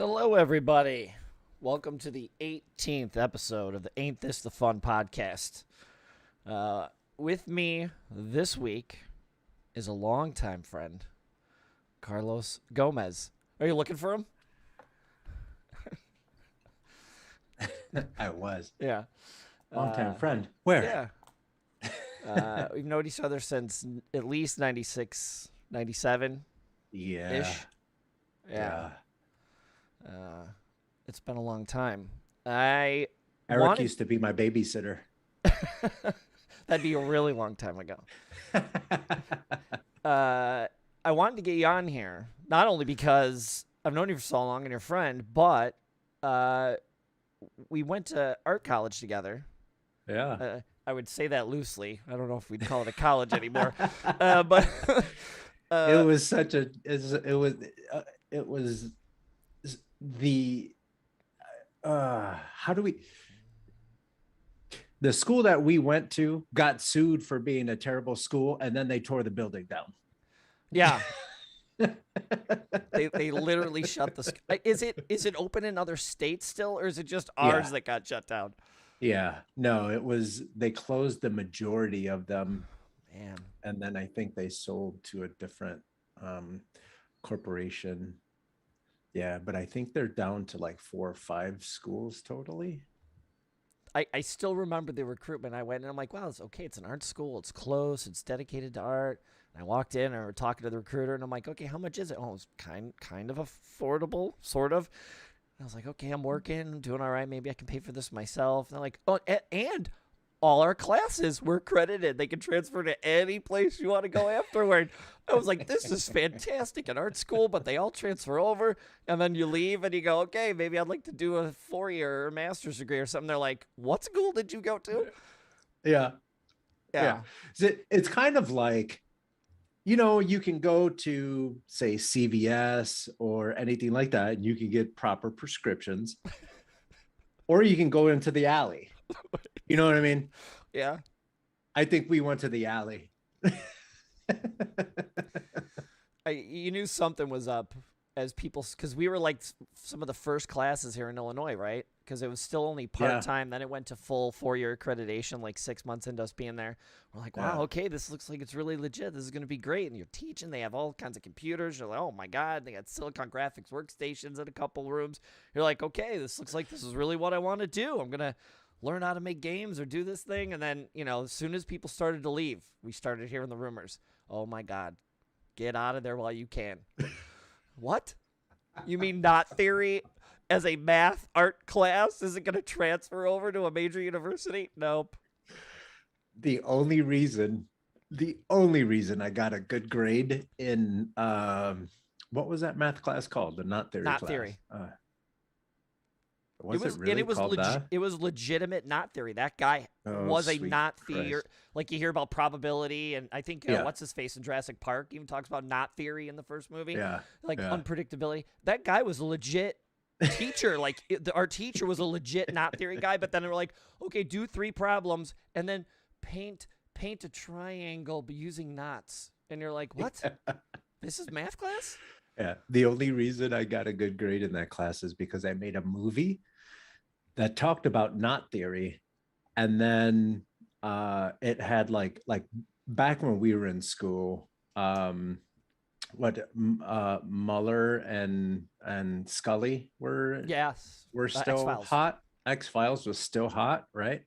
Hello, everybody. Welcome to the 18th episode of the Ain't This the Fun podcast. With me this week is a longtime friend, Carlos Gomez. Are you looking for him? I was. Yeah. Longtime friend. Where? Yeah. We've known each other since at least 96, 97-ish. Yeah. It's been a long time. Eric used to be my babysitter. That'd be a really long time ago. I wanted to get you on here, not only because I've known you for so long and you're a friend, but we went to art college together. Yeah. I would say that loosely. I don't know if we'd call it a college anymore. But it was such a it was the the school that we went to got sued for being a terrible school, and then they tore the building down. Yeah. They literally shut the is it open in other states still, or is it just ours that got shut down? Yeah, no, they closed the majority of them. Man. And then I think they sold to a different corporation. Yeah, but I think they're down to like 4 or 5 schools totally. I still remember the recruitment. I went and I'm like, wow, it's okay. It's an art school. It's close. It's dedicated to art. And I walked in and we were talking to the recruiter and I'm like, okay, how much is it? Oh, it's kind of affordable, sort of. And I was like, okay, I'm working, I'm doing all right. Maybe I can pay for this myself. And they're like, oh, and all our classes were accredited. They can transfer to any place you want to go afterward. I was like, this is fantastic at art school, but they all transfer over. And then you leave and you go, okay, maybe I'd like to do a 4-year or master's degree or something. They're like, what school did you go to? Yeah. It's kind of like, you can go to, say, CVS or anything like that, and you can get proper prescriptions. Or you can go into the alley. You know what I mean? Yeah. I think we went to the alley. You knew something was up as people, because we were like some of the first classes here in Illinois, right? Because it was still only part-time. Then it went to full 4-year accreditation like 6 months into us being there. We're like, wow, okay, this looks like it's really legit. This is going to be great. And you're teaching. They have all kinds of computers. You're like, oh, my God. They got Silicon Graphics workstations in a couple rooms. You're like, okay, this looks like this is really what I want to do. I'm going to learn how to make games or do this thing. And then, as soon as people started to leave, we started hearing the rumors. Oh, my God. Get out of there while you can. What? You mean knot theory as a math art class isn't going to transfer over to a major university? Nope. The only reason I got a good grade in what was that math class called? The knot theory class. Theory. That? It was legitimate knot theory. That guy was a knot theory. Like you hear about probability, and I think what's his face in Jurassic Park even talks about knot theory in the first movie. Yeah, unpredictability. That guy was a legit teacher. Our teacher was a legit knot theory guy. But then they were like, okay, do 3 problems and then paint a triangle using knots. And you're like, what? This is math class? Yeah. The only reason I got a good grade in that class is because I made a movie that talked about knot theory. And then it had like back when we were in school, Mueller and Scully were still X-Files. hot. X-Files was still hot, right?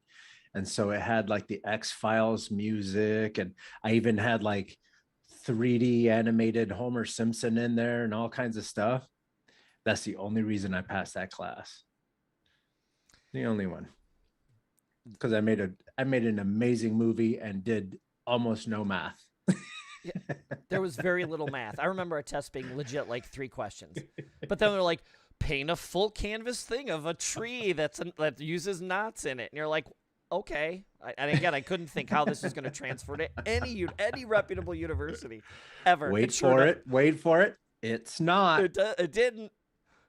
And so it had like the X-Files music, and I even had like 3D animated Homer Simpson in there and all kinds of stuff. That's the only reason I passed that class. The only one. Because I made an amazing movie and did almost no math. Yeah, there was very little math. I remember a test being legit like 3 questions. But then they're like, paint a full canvas thing of a tree that uses knots in it. And you're like, okay. And again, I couldn't think how this was going to transfer to any reputable university ever. Wait for it. It's not. It didn't.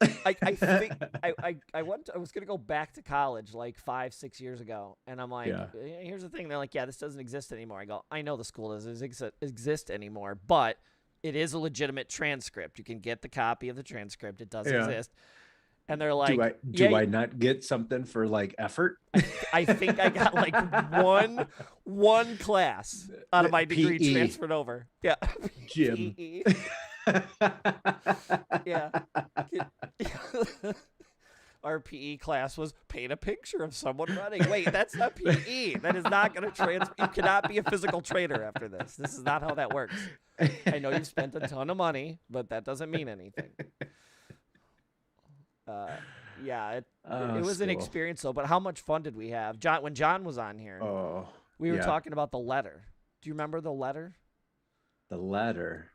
I think I was going to go back to college like 5-6 years ago. And I'm like, here's the thing. They're like, yeah, this doesn't exist anymore. I go, I know the school doesn't exist anymore, but it is a legitimate transcript. You can get the copy of the transcript. It does exist. And they're like, do I not get something for like effort? I think I got like one class out of my degree PE. transferred over. Yeah. Gym. PE. Yeah. Our PE class was paint a picture of someone running. Wait, that's not PE. That is not going to you cannot be a physical trainer after this. This is not how that works. I know you've spent a ton of money, but that doesn't mean anything. Yeah, it was an experience though. But how much fun did we have, John? When John was on here, we were talking about the letter. Do you remember the letter? The letter.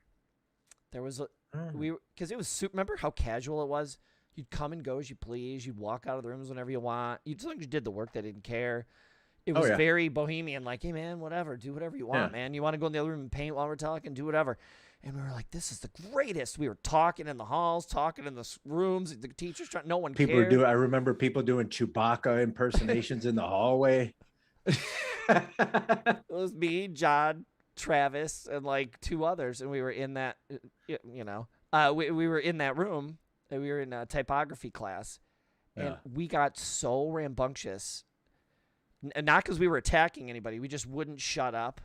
There was because it was remember how casual it was. You'd come and go as you please. You'd walk out of the rooms whenever you want. As long as you did the work, they didn't care. It was very bohemian, like, hey man, whatever, do whatever you want, man. You want to go in the other room and paint while we're talking, do whatever. And we were like, this is the greatest. We were talking in the halls, talking in the rooms. The teachers trying. No one cared. I remember people doing Chewbacca impersonations in the hallway. It was me, John, Travis, and like 2 others, and we were in that. We were in that room, and we were in a typography class, and we got so rambunctious. Not because we were attacking anybody. We just wouldn't shut up.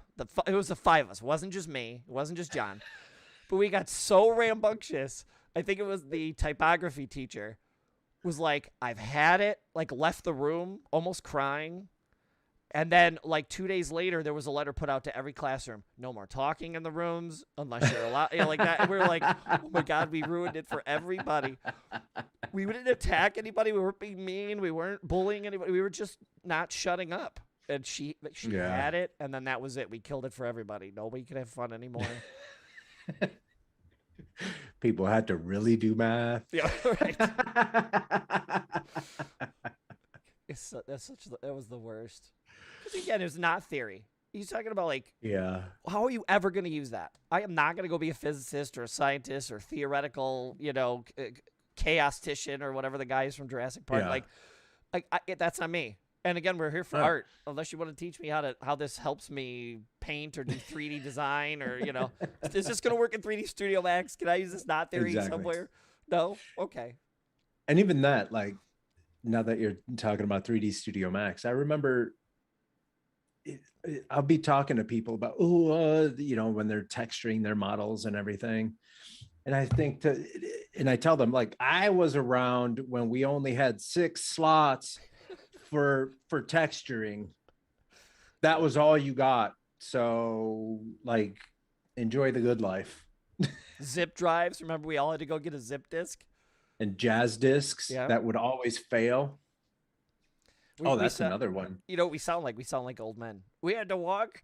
It was the 5 of us. It wasn't just me. It wasn't just John. But we got so rambunctious. I think it was the typography teacher was like, I've had it, like left the room almost crying. And then like 2 days later, there was a letter put out to every classroom. No more talking in the rooms unless you're allowed. Like that. And we were like, oh my God, we ruined it for everybody. We didn't attack anybody. We weren't being mean. We weren't bullying anybody. We were just not shutting up. And she had it, and then that was it. We killed it for everybody. Nobody could have fun anymore. People had to really do math. Yeah, right. That was the worst. Because again, it was not theory. He's talking about like, how are you ever going to use that? I am not going to go be a physicist or a scientist or theoretical, chaostician or whatever the guy is from Jurassic Park. That's not me. And again, we're here for art. Unless you want to teach me how this helps me paint or do 3D design or, is this going to work in 3D Studio Max? Can I use this not theory somewhere? No? Okay. And even that, like, now that you're talking about 3D Studio Max, I remember I'll be talking to people about, when they're texturing their models and everything. And I tell them, like, I was around when we only had 6 slots for texturing. That was all you got. So like, enjoy the good life. Zip drives. Remember, we all had to go get a zip disk and jazz discs that would always fail. That's another one. We sound like old men. We had to walk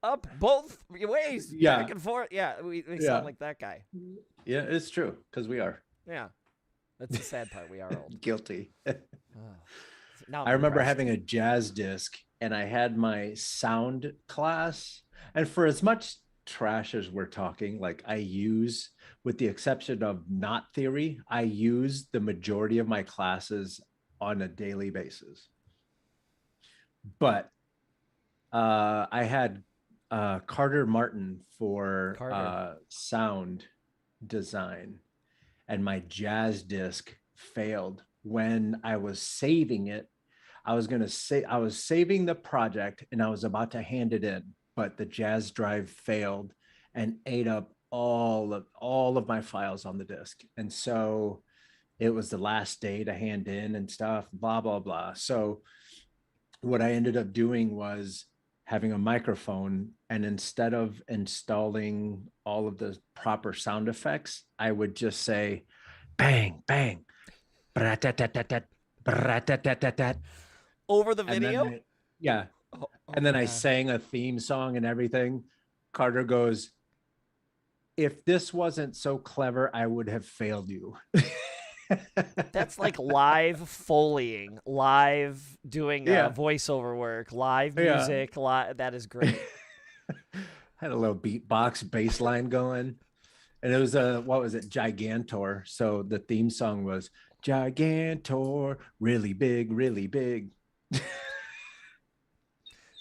up both ways, back and forth. Yeah, we sound like that guy. Yeah, it's true, because we are. Yeah, that's the sad part. We are old. Guilty. I remember having a jazz disc, and I had my sound class. And for as much trash as we're talking, like I use, with the exception of not theory, I use the majority of my classes on a daily basis. But I had Carter Martin for sound design, and my jazz disc failed when I was saving it. I was saving the project and I was about to hand it in, but the jazz drive failed and ate up all of my files on the disk. And so it was the last day to hand in and stuff, blah, blah, blah. So what I ended up doing was having a microphone, and instead of installing all of the proper sound effects, I would just say, bang, bang, brat-tat-tat-tat-tat, brat-tat-tat-tat-tat. Over the video? And then I sang a theme song and everything. Carter goes, if this wasn't so clever, I would have failed you. That's like live foleying, live doing voiceover work, live music. That is great. Had a little beatbox bass line going. And it was Gigantor. So the theme song was Gigantor, really big, really big.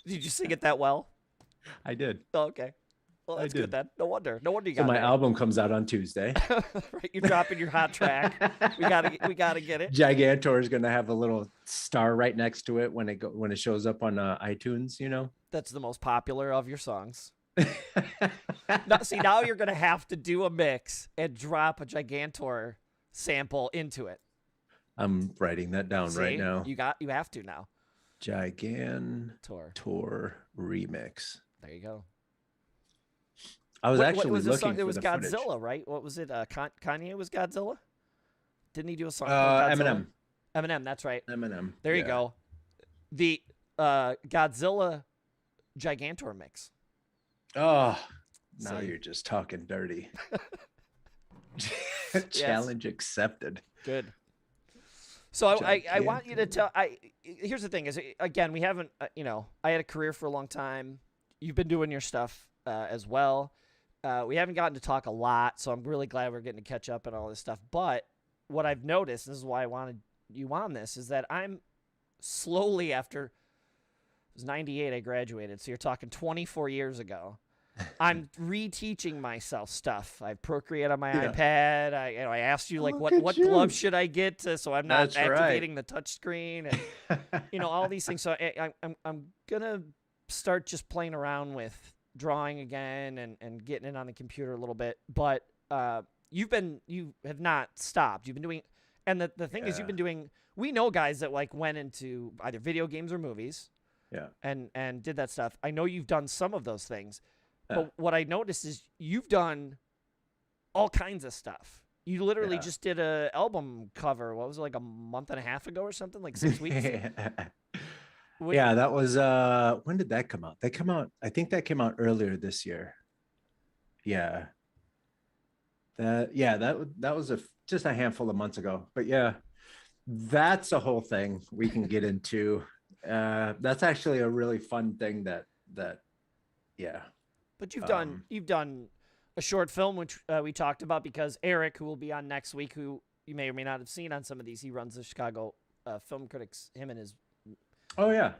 Did you sing it that well? I did. Oh, okay. Well, I that's good did. then. No wonder. No wonder you So got my an A. album comes out on Tuesday. Right, you're dropping your hot track. We gotta get it. Gigantor is going to have a little star right next to it when it shows up on iTunes. You know. That's the most popular of your songs. Now, see, now you're gonna have to do a mix and drop a Gigantor sample into it. I'm writing that down right See, now. you have to now. Gigantor remix. There you go. I was What actually was the looking song? It for was the Godzilla, footage. right? What was it? Kanye was Godzilla. Didn't he do a song called Godzilla? Eminem. Eminem, that's right. Eminem. There you go. The Godzilla Gigantor mix. Oh, now See? you're just talking dirty. Challenge accepted. Good. So I want you to tell. Here's the thing: is again, we haven't. I had a career for a long time. You've been doing your stuff as well. We haven't gotten to talk a lot, so I'm really glad we're getting to catch up and all this stuff. But what I've noticed, this is why I wanted you on this, is that I'm slowly after. It was 98 I graduated, so you're talking 24 years ago. I'm reteaching myself stuff. I Procreate on my iPad. I asked you like what gloves should I get so I'm not activating the touch screen and all these things. So I'm gonna start just playing around with drawing again and getting it on the computer a little bit. But you have not stopped. You've been doing, and the thing is, you've been doing. We know guys that like went into either video games or movies. Yeah. And did that stuff. I know you've done some of those things. But what I noticed is you've done all kinds of stuff. You literally just did a album cover. What was it, like a month and a half ago or something? Like 6 weeks? Yeah, that was when did that come out? I think that came out earlier this year. Yeah. That was just a handful of months ago. But yeah, that's a whole thing we can get into. That's actually a really fun thing that yeah. But you've done a short film, which we talked about, because Eric, who will be on next week, who you may or may not have seen on some of these, he runs the Chicago Film Critics. Him and his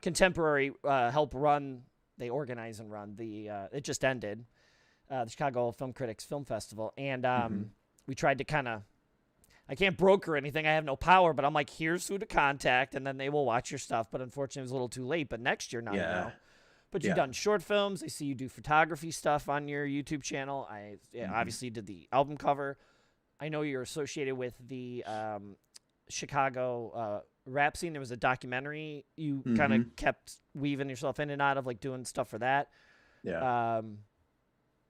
contemporary help run. They organize and run the. It just ended, the Chicago Film Critics Film Festival, and we tried to kind of. I can't broker anything. I have no power, but I'm like, here's who to contact, and then they will watch your stuff. But unfortunately, it was a little too late. But next year, now you know. But you've done short films. I see you do photography stuff on your YouTube channel. I obviously did the album cover. I know you're associated with the Chicago rap scene. There was a documentary you kind of kept weaving yourself in and out of, like doing stuff for that. Yeah.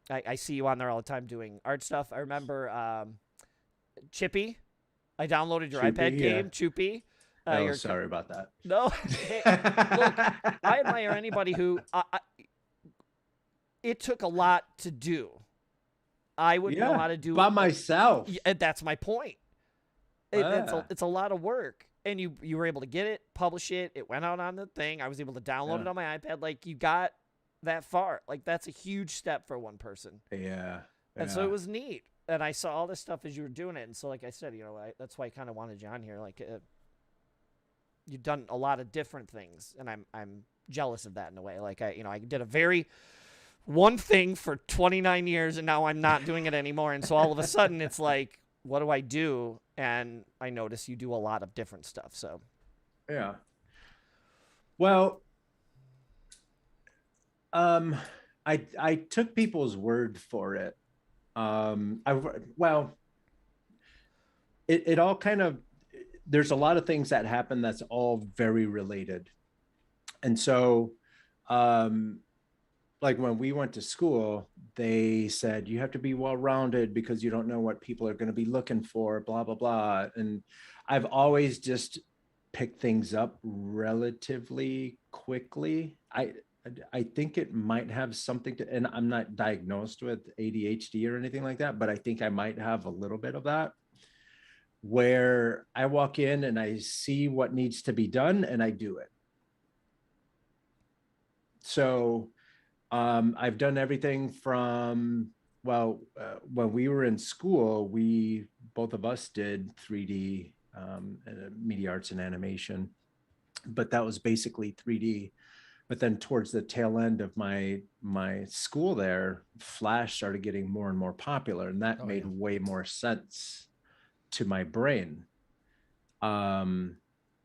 I see you on there all the time doing art stuff. I remember Chippy. I downloaded your iPad game, Choopy. Sorry about that. No. Hey, look, I admire anybody who it took a lot to do. I wouldn't know how to do by myself. That's my point. It's a lot of work. And you were able to get it, publish it. It went out on the thing. I was able to download it on my iPad. Like, you got that far. Like, that's a huge step for one person. Yeah. And so it was neat. And I saw all this stuff as you were doing it. And so, like I said, that's why I kind of wanted you on here. Like, you've done a lot of different things, and I'm jealous of that in a way. Like, I did a very one thing for 29 years, and now I'm not doing it anymore. And so all of a sudden, it's like, what do I do? And I notice you do a lot of different stuff. So, yeah. Well, I took people's word for it. It all kind of. There's a lot of things that happen that's all very related. And so, like when we went to school, they said, you have to be well-rounded because you don't know what people are going to be looking for, blah, blah, blah. And I've always just picked things up relatively quickly. I think it might have something to, and I'm not diagnosed with ADHD or anything like that, but I think I might have a little bit of that, where I walk in and I see what needs to be done and I do it. So I've done everything from, when we were in school, both of us did 3D media arts and animation, but that was basically 3D but then towards the tail end of my school there, Flash started getting more and more popular, and that Oh made yeah. way more sense to my brain. Um,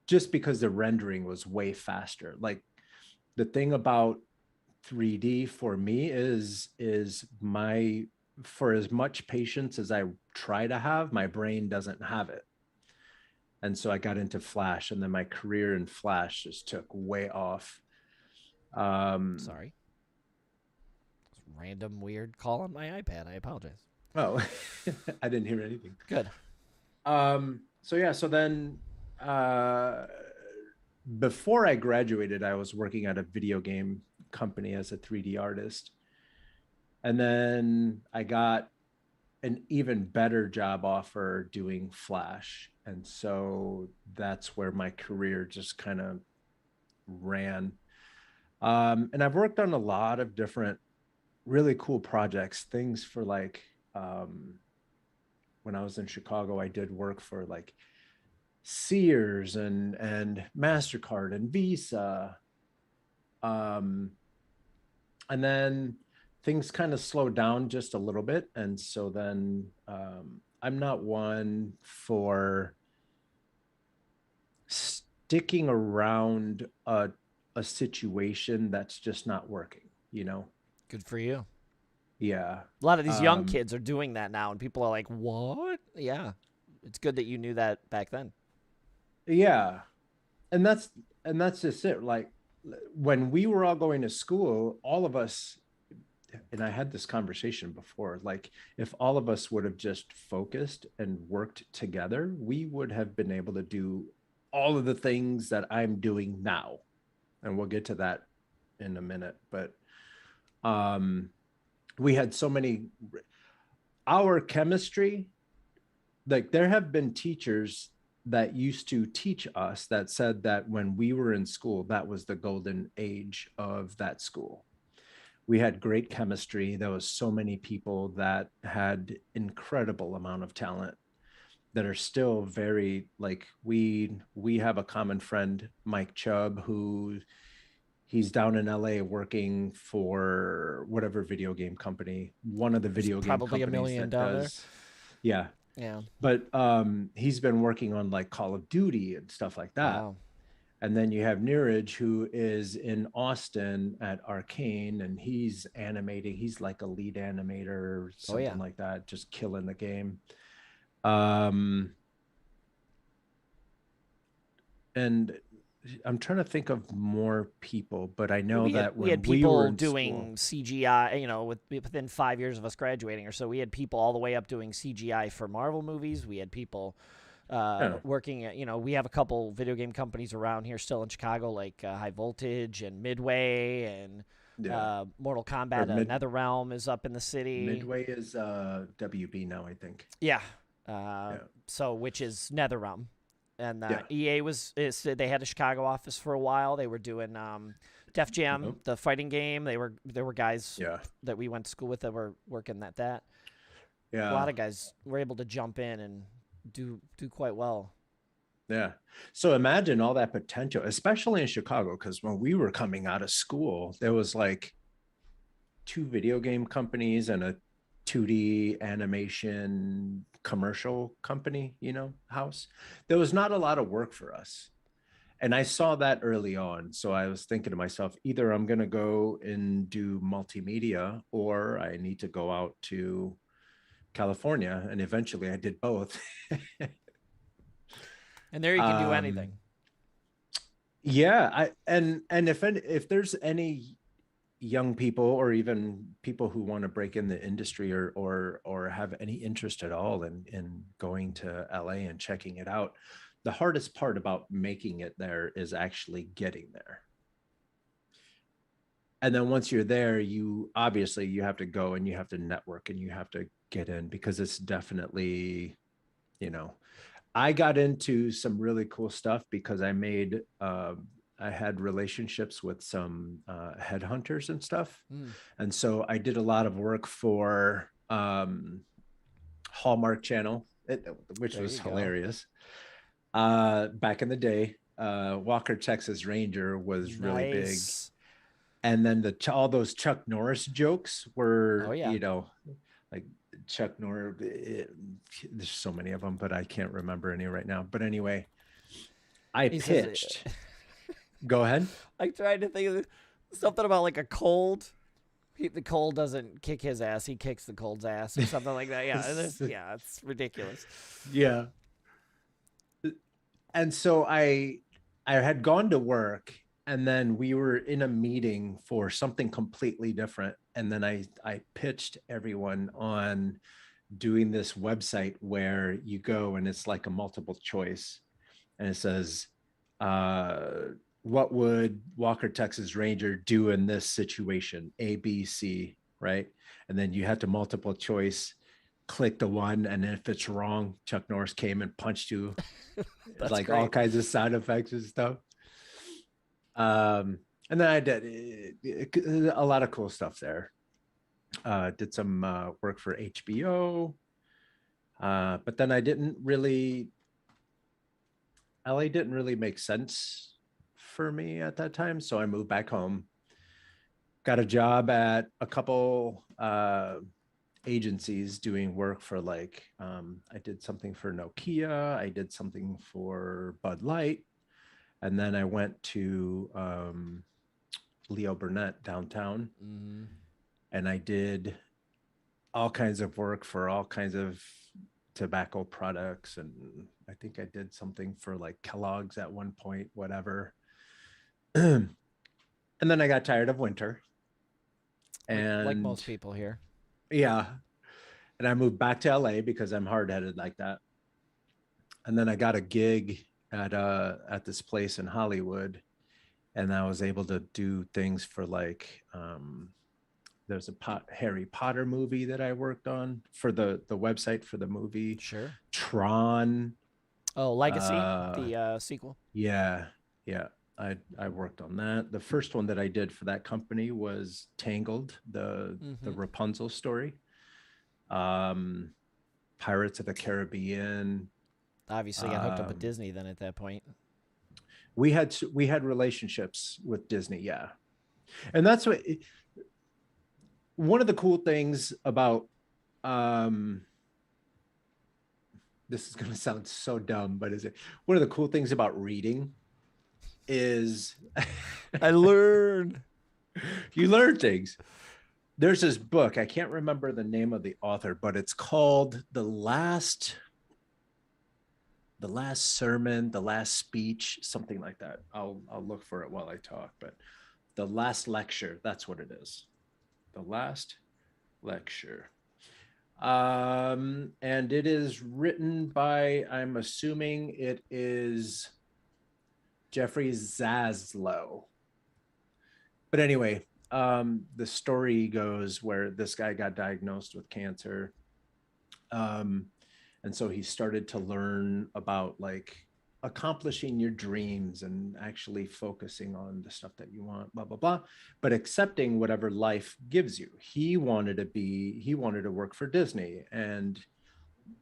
just because the rendering was way faster. Like the thing about 3D for me is my for as much patience as I try to have, my brain doesn't have it. And so I got into Flash, and then my career in Flash just took way off. Um, Sorry. Random weird call on my iPad. I apologize. oh, I didn't hear anything. Good. So yeah, so then uh, before I graduated, I was working at a video game company as a 3D artist. And then I got an even better job offer doing Flash. And so that's where my career just kind of ran. And I've worked on a lot of different really cool projects, things for like when I was in Chicago, I did work for like Sears and MasterCard and Visa. Um, and then things kind of slowed down just a little bit. And so then I'm not one for sticking around a situation that's just not working, you know? Good for you. Yeah. A lot of these young Um, kids are doing that now, and people are like, "What?" Yeah, it's good that you knew that back then. yeah. And that's just it. Like when we were all going to school, all of us, and I had this conversation before, like if all of us would have just focused and worked together, we would have been able to do all of the things that I'm doing now. And we'll get to that in a minute. But um, we had so many, our chemistry, like there have been teachers that used to teach us that said that when we were in school, that was the golden age of that school. We had great chemistry. There was so many people that had incredible amount of talent that are still very like we have a common friend, Mike Chubb, who he's down in LA working for whatever video game company, one of the There's video game probably a companies million that down there. does, yeah. Yeah. But he's been working on like Call of Duty and stuff like that. Wow. And then you have Neeraj, who is in Austin at Arcane, and he's animating. He's like a lead animator or Oh yeah. something like that, just killing the game. Um, and I'm trying to think of more people, but I Well, know we had that we had when we were people in school, doing CGI. Within 5 years of us graduating or so, we had people all the way up doing CGI for Marvel movies. We had people yeah, working at. We have a couple video game companies around here still in Chicago, like High Voltage and Midway and yeah, Mortal or Kombat. NetherRealm is up in the city. Midway is WB now, I think. Yeah. Uh, Yeah, so which is NetherRealm, and yeah, EA they had a Chicago office for a while. They were doing Def Jam, nope. the fighting game. There were guys Yeah, that we went to school with that were working that. A yeah. lot of guys were able to jump in and do quite well. Yeah. So imagine all that potential, especially in Chicago, because when we were coming out of school, there was like two video game companies and a 2D animation commercial company, house. There was not a lot of work for us. And I saw that early on. So I was thinking to myself, either I'm going to go and do multimedia or I need to go out to California. And eventually I did both. And there you can do um, anything. Yeah, and if there's any young people or even people who want to break in the industry or have any interest at all in going to LA and checking it out, the hardest part about making it there is actually getting there. And then once you're there, you obviously you have to go and you have to network and you have to get in because it's definitely, you know, I got into some really cool stuff because I had relationships with some headhunters and stuff. Mm, And so I did a lot of work for Hallmark Channel, which there was you go. hilarious. Back in the day, Walker, Texas Ranger was really big. Nice. And then all those Chuck Norris jokes Oh were, yeah. like Chuck Norris. There's so many of them, but I can't remember any right now. But anyway, I He says, pitched. Go ahead. I'm trying to think of something about like a cold. The cold doesn't kick his ass; he kicks the cold's ass, or something like that. Yeah, yeah, it's ridiculous. Yeah. And so I had gone to work, and then we were in a meeting for something completely different. And then I pitched everyone on doing this website where you go and it's like a multiple choice, and it says, what would Walker Texas Ranger do in this situation? A, B, C, right? And then you have to multiple choice, click the one, and if it's wrong, Chuck Norris came and punched you. That's Like great. all kinds of sound effects and stuff. And then I did a lot of cool stuff there. Did some work for HBO, but then LA didn't really make sense for me at that time, so I moved back home. Got a job at a couple agencies doing work for I did something for Nokia, I did something for Bud Light, and then I went to Leo Burnett downtown, and I did all kinds of work for all kinds of tobacco products, and I think I did something for like Kellogg's at one point, whatever. And then I got tired of winter, and like most people here. yeah, and I moved back to LA because I'm hard-headed like that. And then I got a gig at this place in Hollywood, and I was able to do things for there's a Harry Potter movie that I worked on for the website for the movie. Sure. Tron. Oh, Legacy, the sequel. Yeah, yeah. I worked on that. The first one that I did for that company was Tangled, the Rapunzel story. Pirates of the Caribbean. Obviously, got hooked up with Disney then at that point. We had relationships with Disney, yeah, and that's one of the cool things about. This is going to sound so dumb, but is it one of the cool things about reading? Is I learned. You learn things. There's this book, I can't remember the name of the author, but it's called The Last Sermon, The Last Speech, something like that. I'll look for it while I talk, but The Last Lecture, that's what it is. The Last Lecture. And it is written by, I'm assuming it is Jeffrey Zaslow. But anyway, the story goes where this guy got diagnosed with cancer. And so he started to learn about accomplishing your dreams and actually focusing on the stuff that you want, blah, blah, blah, but accepting whatever life gives you. He wanted to work for Disney, and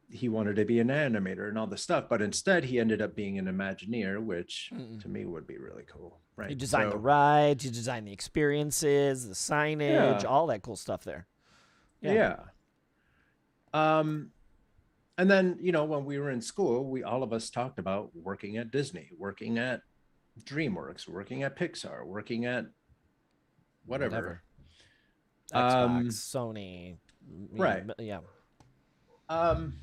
he wanted to be an animator and all this stuff, but instead he ended up being an Imagineer, which to me would be really cool, right? You design the rides, you design the experiences, the signage, all that cool stuff there. Yeah. And then, when we were in school, all of us talked about working at Disney, working at DreamWorks, working at Pixar, working at whatever. Xbox, Sony. Right. Yeah. And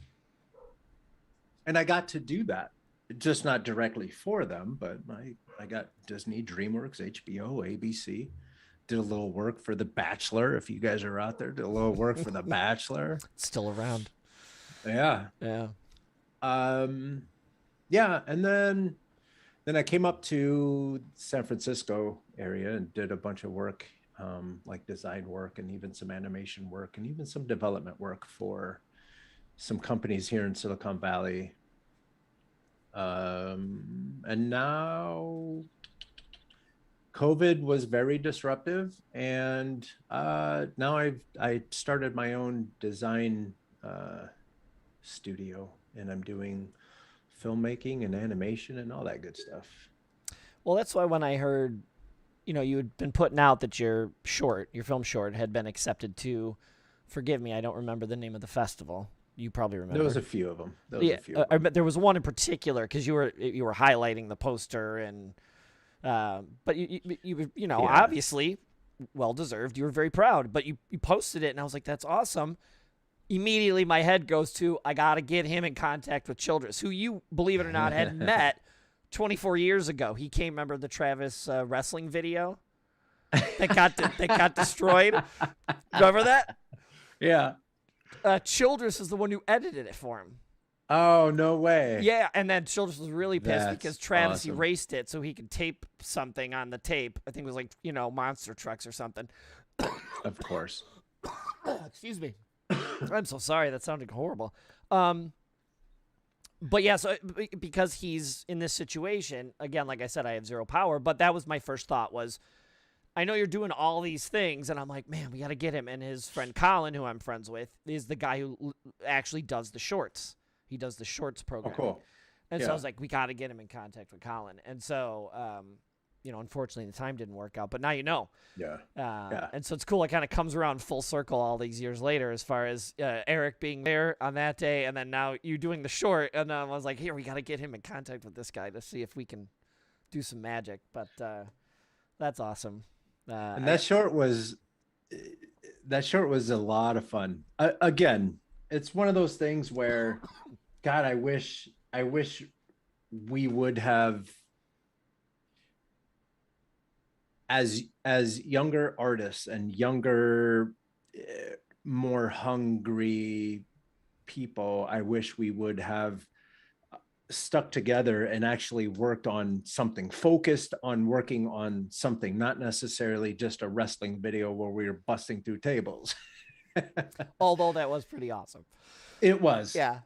I got to do that, just not directly for them, but I got Disney, DreamWorks, HBO, ABC. Did a little work for The Bachelor. If you guys are out there, did a little work for The Bachelor. It's still around. Yeah. Yeah. Yeah. And then I came up to San Francisco area and did a bunch of work, like design work and even some animation work and even some development work for some companies here in Silicon Valley. And now COVID was very disruptive, and now I started my own design studio, and I'm doing filmmaking and animation and all that good stuff. Well, that's why when I heard, you had been putting out that your film short, had been accepted to, forgive me, I don't remember the name of the festival. You probably remember. There was a few of them. But there was one in particular because you were highlighting the poster, and but you know, obviously, well deserved. You were very proud, but you posted it, and I was like, that's awesome. Immediately, my head goes to, I gotta get him in contact with Childress, who you, believe it or not, had met 24 years ago. He came. Remember the Travis wrestling video that got destroyed? Remember that? Yeah. Childress is the one who edited it for him. Oh, no way. Yeah, and then Childress was really pissed That's because Travis awesome. erased it so he could tape something on the tape. I think it was like, monster trucks or something. Of course. Excuse me. I'm so sorry. That sounded horrible. But yeah, so because he's in this situation, again, like I said, I have zero power, but that was my first thought was, I know you're doing all these things, and I'm like, man, we got to get him. And his friend Colin, who I'm friends with, is the guy who actually does the shorts. He does the shorts program. Oh, cool. And so I was like, we got to get him in contact with Colin. And so, unfortunately, the time didn't work out. But now you know. Yeah. And so it's cool. It kind of comes around full circle all these years later as far as Eric being there on that day, and then now you doing the short. And I was like, here, we got to get him in contact with this guy to see if we can do some magic. But that's awesome. And that short was a lot of fun. Again, it's one of those things where, God, I wish we would have, as younger artists and younger, more hungry people, I wish we would have stuck together and actually worked on something, focused on working on something, not necessarily just a wrestling video where we were busting through tables. Although that was pretty awesome. It was. Yeah.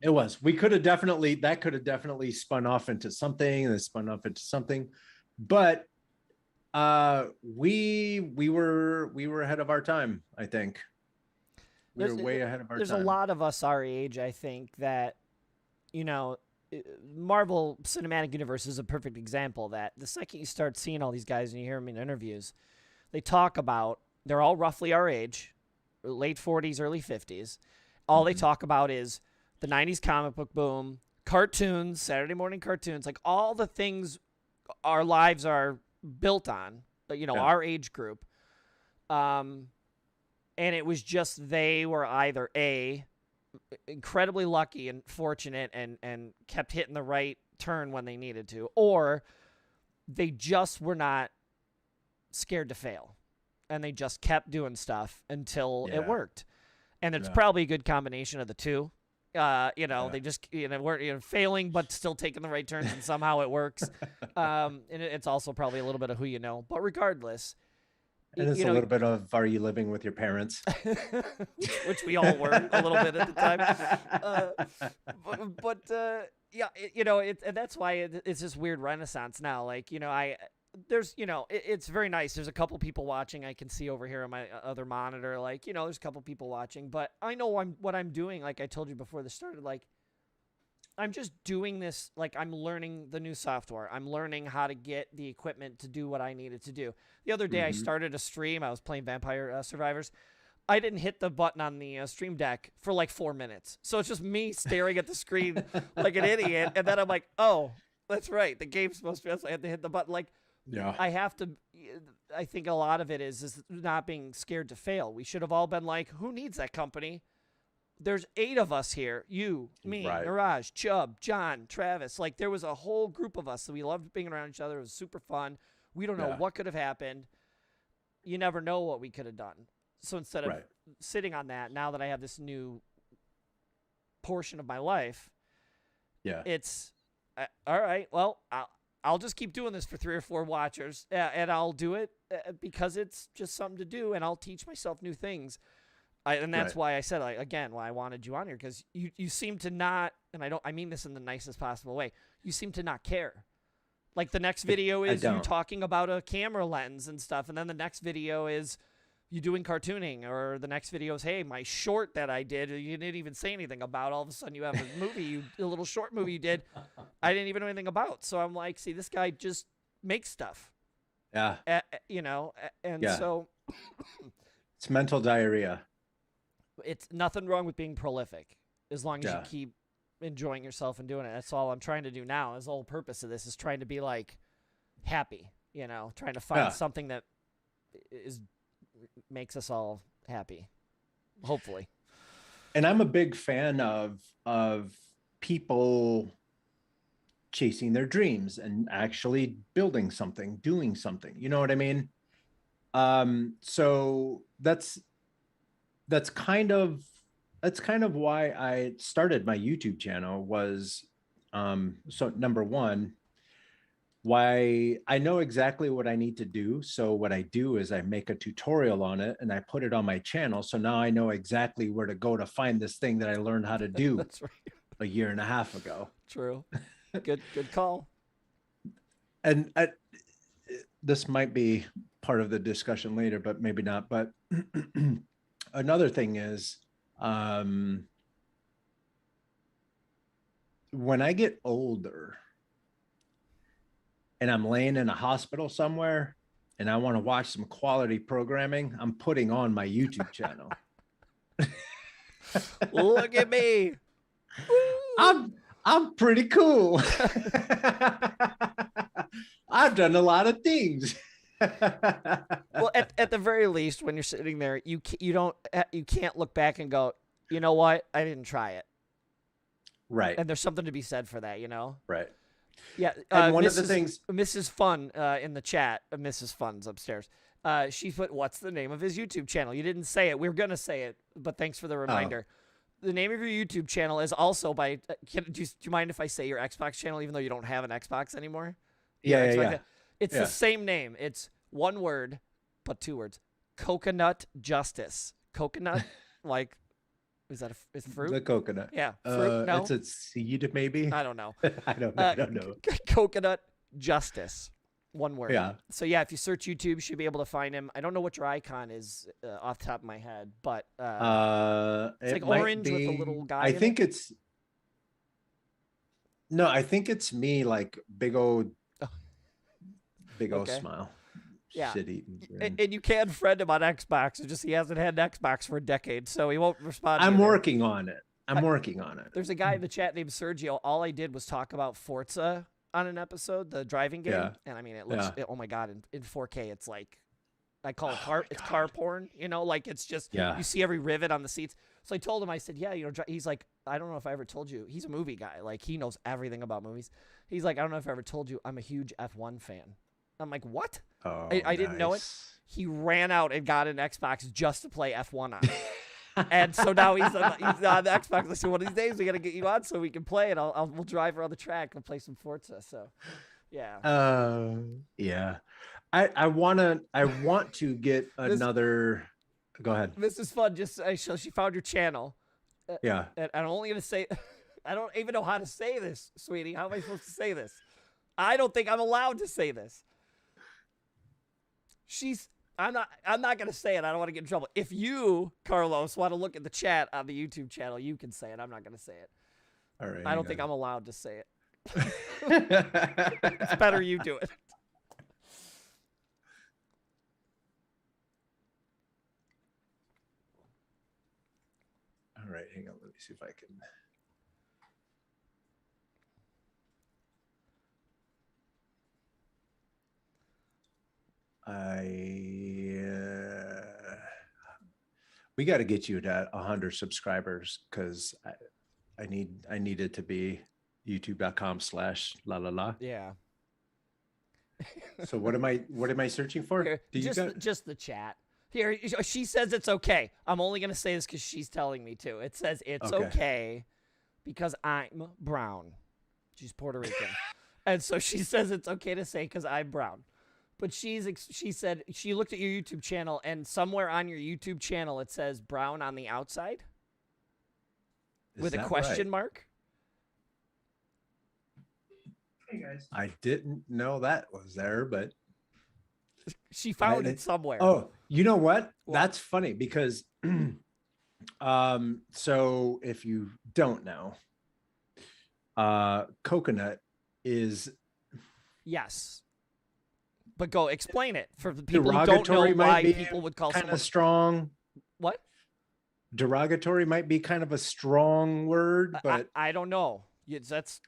It was. That could have definitely spun off into something, and then spun off into something. But we were ahead of our time, I think. We were way ahead of our time. There's a lot of us our age, I think, that, Marvel Cinematic Universe is a perfect example that the second you start seeing all these guys and you hear them in interviews, they talk about, they're all roughly our age, late 40s, early 50s. All they talk about is the 90s comic book boom, cartoons, Saturday morning cartoons, like all the things our lives are built on, our age group. And it was just they were either incredibly lucky and fortunate and kept hitting the right turn when they needed to, or they just were not scared to fail and they just kept doing stuff until it worked. And it's probably a good combination of the two. They just weren't failing but still taking the right turns, and somehow it works. And it's also probably a little bit of who you know, but regardless. And it's a little bit of, are you living with your parents? Which we all were a little bit at the time. And that's why it's this weird renaissance now. Like, it's very nice. There's a couple people watching. I can see over here on my other monitor, like, there's a couple people watching, but I know what I'm doing. Like I told you before this started, like, I'm just doing this, like I'm learning the new software. I'm learning how to get the equipment to do what I needed to do. The other day I started a stream. I was playing Vampire Survivors. I didn't hit the button on the stream deck for like 4 minutes. So it's just me staring at the screen like an idiot. And then I'm like, oh, that's right. The game's supposed to be, so I have to hit the button. Like, I think a lot of it is not being scared to fail. We should have all been like, who needs that company? There's 8 of us here. You, me, Niraj, Chubb, John, Travis. Like, there was a whole group of us that we loved being around each other. It was super fun. We don't know what could have happened. You never know what we could have done. So instead of sitting on that, now that I have this new portion of my life, it's, all right, well, I'll just keep doing this for 3 or 4 watchers, and I'll do it because it's just something to do, and I'll teach myself new things. And that's why I said, why I wanted you on here, because you seem to not, and I mean this in the nicest possible way, you seem to not care. Like, the next video is you talking about a camera lens and stuff, and then the next video is you doing cartooning, or the next video is, hey, my short that I did, you didn't even say anything about. All of a sudden you have a movie, a little short movie you did, I didn't even know anything about. So I'm like, see, this guy just makes stuff. Yeah. You know, and Yeah. so It's mental diarrhea. it's nothing wrong with being prolific as long as you Yeah. keep enjoying yourself and doing it. That's all I'm trying to do now. Is the whole purpose of this is trying to be like happy, you know, trying to find Yeah. something that is makes us all happy, hopefully. And I'm a big fan of people chasing their dreams and actually building something, doing something. You know what I mean? So that's kind of why I started my YouTube channel was so number one, why I know exactly what I need to do. So what I do is I make a tutorial on it and I put it on my channel. So now I know exactly where to go to find this thing that I learned how to do That's right. a year and a half ago. True. Good call. And this might be part of the discussion later, but maybe not. But another thing is, when I get older and I'm laying in a hospital somewhere and I want to watch some quality programming, I'm putting on my YouTube channel. Look at me. I'm pretty cool. I've done a lot of things. Well, at the very least, when you're sitting there, you can't look back and go, you know what, I didn't try it. Right. And there's something to be said for that, you know. Right. Yeah. And one of the things, Mrs. Fun in the chat, Mrs. Fun's upstairs. She put, "What's the name of his YouTube channel?" You didn't say it. We were gonna say it, but thanks for the reminder. The name of your YouTube channel is also by. Do you mind if I say your Xbox channel, even though you don't have an Xbox anymore? Yeah. It's the same name. It's one word, but two words. Coconut Justice. Coconut, like, is that a fruit? The coconut. Yeah, fruit. No, it's a seed, maybe. I don't know. I don't know. Coconut Justice. One word. Yeah. So yeah, if you search YouTube, you should be able to find him. I don't know what your icon is off the top of my head, but it's like orange with a little guy. I think it's no. I think it's me, like big old smile. Yeah. Shit eating. And you can friend him on Xbox. It's just he hasn't had an Xbox for a decade, so he won't respond. I'm working on it. There's a guy in the chat named Sergio. All I did was talk about Forza on an episode, the driving game, and I mean, it looks. Oh my god, in 4K, it's like, I call it car porn. You know, like it's just you see every rivet on the seats. So I told him, I said, yeah, you know, he's like, I don't know if I ever told you. He's a movie guy. Like he knows everything about movies. He's like, I don't know if I ever told you, I'm a huge F1 fan. I'm like, what? Oh, I didn't know it. He ran out and got an Xbox just to play F1 on. And so now he's on the Xbox. I said, one of these days we got to get you on so we can play it. We'll drive around the track and play some Forza. So, yeah. Yeah. I want to get another. Go ahead. This is fun. She found your channel. Yeah. And I'm only gonna say, I don't even know how to say this, sweetie. How am I supposed to say this? I don't think I'm allowed to say this. I'm not gonna say it. I don't want to get in trouble. If you, Carlos, want to look at the chat on the YouTube channel, you can say it. I'm not gonna say it. All right. I don't think I'm allowed to say it. It's better you do it. All right, hang on. Let me see if I can. We got to get you to 100 subscribers because I need it to be youtube.com/la. Yeah. So what am I searching for? Here, just the chat. Here, she says it's okay. I'm only going to say this because she's telling me to. It says it's okay because I'm brown. She's Puerto Rican. And so she says it's okay to say because I'm brown. But she said she looked at your YouTube channel, and somewhere on your YouTube channel it says brown on the outside with a question mark. Hey guys. I didn't know that was there, but she found it somewhere. Oh, you know what? That's funny because so if you don't know, Coconut is But go explain it for the people who don't know Derogatory might why be people would call kind someone of strong. what? Derogatory might be kind of a strong word, but I don't know. That's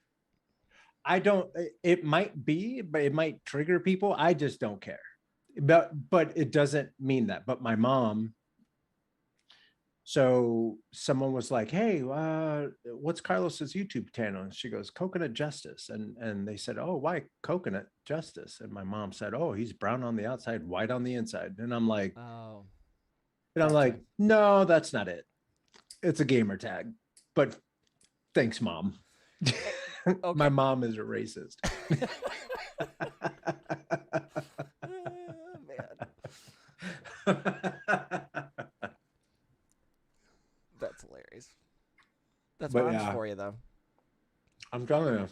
I don't. It might be, but it might trigger people. I just don't care. But it doesn't mean that. But my mom. So someone was like, "Hey, what's Carlos's YouTube channel?" And she goes, "Coconut Justice." And they said, "Oh, why Coconut Justice?" And my mom said, "Oh, he's brown on the outside, white on the inside." And I'm like, oh. and I'm like, "No, that's not it. It's a gamer tag." But thanks, Mom. Okay. My mom is a racist. Man. That's hilarious. That's But moms yeah. for you, though. I'm telling you.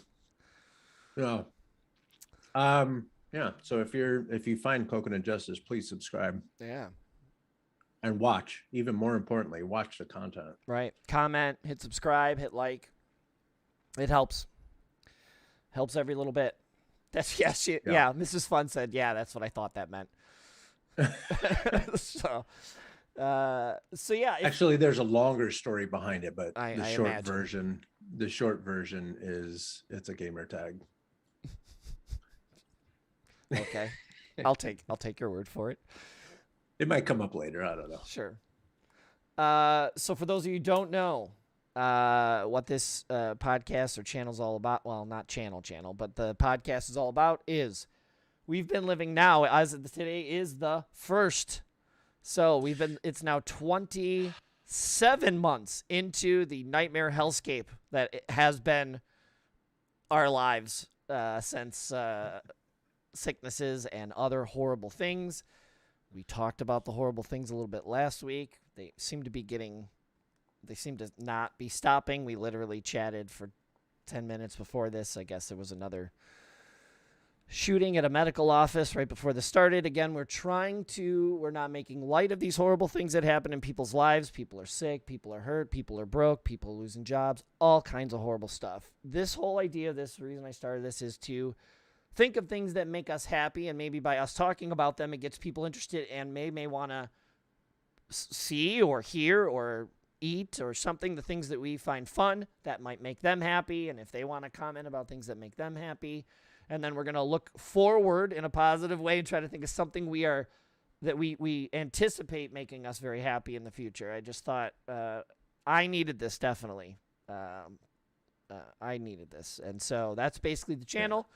Yeah. Yeah. So if you find Coconut Justice, please subscribe Yeah. and watch. Even more importantly, watch the content. Right. Comment, hit subscribe, hit like. It helps. Helps every little bit. That's yeah. Mrs. Fun said, yeah, that's what I thought that meant. So yeah. Actually, there's a longer story behind it, but I the short imagine. version is it's a gamer tag. Okay. I'll take your word for it. It might come up later. I don't know. Sure. So for those of you who don't know what this podcast or channel is all about, well, not channel, but the podcast is all about is we've been living now, as of today is the 1st. So it's now 27 months into the nightmare hellscape that it has been our lives since sicknesses and other horrible things. We talked about the horrible things a little bit last week. They seem to not be stopping. We literally chatted for 10 minutes before this. I guess there was another shooting at a medical office right before this started. Again, we're not making light of these horrible things that happen in people's lives. People are sick, people are hurt, people are broke, people are losing jobs, all kinds of horrible stuff. This whole idea of this, the reason I started this is to think of things that make us happy, and maybe by us talking about them, it gets people interested and may want to see or hear or eat or something, the things that we find fun that might make them happy, and if they want to comment about things that make them happy. And then we're going to look forward in a positive way and try to think of something that we anticipate making us very happy in the future. I just thought I needed this, definitely. I needed this. And so that's basically the channel. Yeah.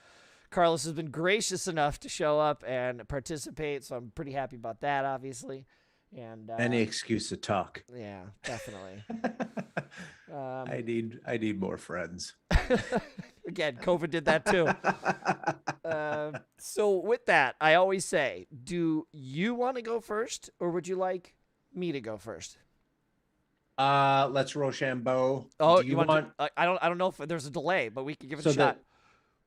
Carlos has been gracious enough to show up and participate, so I'm pretty happy about that, obviously. And any excuse to talk. Yeah, definitely. I need more friends. Again, COVID did that too. So with that, I always say, do you want to go first, or would you like me to go first? Let's Rochambeau. Oh, you want? I don't know if there's a delay, but we can give it a shot.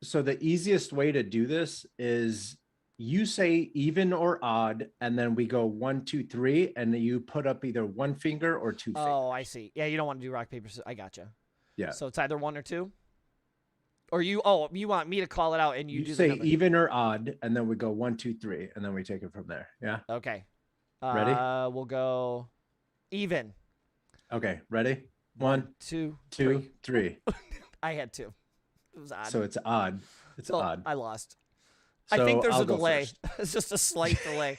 So the easiest way to do this is you say even or odd, and then we go 1, 2, 3, and then you put up either one finger or two fingers. Oh, I see. Yeah, you don't want to do rock, paper, scissors. I gotcha. Yeah. So it's either 1 or 2? Or you want me to call it out and you do say even or odd, and then we go 1, 2, 3, and then we take it from there. Yeah. Okay. Ready? We'll go even. Okay. Ready? 1, 2, 3. I had 2. It was odd. So it's odd. It's odd. I lost. So I think there's a delay. It's just a slight delay.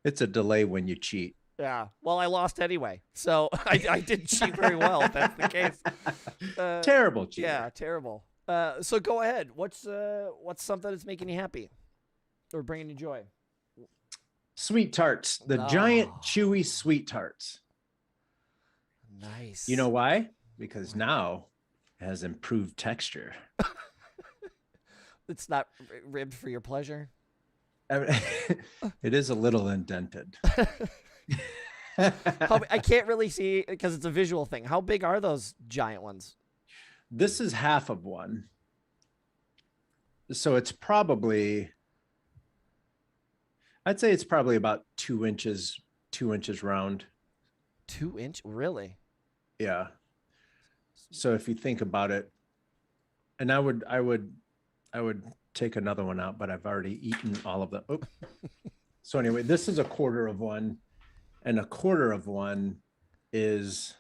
It's a delay when you cheat. Yeah. Well, I lost anyway, so I didn't cheat very well. If that's the case. Terrible cheat. Yeah, terrible. So go ahead. What's something that's making you happy, or bringing you joy? Sweet tarts. The giant, chewy sweet tarts. Nice. You know why? Because now it has improved texture. It's not ribbed for your pleasure. It is a little indented. I can't really see because it's a visual thing. How big are those giant ones? This is half of one. So it's probably, I'd say it's probably about 2 inches round. 2 inch? Really? Yeah. So if you think about it, and I would take another one out, but I've already eaten all of them. Oh. So anyway, this is a quarter of one, and a quarter of one is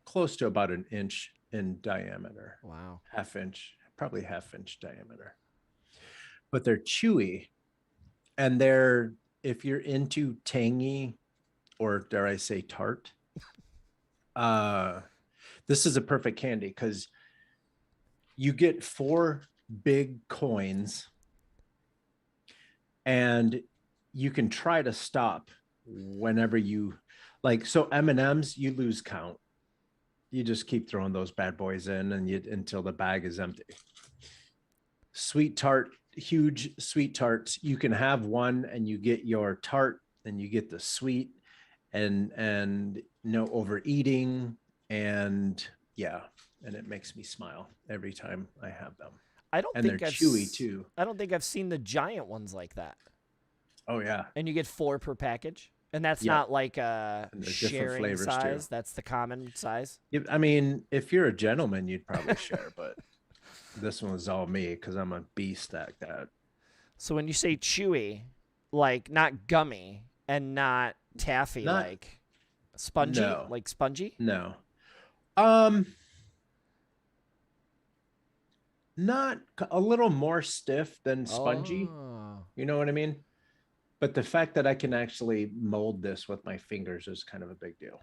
close to about an inch in diameter. Wow. Half inch, probably half-inch diameter. But they're chewy, and they're, if you're into tangy, or dare I say tart, this is a perfect candy because you get 4 big coins and you can try to stop whenever you like. So M&Ms, you lose count. You just keep throwing those bad boys in and until the bag is empty. Sweet tart, huge sweet tarts, you can have one and you get your tart and you get the sweet, and no overeating, and yeah, and it makes me smile every time I have them. I don't And think they're I've chewy too. I don't think I've seen the giant ones like that. Oh yeah. And you get 4 per package, and that's Yeah. not like a And there's different sharing flavors size. too. That's the common size. I mean, if you're a gentleman, you'd probably share, but this one was all me because I'm a beast at that. So when you say chewy, like not gummy and not taffy, Not, like spongy, no, like spongy. no. Not a little more stiff than spongy. Oh. You know what I mean? But the fact that I can actually mold this with my fingers is kind of a big deal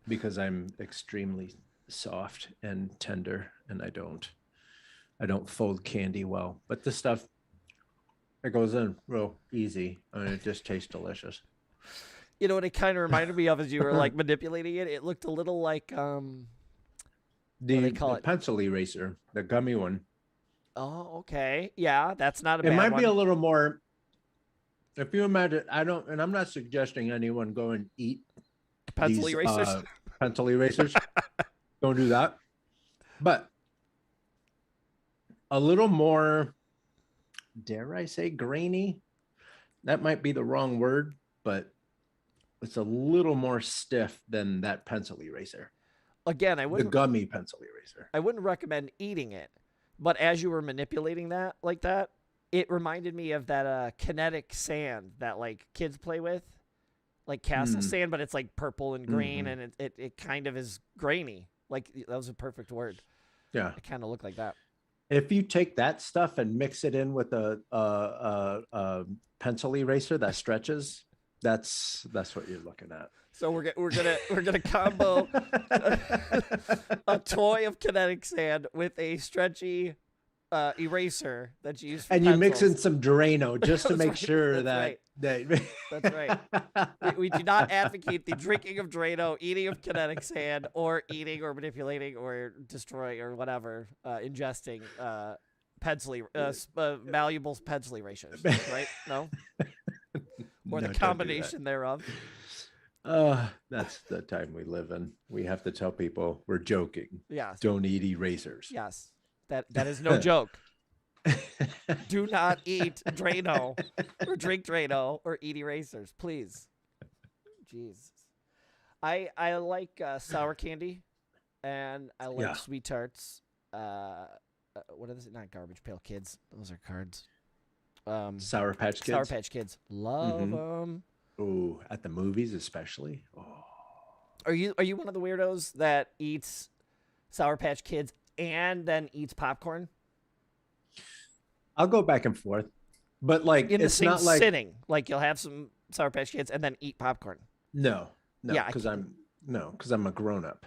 because I'm extremely soft and tender, and I don't fold candy well. But this stuff, it goes in real easy, and it just tastes delicious. You know what it kind of reminded me of as you were like manipulating it? It looked a little like The call it? pencil eraser, the gummy one. Oh, okay. Yeah, that's not a It bad might one. be a little more. If you imagine, and I'm not suggesting anyone go and eat Pencil these erasers. pencil erasers. Don't do that. But a little more, dare I say, grainy? That might be the wrong word, but it's a little more stiff than that pencil eraser. Again, The gummy pencil eraser. I wouldn't recommend eating it, but as you were manipulating that like that, it reminded me of that kinetic sand that like kids play with, like castle sand, but it's like purple and green, and it kind of is grainy. Like that was a perfect word. Yeah, it kind of looked like that. If you take that stuff and mix it in with a pencil eraser that stretches, that's what you're looking at. So we're gonna combo a toy of kinetic sand with a stretchy eraser that you use for and pencils. you mix in some Drano just to make sure that's right. We do not advocate the drinking of Drano, eating of kinetic sand, or eating or manipulating or destroying or whatever, ingesting malleable pencil erasers, right? No? Or the combination thereof. That's the time we live in. We have to tell people we're joking. Yes. Don't eat erasers. Yes. That is no joke. Do not eat Drano or drink Drano or eat erasers, please. Jesus. I like sour candy, and I like sweet tarts. What is it? Not Garbage Pail Kids. Those are cards. Sour Patch Kids. Sour Patch Kids. Love them. Oh, at the movies especially. Oh. Are you one of the weirdos that eats Sour Patch Kids and then eats popcorn? I'll go back and forth, but like in the it's same not like sitting. Like you'll have some Sour Patch Kids and then eat popcorn. No, Yeah, because I'm a grown up.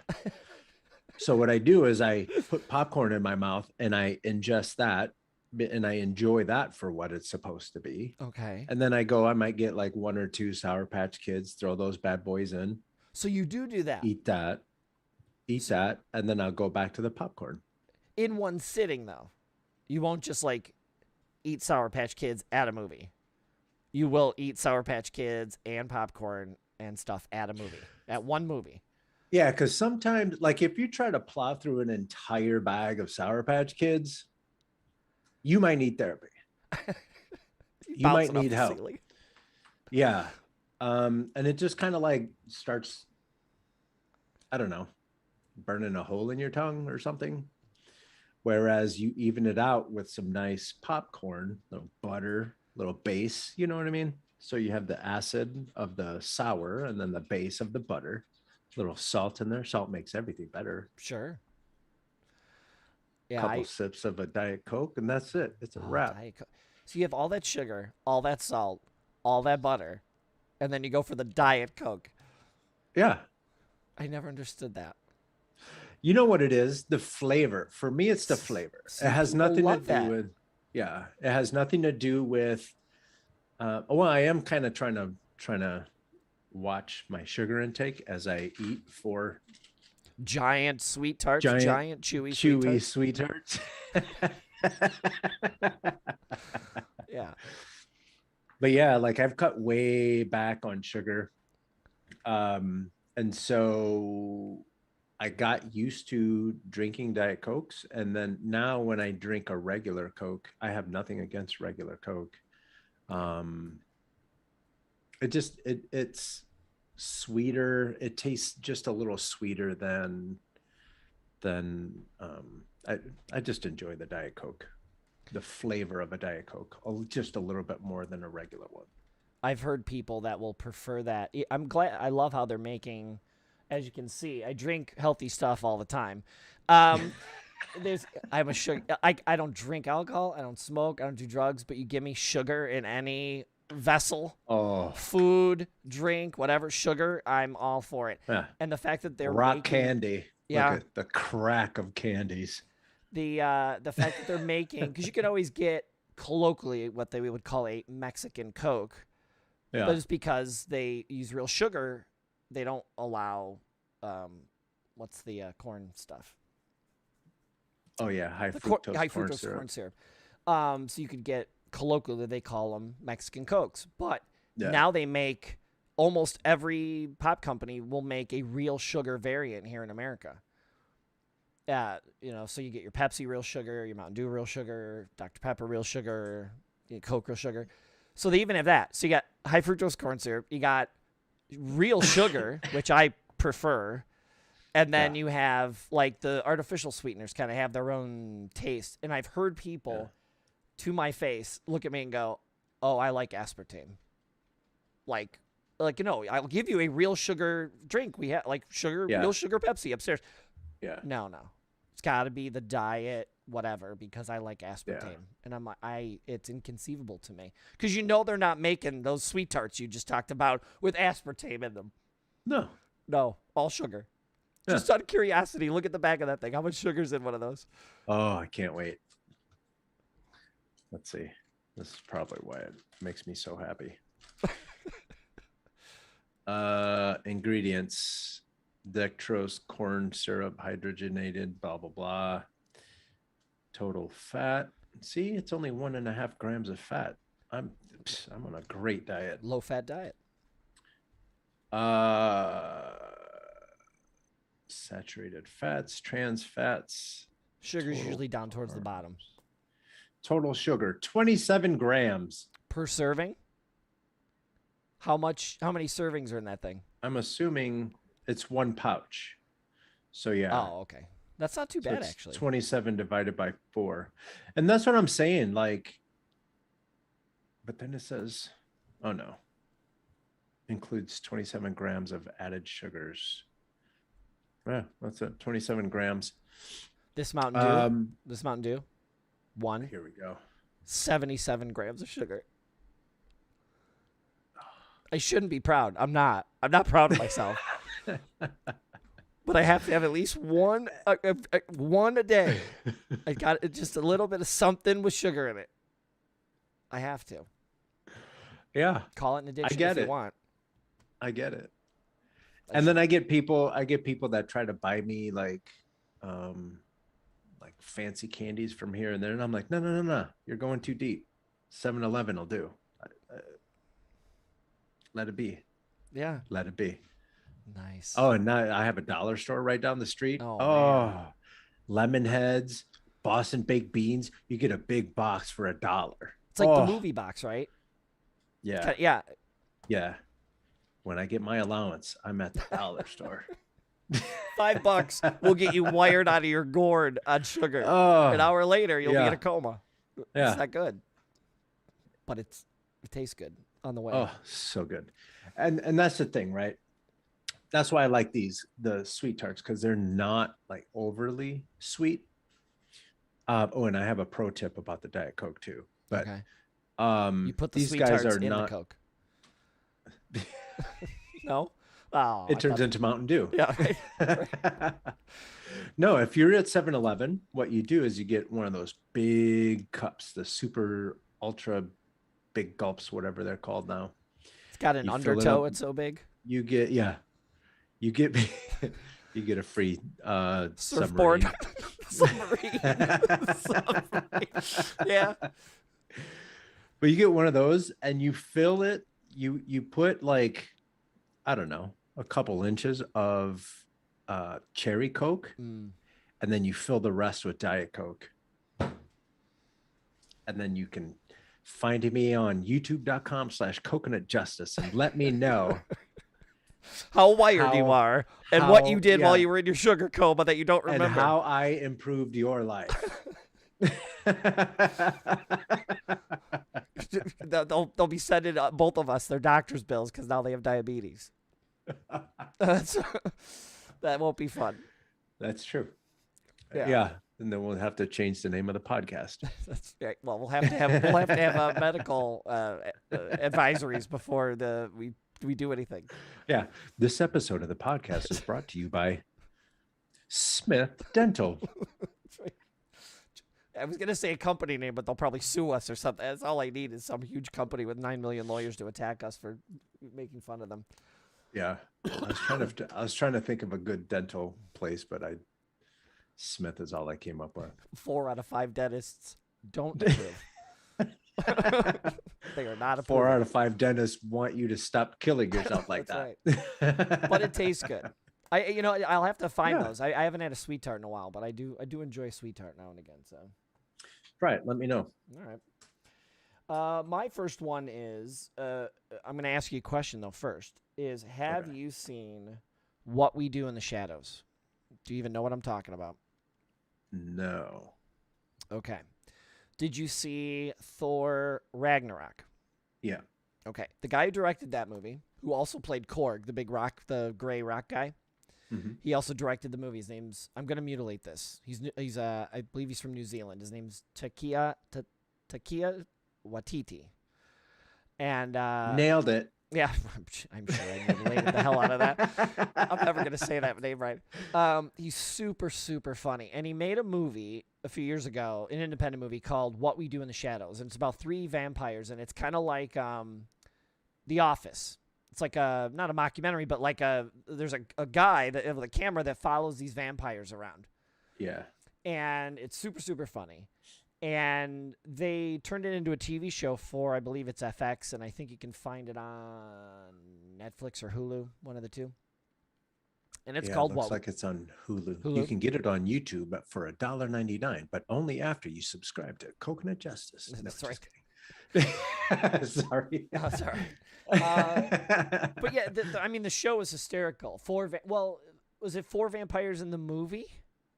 So what I do is I put popcorn in my mouth and I ingest that, and I enjoy that for what it's supposed to be. Okay. And then I might get like 1 or 2 Sour Patch Kids, throw those bad boys in. So you do that. Eat that, and then I'll go back to the popcorn. In one sitting, though. You won't just like eat Sour Patch Kids at a movie. You will eat Sour Patch Kids and popcorn and stuff at a movie, at one movie. Yeah, because sometimes, like if you try to plow through an entire bag of Sour Patch Kids, you might need therapy. You might need help. Yeah. And it just kind of like starts, I don't know, burning a hole in your tongue or something. Whereas you even it out with some nice popcorn, little butter, little base, you know what I mean? So you have the acid of the sour and then the base of the butter, little salt in there. Salt makes everything better. Sure. Yeah, Couple sips of a Diet Coke, and that's it. It's a wrap. Diet Coke. So you have all that sugar, all that salt, all that butter, and then you go for the Diet Coke. Yeah. I never understood that. You know what it is? The flavor. For me, it's the flavor. See, It has people nothing to love do that. with, yeah. It has nothing to do with. Well, I am kind of trying to watch my sugar intake as I eat for Giant sweet tarts, giant chewy sweet tarts. Yeah. But yeah, like I've cut way back on sugar. And so I got used to drinking Diet Cokes. And then now when I drink a regular Coke, I have nothing against regular Coke. It's sweeter. It tastes just a little sweeter than I just enjoy the Diet Coke, the flavor of a Diet Coke, just a little bit more than a regular one. I've heard people that will prefer that. I'm glad. I love how they're making. As you can see, I drink healthy stuff all the time. I'm a sugar. I don't drink alcohol. I don't smoke. I don't do drugs. But you give me sugar in any vessel, food, drink, whatever, sugar, I'm all for it. Yeah. And the fact that they're rock candy. Yeah. Look at the crack of candies. The fact that they're making, because you can always get colloquially what they would call a Mexican Coke. Yeah. But it's because they use real sugar. They don't allow, what's the corn stuff? Oh yeah, high fructose corn syrup. So you could get, colloquially they call them Mexican Cokes. But now they make, almost every pop company will make a real sugar variant here in America. So you get your Pepsi real sugar, your Mountain Dew real sugar, Dr. Pepper real sugar, Coke real sugar. So they even have that. So you got high fructose corn syrup, you got real sugar, which I prefer, and then you have like the artificial sweeteners kind of have their own taste. And I've heard people to my face look at me and go, "Oh, I like aspartame." Like I'll give you a real sugar drink. We have like real sugar Pepsi upstairs. Yeah. No. It's got to be the diet whatever because I like aspartame. And I'm like, it's inconceivable to me. Because they're not making those sweet tarts you just talked about with aspartame in them. No, all sugar. Yeah. Just out of curiosity, look at the back of that thing. How much sugar's in one of those? Oh, I can't wait. Let's see. This is probably why it makes me so happy. Ingredients: dextrose, corn syrup, hydrogenated, blah blah blah. Total fat. See, it's only 1.5 grams of fat. I'm on a great diet. Low fat diet. Saturated fats, trans fats. Sugar's usually down towards the bottom. Total sugar, 27 grams per serving. How many servings are in that thing? I'm assuming it's one pouch. So yeah. Oh, okay. That's not too bad, actually. 27 divided by 4. And that's what I'm saying. Like, but then it says, oh no. Includes 27 grams of added sugars. Yeah, that's it. 27 grams. This Mountain Dew. One. Here we go. 77 grams of sugar. I shouldn't be proud. I'm not proud of myself. But I have to have at least one a day. I got just a little bit of something with sugar in it. I have to. Yeah. Call it an addiction if you want. I get it. And then I get people that try to buy me like fancy candies from here and there. And I'm like, no. You're going too deep. 7-Eleven will do. Let it be. Yeah. Let it be. Nice. Oh, and now I have a dollar store right down the street. Oh, lemon heads, Boston baked beans. You get a big box for $1. It's like the movie box, right? Yeah. Yeah. Yeah. When I get my allowance, I'm at the dollar store. $5 will get you wired out of your gourd on sugar. Oh, An hour later, you'll be in yeah. a coma. Yeah. It's not good, but it tastes good on the way. Oh, so good. And that's the thing, right? That's why I like the sweet tarts, because they're not like overly sweet. And I have a pro tip about the Diet Coke too. But you put the these sweet guys tarts are in not. the Coke. No? Oh, It turns into Mountain Dew. Yeah. Right. No, if you're at 7-Eleven, what you do is you get one of those big cups, the super ultra big gulps, whatever they're called now. It's got an undertow. It's so big. You get you get a free surfboard. Submarine. Yeah. But you get one of those and you fill it. You put like, I don't know, a couple inches of cherry Coke, and then you fill the rest with Diet Coke. And then you can find me on youtube.com/CoconutJustice and let me know how wired you are and what you did while you were in your sugar coma that you don't remember. And how I improved your life. They'll be sending both of us their doctor's bills because now they have diabetes. That won't be fun. That's true. Yeah. And then we'll have to change the name of the podcast. That's right. Well, we'll have to have medical advisories before we do anything. Yeah. This episode of the podcast is brought to you by Smith Dental. I was going to say a company name, but they'll probably sue us or something. That's all I need is some huge company with 9 million lawyers to attack us for making fun of them. Yeah. I was trying to think of a good dental place, but Smith is all I came up with. 4 out of 5 dentists don't approve. They are not approving. 4 out of 5 dentists want you to stop killing yourself like that. Right. But it tastes good. I'll have to find those. I haven't had a sweet tart in a while, but I do enjoy sweet tart now and again. So, right. Let me know. All right. My first one is I'm going to ask you a question though. First is have you seen What We Do in the Shadows? Do you even know what I'm talking about? No. Okay. Did you see Thor Ragnarok? Yeah. Okay. The guy who directed that movie, who also played Korg, the gray rock guy. Mm-hmm. He also directed the movie. His name's, I'm going to mutilate this. He's I believe he's from New Zealand. His name's Takia Waititi. And nailed it. Yeah, I'm sure I mutilated the hell out of that. I'm never going to say that name right. He's super, super funny. And he made a movie a few years ago, an independent movie called What We Do in the Shadows. And it's about 3 vampires. And it's kind of like The Office. It's like not a mockumentary, but like there's a guy with a camera that follows these vampires around. Yeah. And it's super, super funny. And they turned it into a TV show for, I believe it's FX, and I think you can find it on Netflix or Hulu, one of the two. And it's called Looks like it's on Hulu. You can get it on YouTube for $1.99, but only after you subscribe to Coconut Justice. That's right. Sorry. Oh, sorry. But yeah, the show is hysterical. Was it 4 vampires in the movie?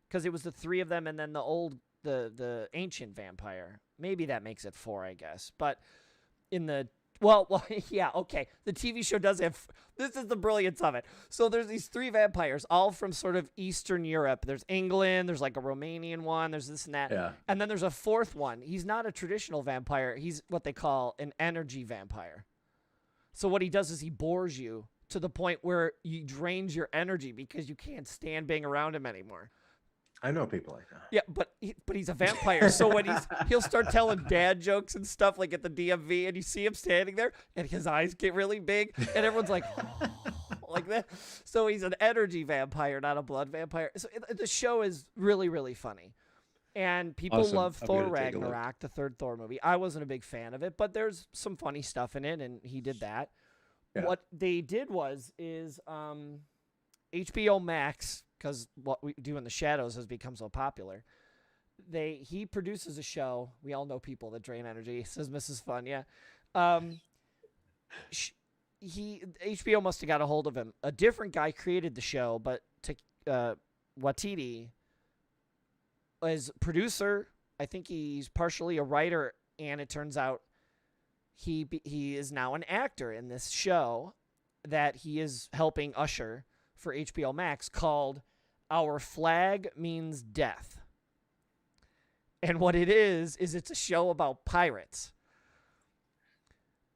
Because it was the 3 of them and then the ancient vampire. Maybe that makes it 4, I guess. But in the yeah, okay. The TV show does have. This is the brilliance of it. So there's these 3 vampires, all from sort of Eastern Europe. There's England. There's like a Romanian one. There's this and that. Yeah. And then there's a 4th one. He's not a traditional vampire. He's what they call an energy vampire. So what he does is he bores you to the point where he drains your energy because you can't stand being around him anymore. I know people like that. Yeah, but he's a vampire. So when he'll start telling dad jokes and stuff like at the DMV, and you see him standing there, and his eyes get really big, and everyone's like, oh, like that. So he's an energy vampire, not a blood vampire. So the show is really, really funny, and people love Thor Ragnarok, the 3rd Thor movie. I wasn't a big fan of it, but there's some funny stuff in it, and he did that. Yeah. What they did is HBO Max. Because What We Do in the Shadows has become so popular. He produces a show. We all know people that drain energy, says Mrs. Fun, yeah. HBO must have got a hold of him. A different guy created the show, but Waititi is producer. I think he's partially a writer, and it turns out he is now an actor in this show that he is helping usher for HBO Max called Our Flag Means Death. And what it is it's a show about pirates.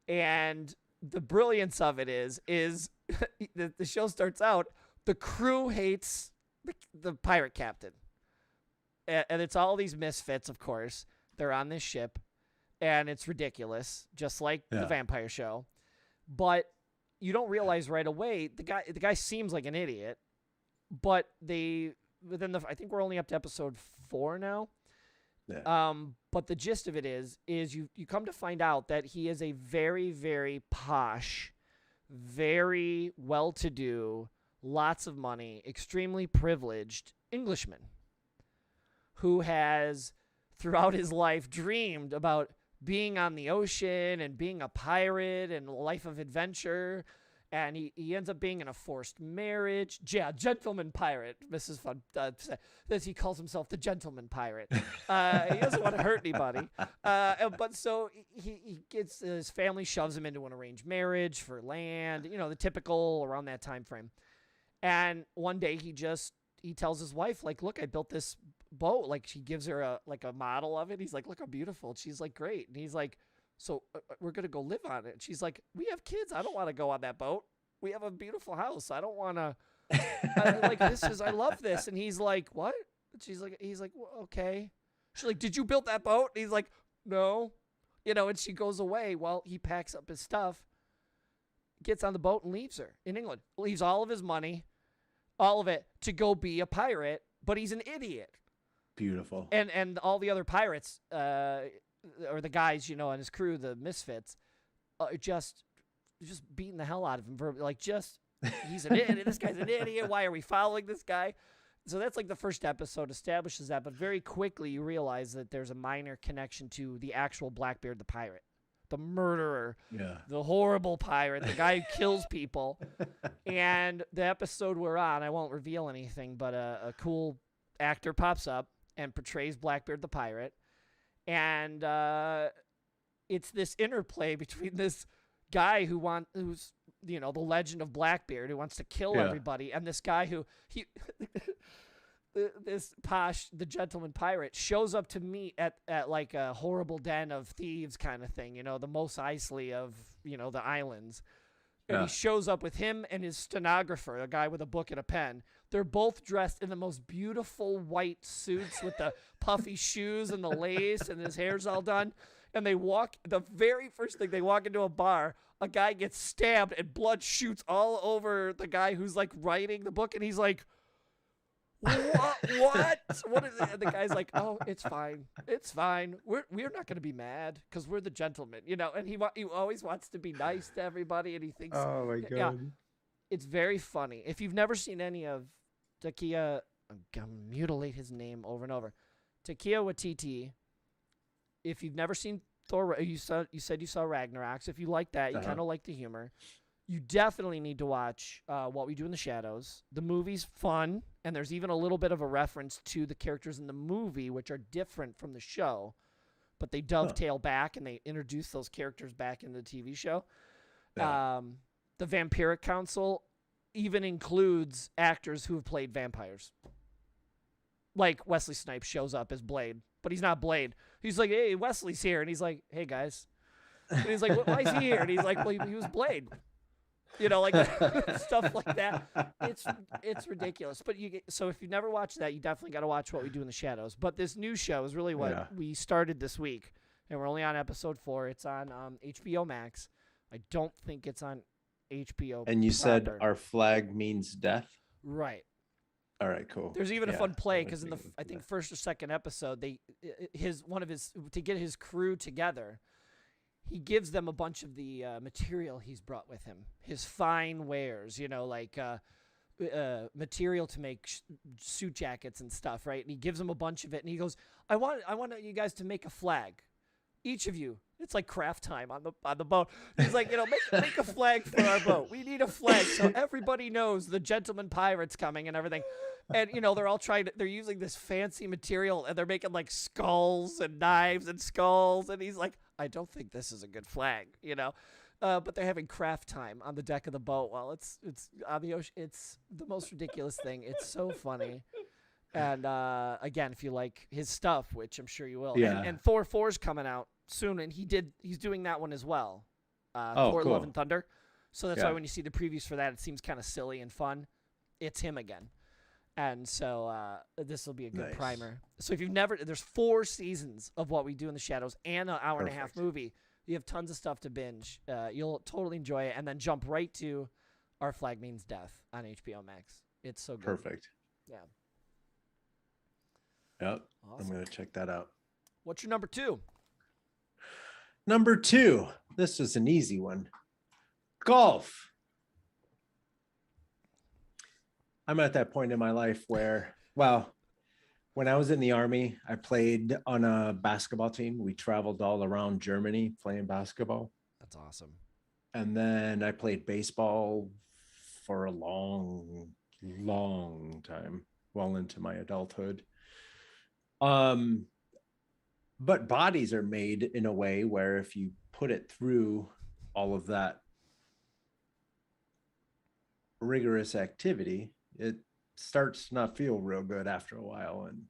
And the brilliance of it is the show starts out, the crew hates the pirate captain. And it's all these misfits, of course. They're on this ship, and it's ridiculous, just like the vampire show. But you don't realize right away, the guy seems like an idiot, but I think we're only up to episode 4 now. Yeah. But the gist of it is you come to find out that he is a very, very posh, very well-to-do, lots of money, extremely privileged Englishman who has, throughout his life, dreamed about being on the ocean and being a pirate and a life of adventure. And he ends up being in a forced marriage. Yeah, gentleman pirate. Mrs. Fun says he calls himself the gentleman pirate. He doesn't want to hurt anybody. But so he gets, his family shoves him into an arranged marriage for land, the typical around that time frame. And one day he tells his wife, like, look, I built this boat. Like, she gives her a model of it. He's like, look how beautiful. And she's like, great. And he's like, so we're going to go live on it. And she's like, we have kids. I don't want to go on that boat. We have a beautiful house. I don't want to, I love this. And he's like, what? And he's like, well, okay. She's like, did you build that boat? And he's like, no. And she goes away while he packs up his stuff, gets on the boat and leaves her in England. Leaves all of his money, all of it, to go be a pirate. But he's an idiot. Beautiful. And all the other pirates, or the guys, on his crew, the misfits, just beating the hell out of him. He's an idiot. This guy's an idiot. Why are we following this guy? So that's like the first episode establishes that, but very quickly you realize that there's a minor connection to the actual Blackbeard the pirate, the murderer, the horrible pirate, the guy who kills people. And the episode we're on, I won't reveal anything, but a cool actor pops up and portrays Blackbeard the pirate. And it's this interplay between this guy who's the legend of Blackbeard, who wants to kill everybody, and this guy who this posh, the gentleman pirate, shows up to meet at like a horrible den of thieves kind of thing, the Mos Eisley of the islands. And he shows up with him and his stenographer, a guy with a book and a pen. They're both dressed in the most beautiful white suits with the puffy shoes and the lace, and his hair's all done. And the very first thing, they walk into a bar, a guy gets stabbed and blood shoots all over the guy who's like writing the book. And he's like, what? What is it? And the guy's like, oh, it's fine. It's fine. We're not going to be mad because we're the gentlemen, And he always wants to be nice to everybody. And he thinks, oh my God. Yeah, it's very funny. If you've never seen any of Takia, I'm going to mutilate his name over and over. Takia Waititi. If you've never seen Thor, you said you saw Ragnarok. So if you like that, you kind of like the humor, you definitely need to watch What We Do in the Shadows. The movie's fun, and there's even a little bit of a reference to the characters in the movie, which are different from the show, but they dovetail back and they introduce those characters back in the TV show. Yeah. The Vampiric Council even includes actors who have played vampires. Like Wesley Snipes shows up as Blade, but he's not Blade. He's like, hey, Wesley's here. And he's like, hey, guys. And he's like, why is he here? And he's like, well, he was Blade. Like stuff like that. It's ridiculous. But so if you've never watched that, you definitely got to watch What We Do in the Shadows. But this new show is really what we started this week. And we're only on episode 4. It's on HBO Max. I don't think it's on HBO. And you said Our Flag Means Death? Right. All right, cool. There's even a fun play because in the I think first or second episode, to get his crew together, he gives them a bunch of the material he's brought with him, his fine wares, like material to make suit jackets and stuff, right? And he gives them a bunch of it, and he goes, "I want you guys to make a flag, each of you, It's like craft time on the boat. He's like, make a flag for our boat. We need a flag so everybody knows the gentleman pirate's coming and everything. And they're all they're using this fancy material and they're making like skulls and knives and skulls. And he's like, I don't think this is a good flag, But they're having craft time on the deck of the boat while it's on the ocean. It's the most ridiculous thing. It's so funny. And again, if you like his stuff, which I'm sure you will, and Thor 4's coming out soon, and he's doing that one as well. Thor: cool. Love and Thunder. So that's why when you see the previews for that, it seems kind of silly and fun. It's him again, and so this will be a good primer. So if you've there's 4 seasons of What We Do in the Shadows and an hour and a half movie. You have tons of stuff to binge. You'll totally enjoy it, and then jump right to Our Flag Means Death on HBO Max. It's so good. Perfect. Yeah. Yep. Awesome. I'm going to check that out. What's your number 2? Number 2. This is an easy one. Golf. I'm at that point in my life where, when I was in the Army, I played on a basketball team. We traveled all around Germany playing basketball. That's awesome. And then I played baseball for a long, long time, well into my adulthood. But bodies are made in a way where if you put it through all of that rigorous activity, it starts to not feel real good after a while. And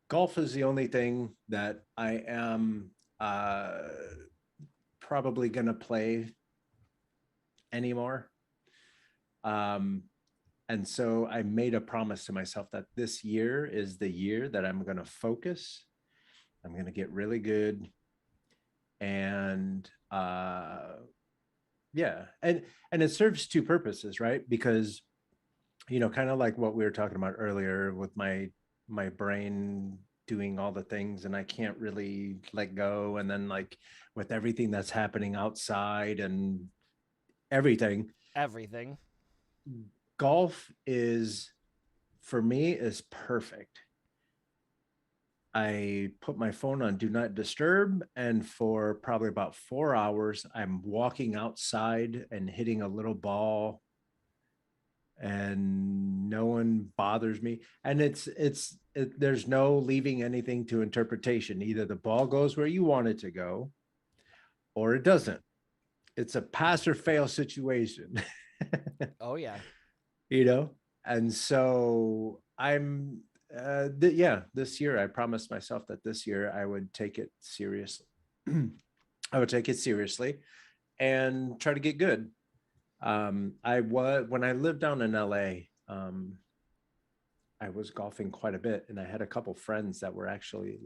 golf is the only thing that I am probably going to play anymore. And so I made a promise to myself that this year is the year that I'm going to focus. I'm going to get really good. And and it serves 2 purposes, right? Because, kind of like what we were talking about earlier with my brain doing all the things and I can't really let go. And then like with everything that's happening outside and everything. Golf for me is perfect. I put my phone on do not disturb, and for probably about 4 hours, I'm walking outside and hitting a little ball and no one bothers me. And there's no leaving anything to interpretation. Either the ball goes where you want it to go or it doesn't. It's a pass or fail situation. Oh yeah. And so I'm this year I promised myself that this year I would take it seriously. I would take it seriously and try to get good. When I lived down in LA, I was golfing quite a bit, and I had a couple friends that were actually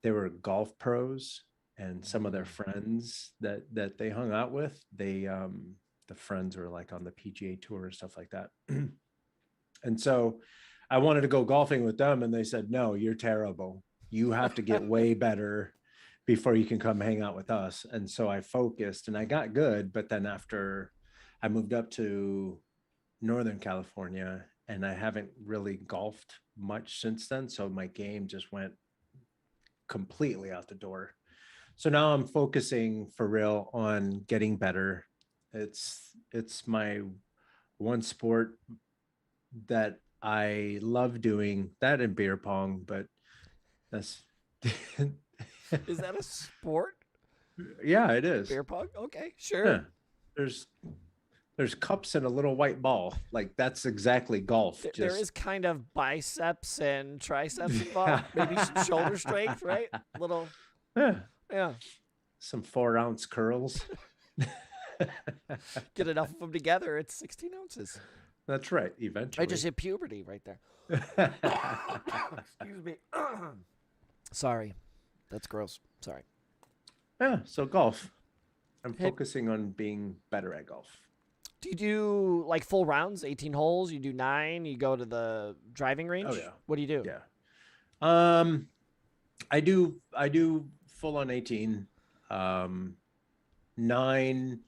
they were golf pros, and some of their friends that they hung out with, the friends were like on the PGA tour and stuff like that. And so I wanted to go golfing with them, and they said, no, you're terrible. You have to get way better before you can come hang out with us. And so I focused and I got good. But then after I moved up to Northern California, and I haven't really golfed much since then. So my game just went completely out the door. So now I'm focusing for real on getting better. It's my one sport that I love doing, that and beer pong, but that's Is that a sport? Yeah, it is. Beer pong? Okay, sure. Yeah. There's cups and a little white ball. Like that's exactly golf. There is kind of biceps and triceps involved. Maybe some shoulder strength, right? Little. Yeah. Some 4-ounce curls. Get enough of them together, it's 16 ounces. That's right. Eventually. I just hit puberty right there. Excuse me. Sorry. That's gross. Sorry. Yeah. So golf. I'm focusing on being better at golf. Do you do like full rounds, 18 holes? You do 9? You go to the driving range? Oh yeah. What do you do? Yeah. I do full on 18. 9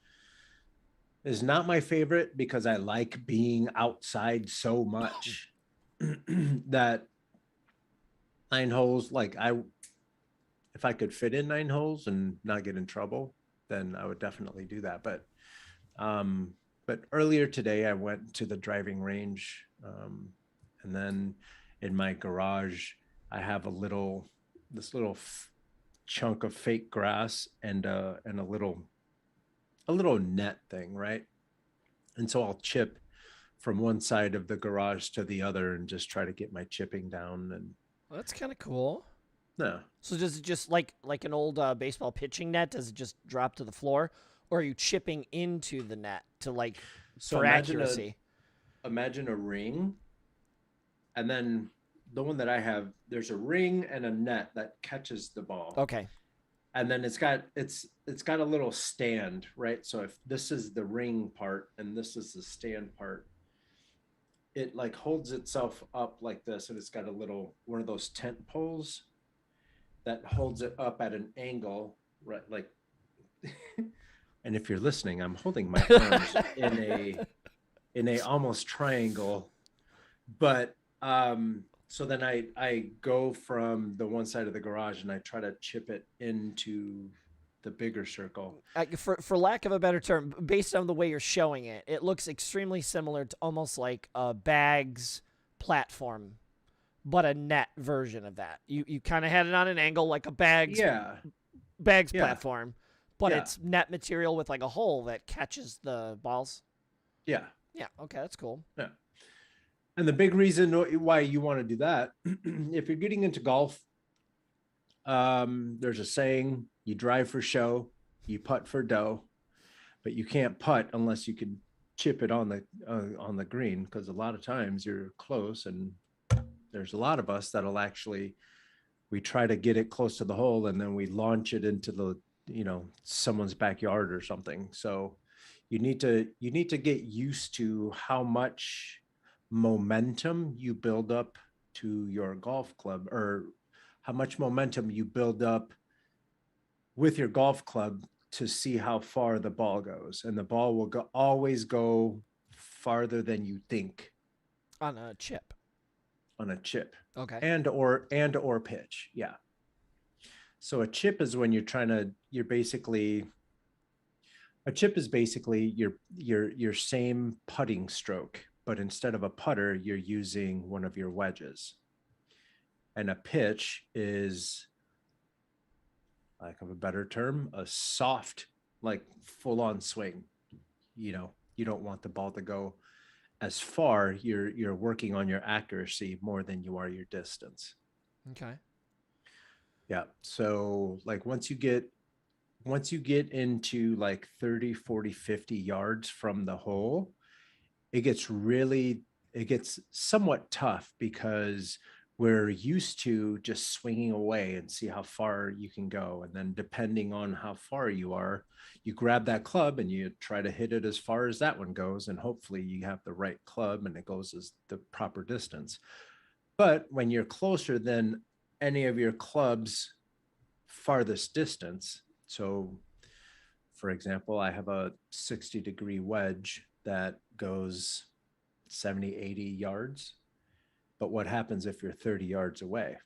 is not my favorite because I like being outside so much that 9 holes, like if I could fit in 9 holes and not get in trouble, then I would definitely do that. Um, but earlier today, I went to the driving range, and then in my garage, I have this little chunk of fake grass and a little net thing, right? And so I'll chip from one side of the garage to the other and just try to get my chipping down. And Well, that's kind of cool. no, So does it just like an old baseball pitching net? Does it just drop to the floor, or are you chipping into the net to like so for accuracy? imagine a ring, and then the one that I have, there's a ring and a net that catches the ball, Okay. and then it's got a little stand, right? So if this is the ring part and this is the stand part, it like holds itself up like this, and it's got a little one of those tent poles that holds it up at an angle, right? Like, and if you're listening, I'm holding my arms in a almost triangle, but so then I go from the one side of the garage and I try to chip it into the bigger circle. For lack of a better term, based on the way you're showing it, it looks extremely similar to almost like a bags platform, but a net version of that. You kind of had it on an angle like a Yeah, bags yeah, platform, but yeah, it's net material with like a hole that catches the balls. yeah, Yeah, okay, that's cool. yeah. And the big reason why you want to do that, if you're getting into golf, there's a saying: you drive for show, you putt for dough, but you can't putt unless you can chip it on the green, because a lot of times you're close, and there's a lot of us that'll actually, we try to get it close to the hole and then we launch it into the, someone's backyard or something. So you need to get used to how much momentum you build up to your golf club, or how much momentum you build up with your golf club to see how far the ball goes. And the ball will always go farther than you think On a chip. on a chip, Okay. and or pitch. Yeah. So a chip is when you're basically, a chip is basically your same putting stroke, but instead of a putter, you're using one of your wedges. And a pitch is, lack of a better term, a soft, like full on swing. You don't want the ball to go as far. You're working on your accuracy more than you are your distance. Okay. Yeah. So like once you get into like 30, 40, 50 yards from the hole, it gets somewhat tough, because we're used to just swinging away and see how far you can go. And then depending on how far you are, you grab that club and you try to hit it as far as that one goes. And hopefully you have the right club and it goes as the proper distance. But when you're closer than any of your club's farthest distance, so for example, I have a 60-degree wedge that goes 70, 80 yards. But what happens if you're 30 yards away?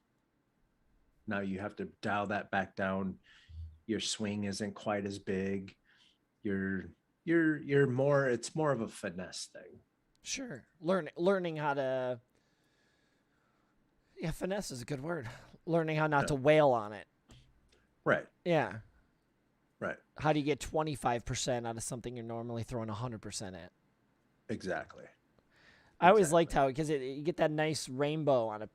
Now you have to dial that back down. Your swing isn't quite as big. You're you're more, it's more of a finesse thing. Sure. Learning how to, yeah, finesse is a good word. Learning how not Yeah. to wail on it. Right. Yeah. Right. How do you get 25% out of something you're normally throwing 100% at? Exactly. I always liked Exactly. how, because you get that nice rainbow on a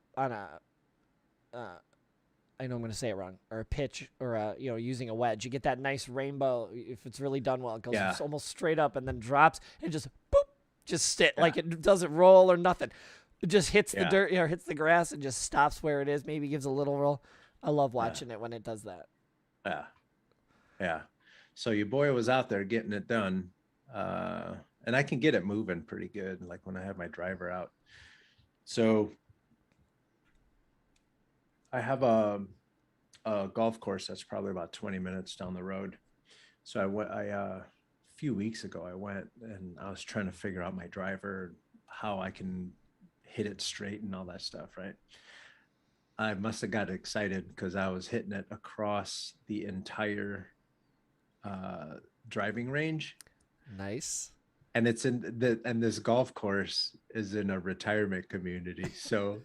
I know I'm going to say it wrong, or a pitch, or using a wedge. You get that nice rainbow if it's really done well. It goes Yeah. almost straight up and then drops and just boop, just sit Yeah. like it doesn't roll or nothing. It just hits the Yeah. dirt, or hits the grass and just stops where it is. Maybe gives a little roll. I love Yeah. watching it when it does that. Yeah. Yeah. So your boy was out there getting it done. And I can get it moving pretty good, like when I have my driver out. So I have a golf course that's probably about 20 minutes down the road. So a few weeks ago, I went and I was trying to figure out my driver, how I can hit it straight and all that stuff, right? I must have got excited because I was hitting it across the entire uh, driving range. Nice. And it's in the and this golf course is in a retirement community. So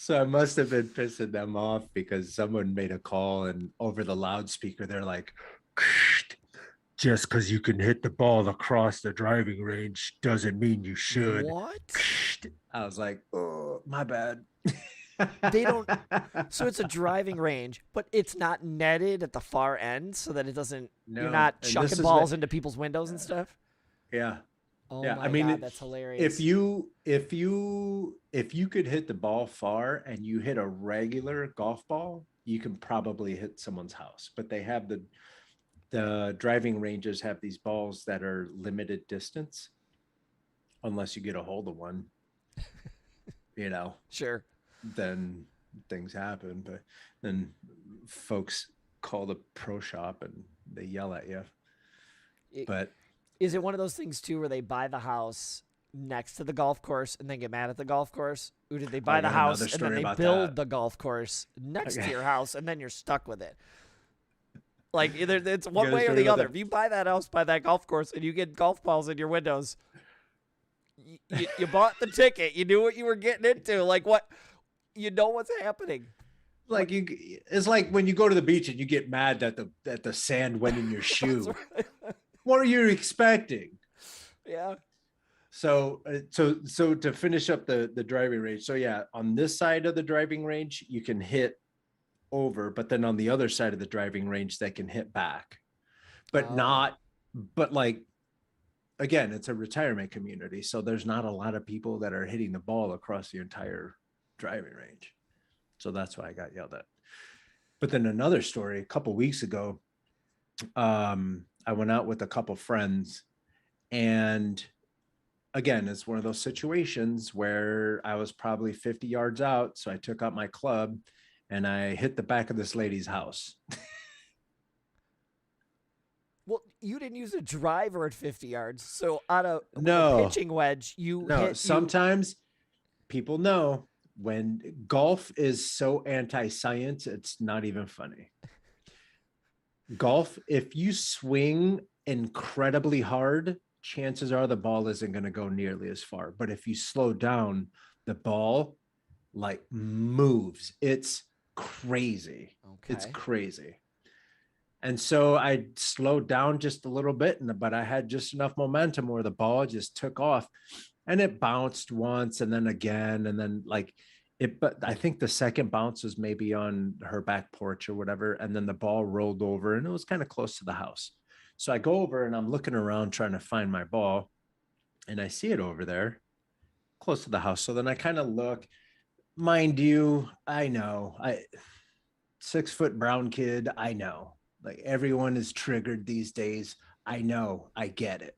I must have been pissing them off because someone made a call and over the loudspeaker, they're like, just because you can hit the ball across the driving range doesn't mean you should. What? I was like, oh, my bad. They don't. So it's a driving range, but it's not netted at the far end so that it doesn't. You're No. not And this chucking is balls what, into people's windows and stuff. yeah. Oh Yeah. I my mean, god, that's if hilarious. you could hit the ball far and you hit a regular golf ball, you can probably hit someone's house. But they have the driving ranges have these balls that are limited distance unless you get a hold of one, you know, Sure. then things happen. But then folks call the pro shop and they yell at you. It, But is it one of those things too where they buy the house next to the golf course and then get mad at the golf course? Or did they buy I the got another house and then story they about build that. the golf course next to Okay. your house and then you're stuck with it? Like either it's I one got a way or story the about other. that. If you buy that house by that golf course and you get golf balls in your windows, you bought the ticket. You knew what you were getting into. Like what? You know what's happening. What? Like it's like when you go to the beach and you get mad that the sand went in your That's shoe. right. What are you expecting? Yeah. So to finish up the driving range. So yeah, on this side of the driving range, you can hit over, but then on the other side of the driving range, they can hit back, but Oh. not, but like, again, it's a retirement community. So there's not a lot of people that are hitting the ball across the entire driving range. So that's why I got yelled at. But then another story, a couple weeks ago, I went out with a couple friends, and again, it's one of those situations where I was probably 50 yards out. So I took out my club and I hit the back of this lady's house. Well, you didn't use a driver at 50 yards. So on a with a No, pitching wedge, no. Sometimes people know when golf is so anti-science, it's not even funny. Golf, if you swing incredibly hard, chances are the ball isn't going to go nearly as far. But if you slow down, the ball like moves. It's crazy. It's Okay. crazy. And so I slowed down just a little bit, but I had just enough momentum where the ball just took off and it bounced once and then again. And then like it, but I think the second bounce was maybe on her back porch or whatever. And then the ball rolled over and it was kind of close to the house. So I go over and I'm looking around trying to find my ball and I see it over there close to the house. So then I kind of look, mind you, I know 6 foot brown kid. I know like everyone is triggered these days. I know, I get it.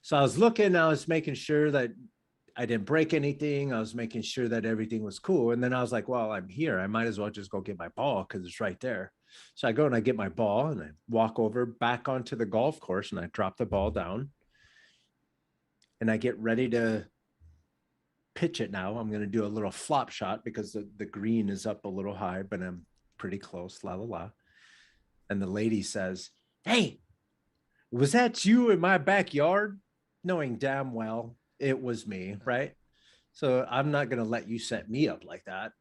So I was looking, I was making sure that I didn't break anything. I was making sure that everything was cool. And then I was like, well, I'm here. I might as well just go get my ball because it's right there. So I go and I get my ball and I walk over back onto the golf course and I drop the ball down and I get ready to pitch it now. I'm going to do a little flop shot because the green is up a little high, but I'm pretty close, la, la, la. And the lady says, hey, was that you in my backyard? Knowing damn well it was me, right? So I'm not going to let you set me up like that.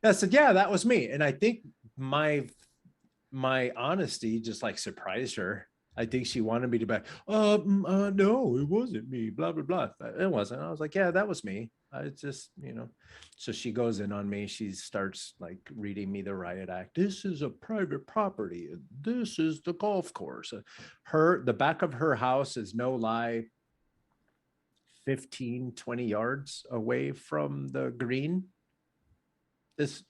I said, yeah, that was me. And I think my honesty just like surprised her. I think she wanted me to be, no, it wasn't me, blah, blah, blah. But it wasn't. I was like, yeah, that was me. I just, so she goes in on me. She starts like reading me the riot act. This is a private property. This is the golf course. The back of her house is no lie 15, 20 yards away from the green. It's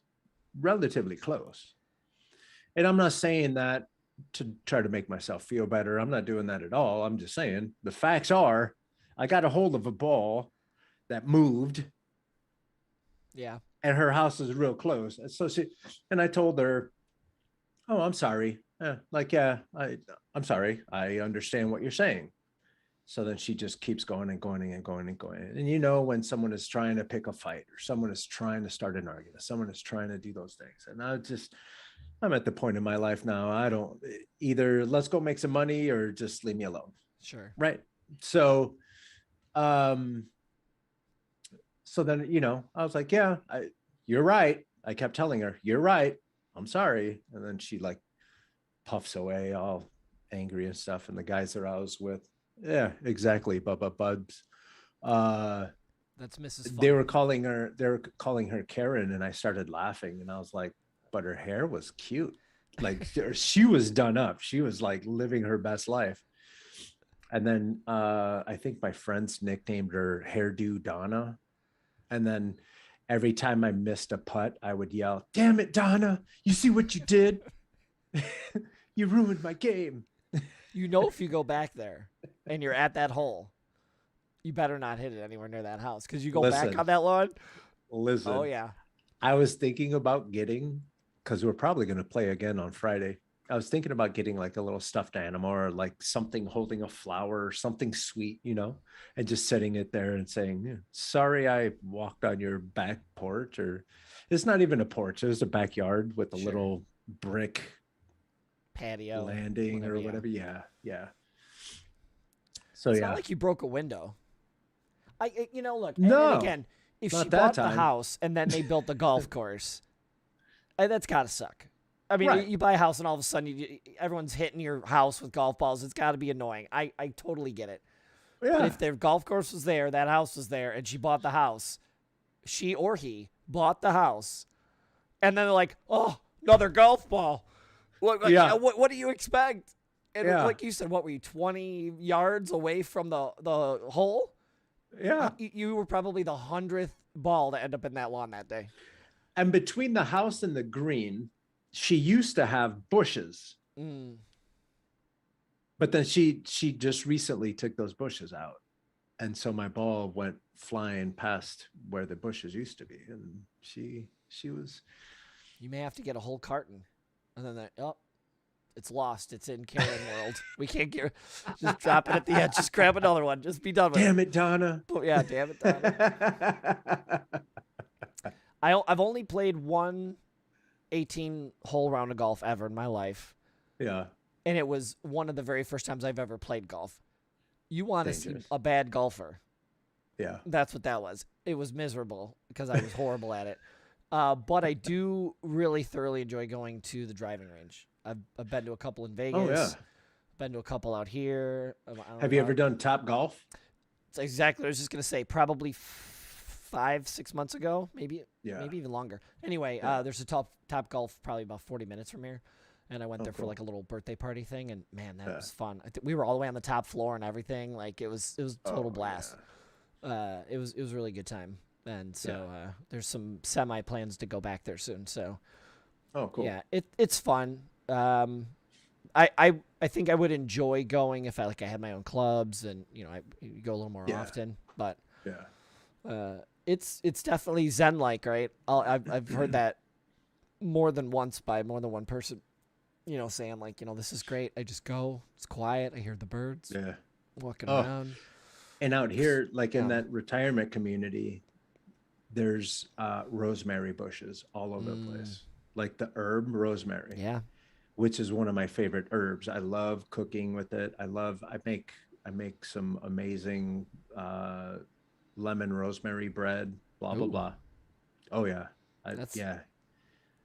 relatively close. And I'm not saying that to try to make myself feel better. I'm not doing that at all. I'm just saying the facts are I got a hold of a ball that moved. Yeah. And her house is real close. So and I told her, oh, I'm sorry. I'm sorry. I understand what you're saying. So then she just keeps going and going and going and going. And you know, when someone is trying to pick a fight or someone is trying to start an argument, someone is trying to do those things. And I'm at the point in my life now. I don't, either let's go make some money or just leave me alone. Sure. Right. So, so then, you know, I was like, yeah, you're right. I kept telling her, you're right. I'm sorry. And then she like puffs away all angry and stuff. And the guys that I was with, yeah, exactly. Bubs. That's Mrs. Fun. They were calling her Karen, and I started laughing, and I was like, but her hair was cute. Like she was done up. She was like living her best life. And then I think my friends nicknamed her Hairdo Donna. And then every time I missed a putt, I would yell, "Damn it, Donna, you see what you did? You ruined my game." You know, if you go back there and you're at that hole, you better not hit it anywhere near that house, because you go back on that lawn. Listen. Oh, yeah. I was thinking about getting, because we're probably going to play again on Friday. I was thinking about getting like a little stuffed animal or like something holding a flower or something sweet, you know, and just setting it there and saying, yeah, sorry, I walked on your back porch. Or it's not even a porch. It was a backyard with a little brick patio landing or whatever. Yeah. So it's not like you broke a window. Look, no, and again, if she bought the house and then they built the golf course, that's gotta suck. I mean, you buy a house and all of a sudden everyone's hitting your house with golf balls. It's got to be annoying. I totally get it. Yeah. But if their golf course was there, that house was there, and she bought the house, she or he bought the house, and then they're like, oh, another golf ball. What do you expect? And like you said, what were you, 20 yards away from the hole? Yeah. You were probably the 100th ball to end up in that lawn that day. And between the house and the green, she used to have bushes, but then she just recently took those bushes out. And so my ball went flying past where the bushes used to be. And she was. You may have to get a whole carton. And then it's lost. It's in Karen world. We can't just drop it at the end. Just grab another one. Just be done with it. Damn it, Donna. Yeah, damn it, Donna. I've only played one 18-hole round of golf ever in my life. Yeah. And it was one of the very first times I've ever played golf. You want to see a bad golfer. Yeah. That's what that was. It was miserable because I was horrible at it. But I do really thoroughly enjoy going to the driving range. I've been to a couple in Vegas. Oh, yeah. Been to a couple out here. Have you ever done Top Golf? It's exactly what I was just going to say. Probably 5-6 months ago, maybe even longer. Anyway, there's a top golf probably about 40 minutes from here, and I went there for like a little birthday party thing, and man, that was fun. We were all the way on the top floor and everything. Like it was a total blast. Yeah. It was a really good time, and so there's some semi plans to go back there soon. So, cool. Yeah, it's fun. I think I would enjoy going if I had my own clubs and I go a little more often, but it's definitely Zen-like, right? I've heard that more than once by more than one person, saying like, this is great. I just go, it's quiet. I hear the birds walking around. And out here, like in that retirement community, there's rosemary bushes all over the place, like the herb rosemary. Yeah. Which is one of my favorite herbs. I love cooking with it. I make some amazing lemon rosemary bread, blah, blah, blah. Oh yeah.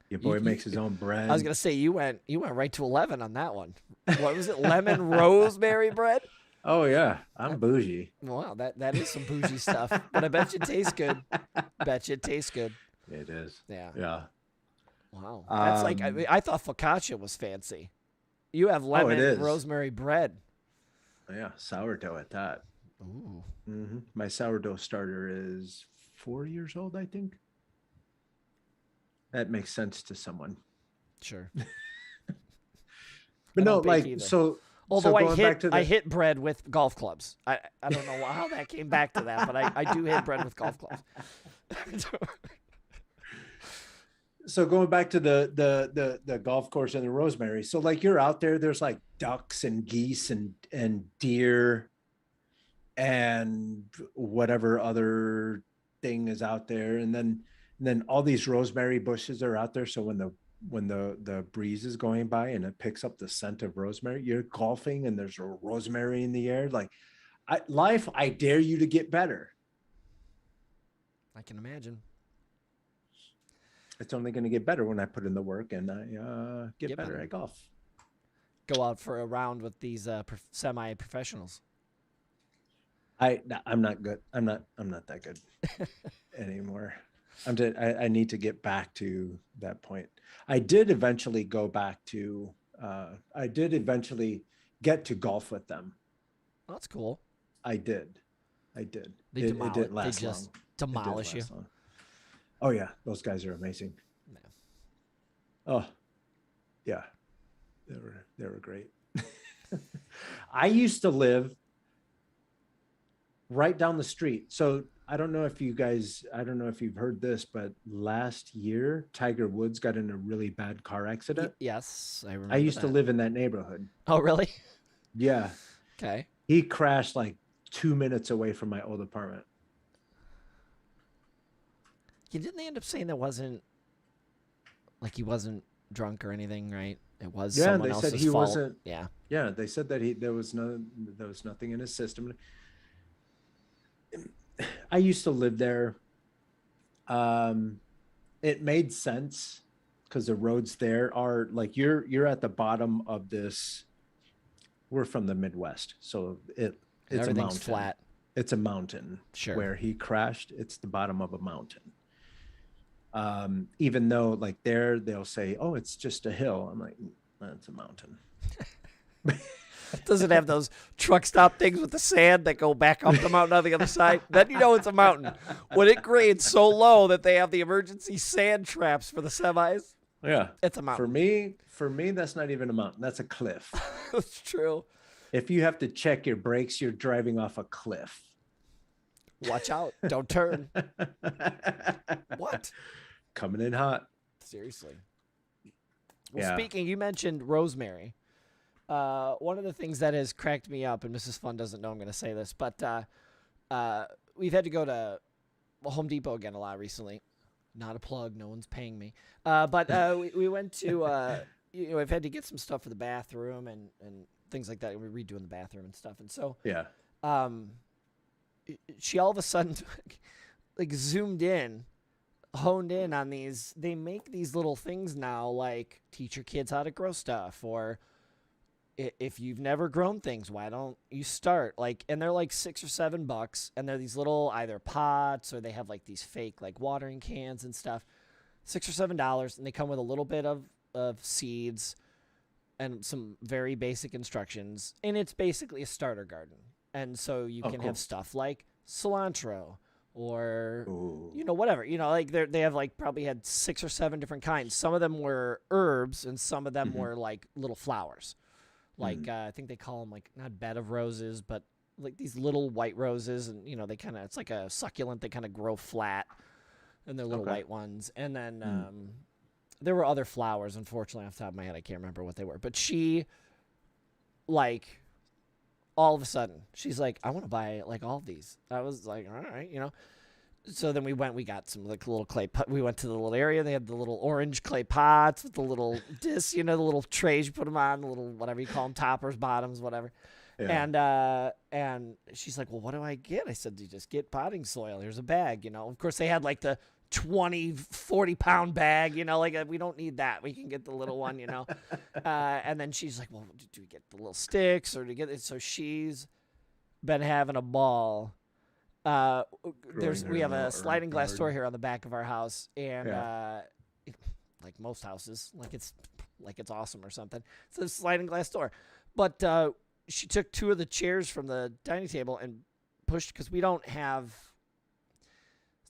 Your boy makes his own bread. I was going to say, you went right to 11 on that one. What was it? Lemon rosemary bread? Oh yeah. I'm bougie. Wow. That is some bougie stuff, but I bet you it tastes good. It is. Yeah. Yeah. Wow. That's I thought focaccia was fancy. You have lemon rosemary bread. Yeah. Sourdough at that. Ooh. Mm-hmm. My sourdough starter is 4 years old, I think. That makes sense to someone. Sure. But no, like, either. Although I hit bread with golf clubs. I don't know how that came back to that, but I do hit bread with golf clubs. So going back to the golf course and the rosemary. So like you're out there, there's like ducks and geese and deer. and whatever other thing is out there. And then all these rosemary bushes are out there. So when the breeze is going by and it picks up the scent of rosemary, you're golfing and there's a rosemary in the air. Like life, I dare you to get better. I can imagine. It's only going to get better when I put in the work and I get better at golf. Go out for a round with these semi-professionals. I'm not good. I'm not that good anymore. I need to get back to that point. I did eventually go back to. I did eventually get to golf with them. Oh, that's cool. I did. It didn't last they just long. demolish you. Long. Oh yeah, those guys are amazing. No. Oh, yeah, they were great. I used to live right down the street. So I don't know if you've heard this, but last year Tiger Woods got in a really bad car accident. Yes, I remember. I used to live in that neighborhood. Oh, really? Yeah. Okay. He crashed like 2 minutes away from my old apartment. Didn't they end up saying that wasn't like he wasn't drunk or anything, right? It was Yeah, someone they else's said he fault. wasn't. Yeah. Yeah, they said that there was nothing in his system. I used to live there. It made sense because the roads there are like you're at the bottom of this. We're from the Midwest, so it's a mountain. Flat. It's a mountain. Sure. Where he crashed, it's the bottom of a mountain. Even though like they'll say, "Oh, it's just a hill." I'm like, "That's a mountain." Does it have those truck stop things with the sand that go back up the mountain on the other side? Then you know it's a mountain. When it grades so low that they have the emergency sand traps for the semis. Yeah, it's a mountain. For me, that's not even a mountain. That's a cliff. That's true. If you have to check your brakes, you're driving off a cliff. Watch out. Don't turn. What? Coming in hot. Seriously. Well, Speaking, you mentioned rosemary. One of the things that has cracked me up, and Mrs. Fun doesn't know I'm going to say this, but we've had to go to Home Depot again a lot recently. Not a plug. No one's paying me. But we went to, I've had to get some stuff for the bathroom and things like that. We're redoing the bathroom and stuff. And so she all of a sudden like honed in on these. They make these little things now, like teach your kids how to grow stuff, or if you've never grown things, why don't you start? Like, and they're like $6 or $7, and they're these little either pots or they have like these fake like watering cans and stuff. $6 or $7, and they come with a little bit of seeds and some very basic instructions, and it's basically a starter garden. And so you can have stuff like cilantro or whatever, like they have like probably had 6 or 7 different kinds. Some of them were herbs and some of them were like little flowers. Like I think they call them like not bed of roses, but like these little white roses, and they kind of, it's like a succulent. They kind of grow flat, and they're little white ones. And then there were other flowers. Unfortunately, off the top of my head, I can't remember what they were. But she, like, all of a sudden, she's like, I want to buy like all of these. I was like, all right, So then we got some like little clay pot. We went to the little area. They had the little orange clay pots with the little discs, the little trays you put them on, the little whatever you call them, toppers, bottoms, whatever. Yeah. And she's like, well, what do I get? I said, you just get potting soil. Here's a bag, Of course, they had like the 20, 40-pound bag, like we don't need that. We can get the little one, And then she's like, well, do we get the little sticks or do we get it? So she's been having a ball. We have a sliding glass door here on the back of our house, and like most houses, like it's awesome or something. It's a sliding glass door, but she took 2 of the chairs from the dining table and pushed, because we don't have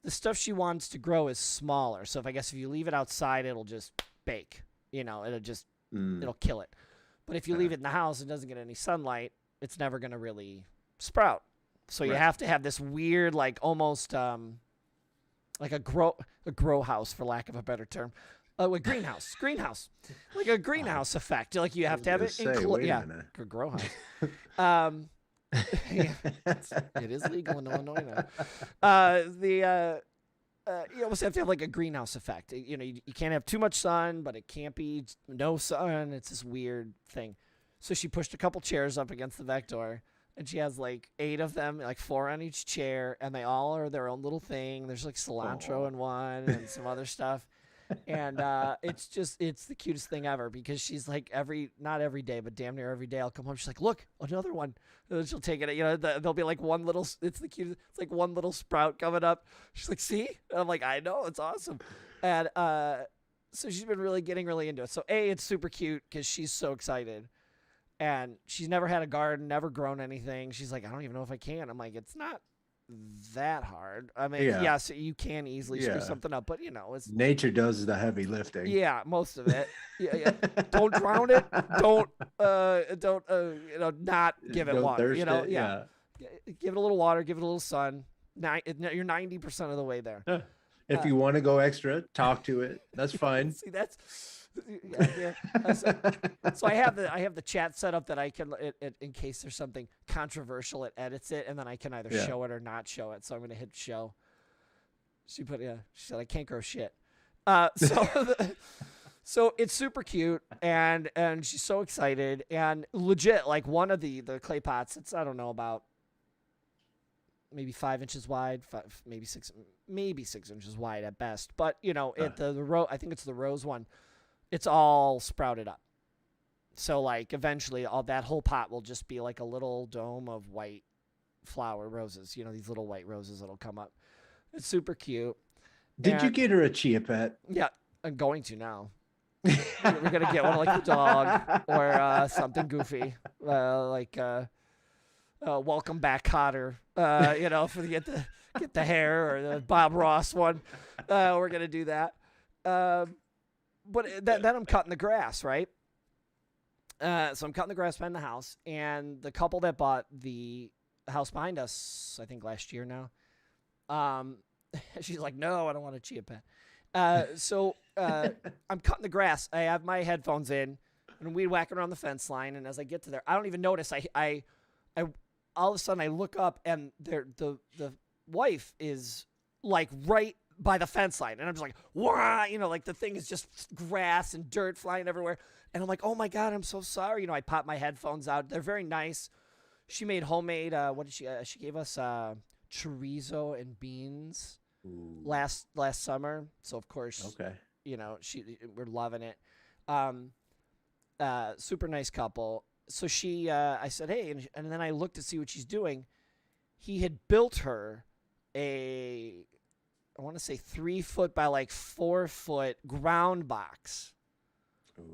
the stuff she wants to grow is smaller. So if you leave it outside, it'll just bake. It'll just it'll kill it. But if you leave it in the house and doesn't get any sunlight, it's never going to really sprout. So you have to have this weird, like almost like a grow house, for lack of a better term, a greenhouse, like a greenhouse effect. Like you have to have it. Wait a minute. A grow house. Yeah, it is legal in Illinois now. You almost have to have like a greenhouse effect. You know, you can't have too much sun, but it can't be no sun. It's this weird thing. So she pushed a couple chairs up against the back door, and she has like 8 of them, like 4 on each chair, and they all are their own little thing. There's like cilantro in one and some other stuff. And it's the cutest thing ever because she's like not every day, but damn near every day I'll come home. She's like, look, another one. And then she'll take it. You know, there'll be like one little, it's the cutest. It's like one little sprout coming up. She's like, see? And I'm like, I know, it's awesome. And so she's been getting really into it. So it's super cute because she's so excited. And she's never had a garden, never grown anything. She's like, I don't even know if I can. I'm like, it's not that hard. I mean, yes, you can easily screw something up, but you know, it's nature does the heavy lifting. Yeah, most of it. Yeah. Don't drown it. Don't not give it water. You know, yeah. Give it a little water. Give it a little sun. You're 90% of the way there. If you want to go extra, talk to it. That's fine. See, that's. Yeah. So I have the chat set up that I can, in case there's something controversial, it edits it, and then I can either show it or not show it. So I'm gonna hit show. She said I can't grow shit. So it's super cute, and she's so excited, and legit, like one of the clay pots, it's, I don't know, about maybe 5 inches wide, maybe 6 inches wide at best. But you know, I think it's the rose one. It's all sprouted up. So like eventually that whole pot will just be like a little dome of white flower roses. You know, these little white roses that'll come up. It's super cute. Did you get her a chia pet? Yeah, I'm going to now. We're going to get one like the dog or something goofy. Like Welcome Back Cotter. You know, for get the hair, or the Bob Ross one. We're going to do that. But then I'm cutting the grass, right? So I'm cutting the grass behind the house, and the couple that bought the house behind us, I think last year now, she's like, no, I don't want a chia pet. So I'm cutting the grass. I have my headphones in, and weed whacking around the fence line, and as I get to there, I don't even notice. I all of a sudden I look up, and the wife is like right by the fence line, and I'm just like, wah, you know, like the thing is just grass and dirt flying everywhere, and I'm like, oh my god, I'm so sorry. You know, I pop my headphones out. They're very nice. She made homemade. What did she gave us chorizo and beans last summer. So of course, you know, we're loving it. Super nice couple. So I said, hey, and then I looked to see what she's doing. He had built her I want to say 3 foot by like 4 foot ground box.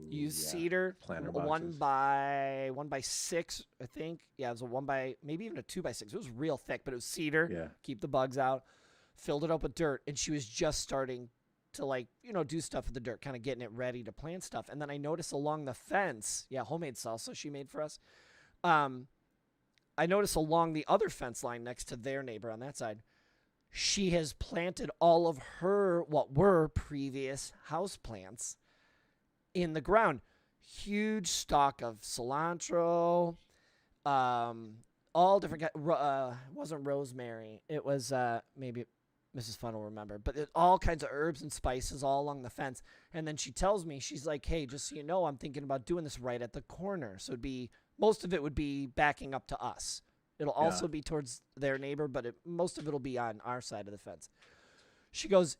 Used cedar, planter one by 6, I think. Yeah, it was maybe even a 2 by 6. It was real thick, but it was cedar. Yeah, keep the bugs out. Filled it up with dirt, and she was just starting to, like, you know, do stuff with the dirt, kind of getting it ready to plant stuff. And then I noticed along the fence, homemade salsa she made for us. I noticed along the other fence line next to their neighbor on that side, she has planted all of her what were previous house plants in the ground. Huge stock of cilantro, all different. Wasn't rosemary. It was maybe Mrs. Fun will remember, but all kinds of herbs and spices all along the fence. And then she tells me, she's like, "Hey, just so you know, I'm thinking about doing this right at the corner. So most of it would be backing up to us. It'll also be towards their neighbor, but most of it'll be on our side of the fence." She goes,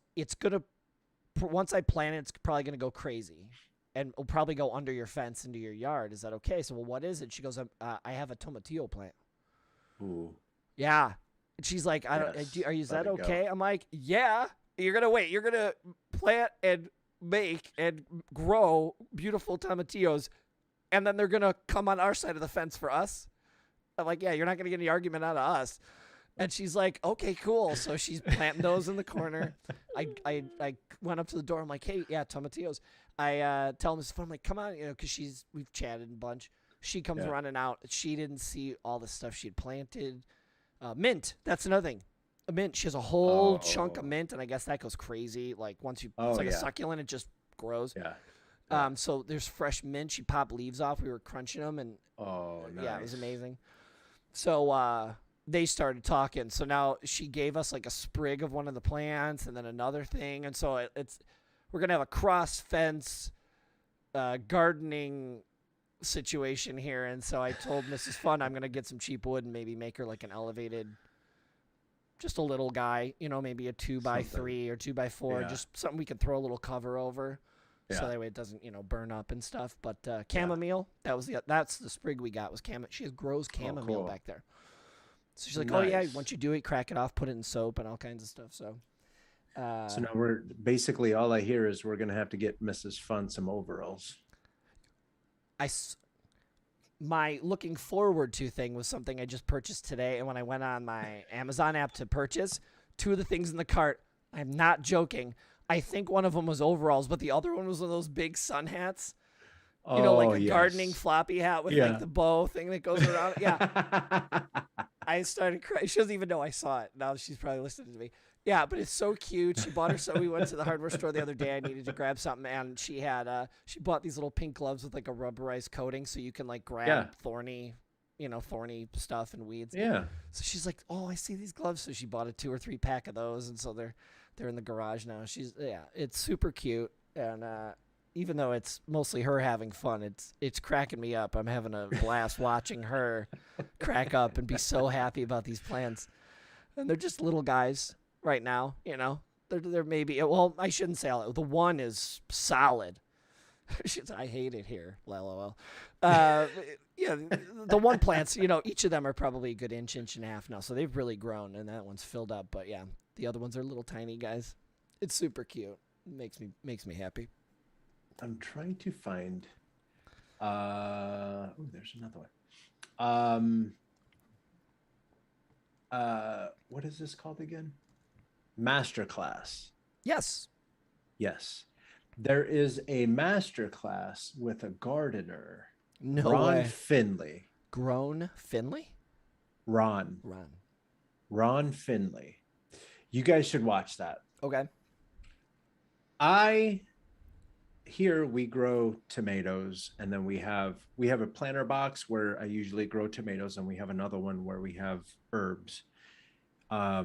once I plant it, it's probably going to go crazy, and it'll probably go under your fence into your yard. Is that okay? So, well, what is it? She goes, I have a tomatillo plant. Ooh. Yeah. And she's like, is that okay? I'm like, yeah. You're going to wait. You're going to plant and make and grow beautiful tomatillos, and then they're going to come on our side of the fence for us? I'm like, yeah, you're not going to get any argument out of us. And she's like, okay, cool. So she's planting those in the corner. I went up to the door. I'm like, hey, yeah, tomatillos. I tell Mrs. Fun, I'm like, come on, you know, because we've chatted a bunch. She comes running out. She didn't see all the stuff she had planted. Mint, that's another thing. A mint. She has a whole chunk of mint, and I guess that goes crazy. Like once it's like a succulent, it just grows. Yeah. So there's fresh mint. She popped leaves off. We were crunching them, and nice. yeah, it was amazing. So they started talking. So now she gave us like a sprig of one of the plants and then another thing. And so we're going to have a cross fence gardening situation here. And so I told Mrs. Fun I'm going to get some cheap wood and maybe make her like an elevated, just a little guy, maybe a 2x3 or 2x4, just something we could throw a little cover over. So that way it doesn't, burn up and stuff. But chamomile, that's the sprig we got was chamomile. She grows chamomile back there. So she's like, oh yeah, once you do it, crack it off, put it in soap and all kinds of stuff. So now we're basically, all I hear is we're going to have to get Mrs. Fun some overalls. My looking forward to thing was something I just purchased today. And when I went on my Amazon app to purchase, 2 of the things in the cart, I'm not joking, I think one of them was overalls, but the other one was one of those big sun hats. Like a gardening floppy hat with like the bow thing that goes around. Yeah. I started crying. She doesn't even know I saw it. Now she's probably listening to me. Yeah, but it's so cute. She bought her. So we went to the hardware store the other day. I needed to grab something, and she she bought these little pink gloves with like a rubberized coating, so you can like grab thorny stuff and weeds. Yeah. So she's like, "Oh, I see these gloves." So she bought a 2 or 3 pack of those, and so they're in the garage now. It's super cute, and even though it's mostly her having fun, it's cracking me up. I'm having a blast watching her crack up and be so happy about these plants. And they're just little guys right now, They're maybe, well, I shouldn't say all that. The one is solid. I hate it here. LOL. The one plants, each of them are probably a good inch and a half now. So they've really grown, and that one's filled up. But yeah, the other ones are little tiny guys. It's super cute. It makes me happy. I'm trying to find. There's another one. What is this called again? Masterclass. Yes. There is a masterclass with a gardener. No Ron way. Finley. Grown Finley? Ron Finley. You guys should watch that. Okay. Here we grow tomatoes, and then we have a planter box where I usually grow tomatoes, and we have another one where we have herbs. I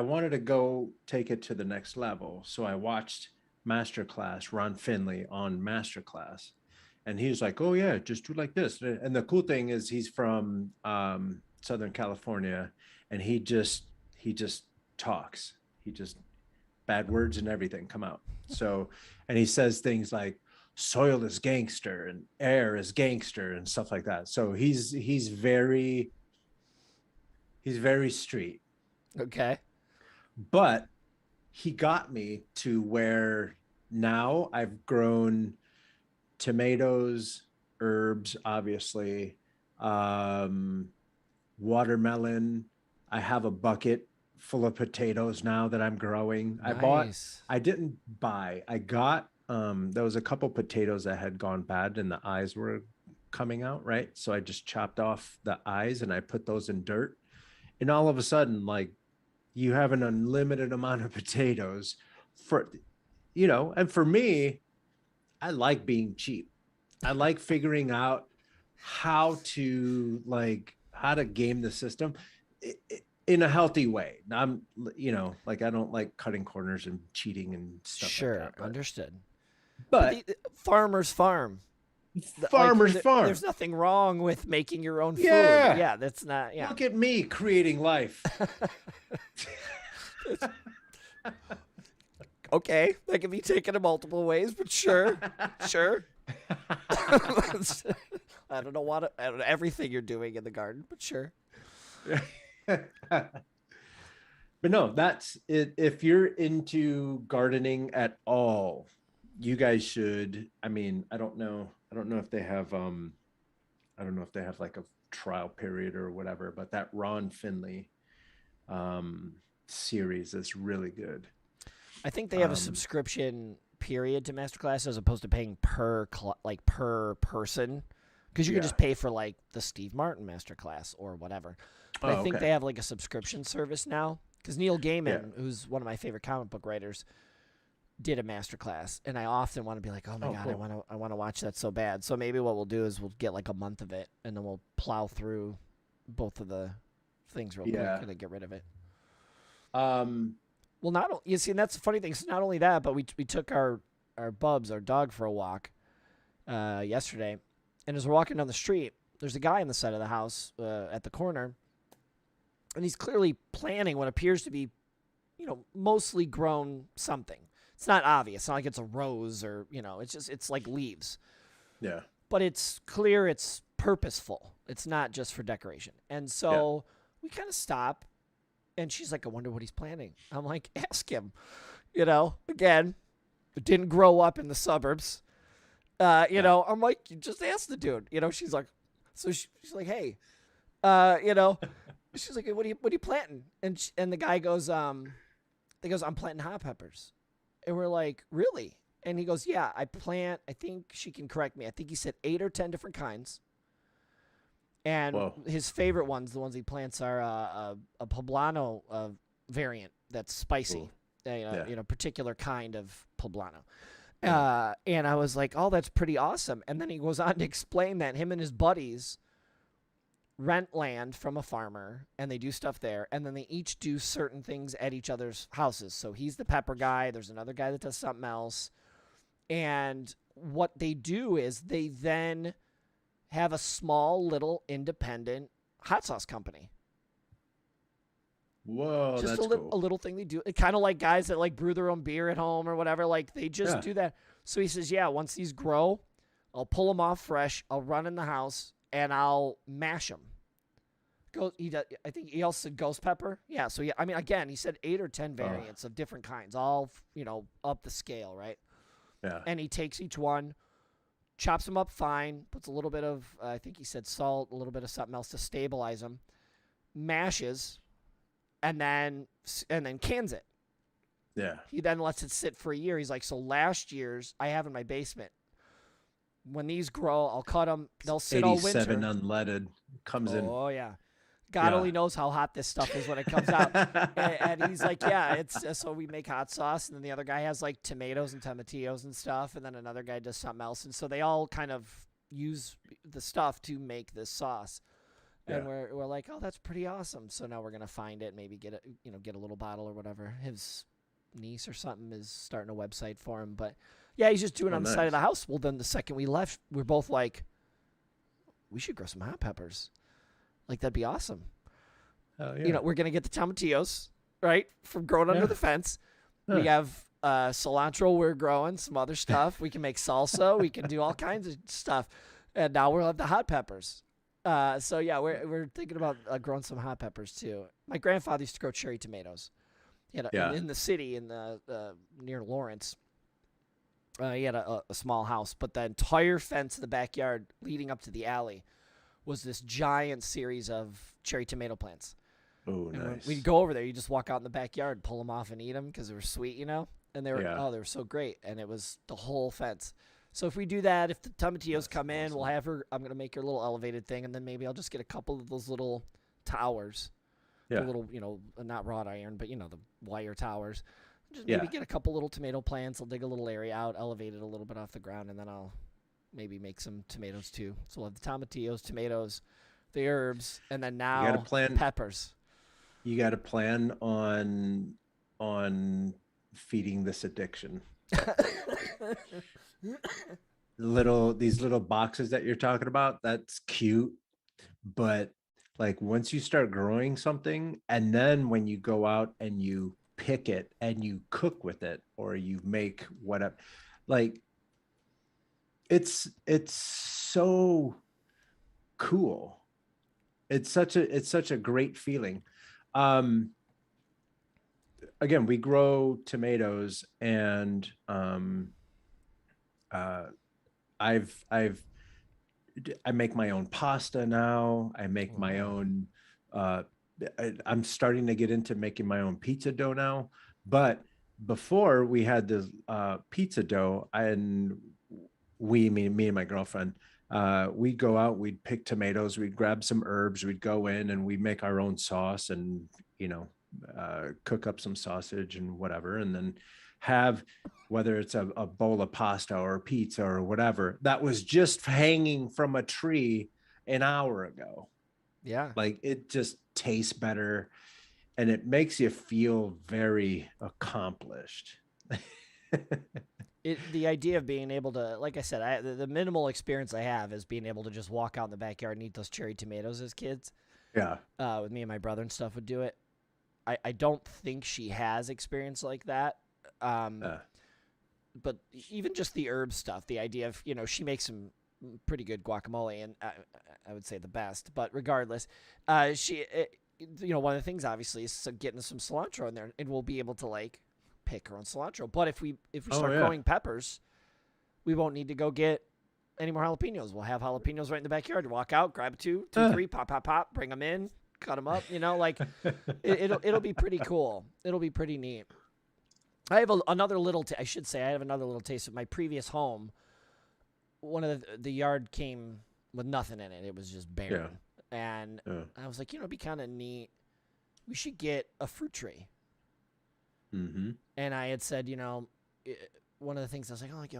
wanted to go take it to the next level, so I watched Masterclass, Ron Finley on Masterclass, and he was like, "Oh yeah, just do like this." And the cool thing is he's from Southern California, and he just talks. He just, bad words and everything come out. So, and he says things like soil is gangster and air is gangster and stuff like that. So he's very street. Okay. But he got me to where now I've grown tomatoes, herbs, obviously, watermelon. I have a bucket full of potatoes now that I'm growing. Nice. I got, there was a couple potatoes that had gone bad and the eyes were coming out, right? So I just chopped off the eyes and I put those in dirt. And all of a sudden, like, you have an unlimited amount of potatoes and for me, I like being cheap. I like figuring out how to game the system in a healthy way. I don't like cutting corners and cheating and stuff. Sure, like that, understood. But farmers farm. Farm. There's nothing wrong with making your own food. Yeah. Yeah, that's not. Yeah. Look at me creating life. Okay, that can be taken in multiple ways, but sure. I don't know everything you're doing in the garden, but sure. But no, that's it. If you're into gardening at all, you guys should. I mean, I don't know if they have like a trial period or whatever, but that Ron Finley series is really good. I think they have a subscription period to Masterclass as opposed to paying per person, because you can just pay for like the Steve Martin Masterclass or whatever. But I think they have like a subscription service now, because Neil Gaiman, who's one of my favorite comic book writers, did a master class, and I often want to be like, oh my Oh, god, cool. I want to watch that so bad. So maybe what we'll do is we'll get like a month of it, and then we'll plow through both of the things real quick Yeah. and then get rid of it. Um, Well, you see, and that's the funny thing. So not only that, but we took our Bubs, our dog, for a walk yesterday, and as we're walking down the street, there's a guy on the side of the house at the corner, and he's clearly planting what appears to be, mostly grown something. It's not obvious. It's not like it's a rose or, it's like leaves. yeah. But it's clear it's purposeful. It's not just for decoration. And so we kind of stop, and she's like, I wonder what he's planting. I'm like, ask him. Again, it didn't grow up in the suburbs. I'm like, you just ask the dude. She's like, she's like, hey, she's like, what are you planting? And the guy goes, I'm planting hot peppers. And we're like, really? And he goes, yeah, I think she can correct me. I think he said 8 or 10 different kinds. And Whoa. his favorite ones, the ones he plants, are a poblano variant that's spicy. Particular kind of poblano. And I was like, oh, that's pretty awesome. And then he goes on to explain that him and his buddies rent land from a farmer, and they do stuff there, and then they each do certain things at each other's houses. So he's the pepper guy. There's another guy that does something else. And what they do is they then have a small little independent hot sauce company. Whoa, Just that's cool. a little thing they do. Kind of like guys that like brew their own beer at home or whatever. Like they just do that. So he says, yeah, once these grow, I'll pull them off fresh. I'll run in the house and I'll mash them. I think he also said ghost pepper. Yeah. So yeah, I mean, again, he said 8 or 10 variants of different kinds, all, up the scale. Right. Yeah. And he takes each one, chops them up fine, puts a little bit of, I think he said salt, a little bit of something else to stabilize them, mashes, and then cans it. Yeah. He then lets it sit for a year. He's like, so last year's I have in my basement. When these grow, I'll cut them. They'll sit all winter. 87 unleaded comes in. Oh yeah. God only knows how hot this stuff is when it comes out. and he's like, yeah, it's so we make hot sauce, and then the other guy has like tomatoes and tomatillos and stuff, and then another guy does something else, and so they all kind of use the stuff to make this sauce. And we're like, oh, that's pretty awesome. So now we're gonna find it, maybe get a little bottle or whatever. His niece or something is starting a website for him, but yeah, he's just doing it on the side of the house. Well, then the second we left, we're both like, we should grow some hot peppers. Like, that'd be awesome. Yeah. We're going to get the tomatillos, right, from growing under the fence. We have cilantro we're growing, some other stuff. We can make salsa. We can do all kinds of stuff. And now we'll have the hot peppers. So, yeah, we're thinking about growing some hot peppers, too. My grandfather used to grow cherry tomatoes. In the city, near Lawrence. He had a small house, but the entire fence of the backyard leading up to the alley was this giant series of cherry tomato plants. Oh, and nice. We'd go over there. You just walk out in the backyard, pull them off, and eat them because they were sweet, And they were they were so great. And it was the whole fence. So if we do that, if the tomatillos come in, we'll have her. I'm gonna make her a little elevated thing, and then maybe I'll just get a couple of those little towers. Yeah. The little, not wrought iron, but the wire towers. Just maybe get a couple little tomato plants. I'll dig a little area out, elevate it a little bit off the ground, and then I'll maybe make some tomatoes too. So we'll have the tomatillos, tomatoes, the herbs, and then now peppers. You got to plan on feeding this addiction. These little boxes that you're talking about, that's cute, but like once you start growing something, and then when you go out and you pick it and you cook with it, or you make whatever, like it's so cool. It's such a great feeling. Again, we grow tomatoes, and I make my own pasta now. I make my own. I'm starting to get into making my own pizza dough now. But before we had the pizza dough, and me and my girlfriend, we'd go out, we'd pick tomatoes, we'd grab some herbs, we'd go in and we'd make our own sauce, and cook up some sausage and whatever, and then have, whether it's a bowl of pasta or pizza or whatever, that was just hanging from a tree an hour ago. Yeah. Like it just tastes better and it makes you feel very accomplished. The idea of being able to, like I said, the minimal experience I have is being able to just walk out in the backyard and eat those cherry tomatoes as kids. Yeah. With me and my brother and stuff would do it. I don't think she has experience like that. But even just the herb stuff, the idea of, she makes some pretty good guacamole, and I would say the best. But regardless, one of the things obviously is getting some cilantro in there, and we'll be able to like pick our own cilantro. But if we start growing peppers, we won't need to go get any more jalapenos. We'll have jalapenos right in the backyard. You walk out, grab two, three, pop, bring them in, cut them up. Like it'll be pretty cool. It'll be pretty neat. I have another little. I should say I have another little taste of my previous home. One of the yard came with nothing in it. It was just barren, and I was like, it'd be kind of neat. We should get a fruit tree. Mm-hmm. And I had said, one of the things I was like,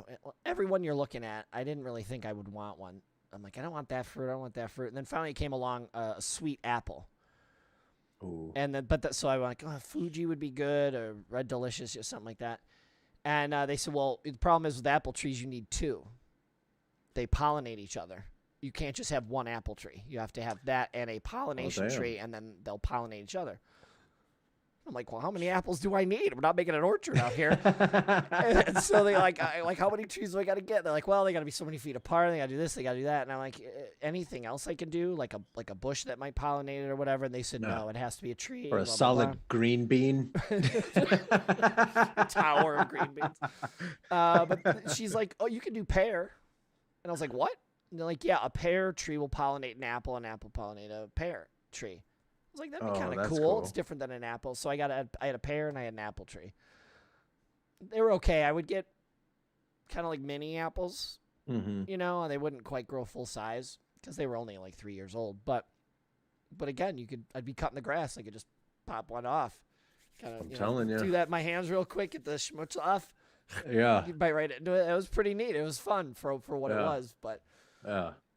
everyone you're looking at, I didn't really think I would want one. I'm like, I don't want that fruit. I don't want that fruit. And then finally came along a sweet apple. Ooh. And then, so I went like, Fuji would be good, or Red Delicious, or something like that. And they said, well, the problem is with apple trees, you need two. They pollinate each other. You can't just have one apple tree. You have to have that and a pollination tree, and then they'll pollinate each other. I'm like, well, how many apples do I need? We're not making an orchard out here. And so they like how many trees do I got to get? They're like, well, they got to be so many feet apart. They got to do this. They got to do that. And I'm like, anything else I can do, like a bush that might pollinate it or whatever? And they said, no, it has to be a tree. Or a solid green bean. Tower of green beans. But she's like, oh, you can do pear. And I was like, what? And they're like, yeah, a pear tree will pollinate an apple pollinate a pear tree. I was like, that'd be kind of cool. It's different than an apple. So I had a pear and I had an apple tree. They were okay. I would get kind of like mini apples, and they wouldn't quite grow full size because they were only like 3 years old. But again, I'd be cutting the grass. I could just pop one off. I'm telling you. Do that in my hands real quick, get the schmutz off. Yeah. You bite right into it. It was pretty neat. It was fun for what it was, but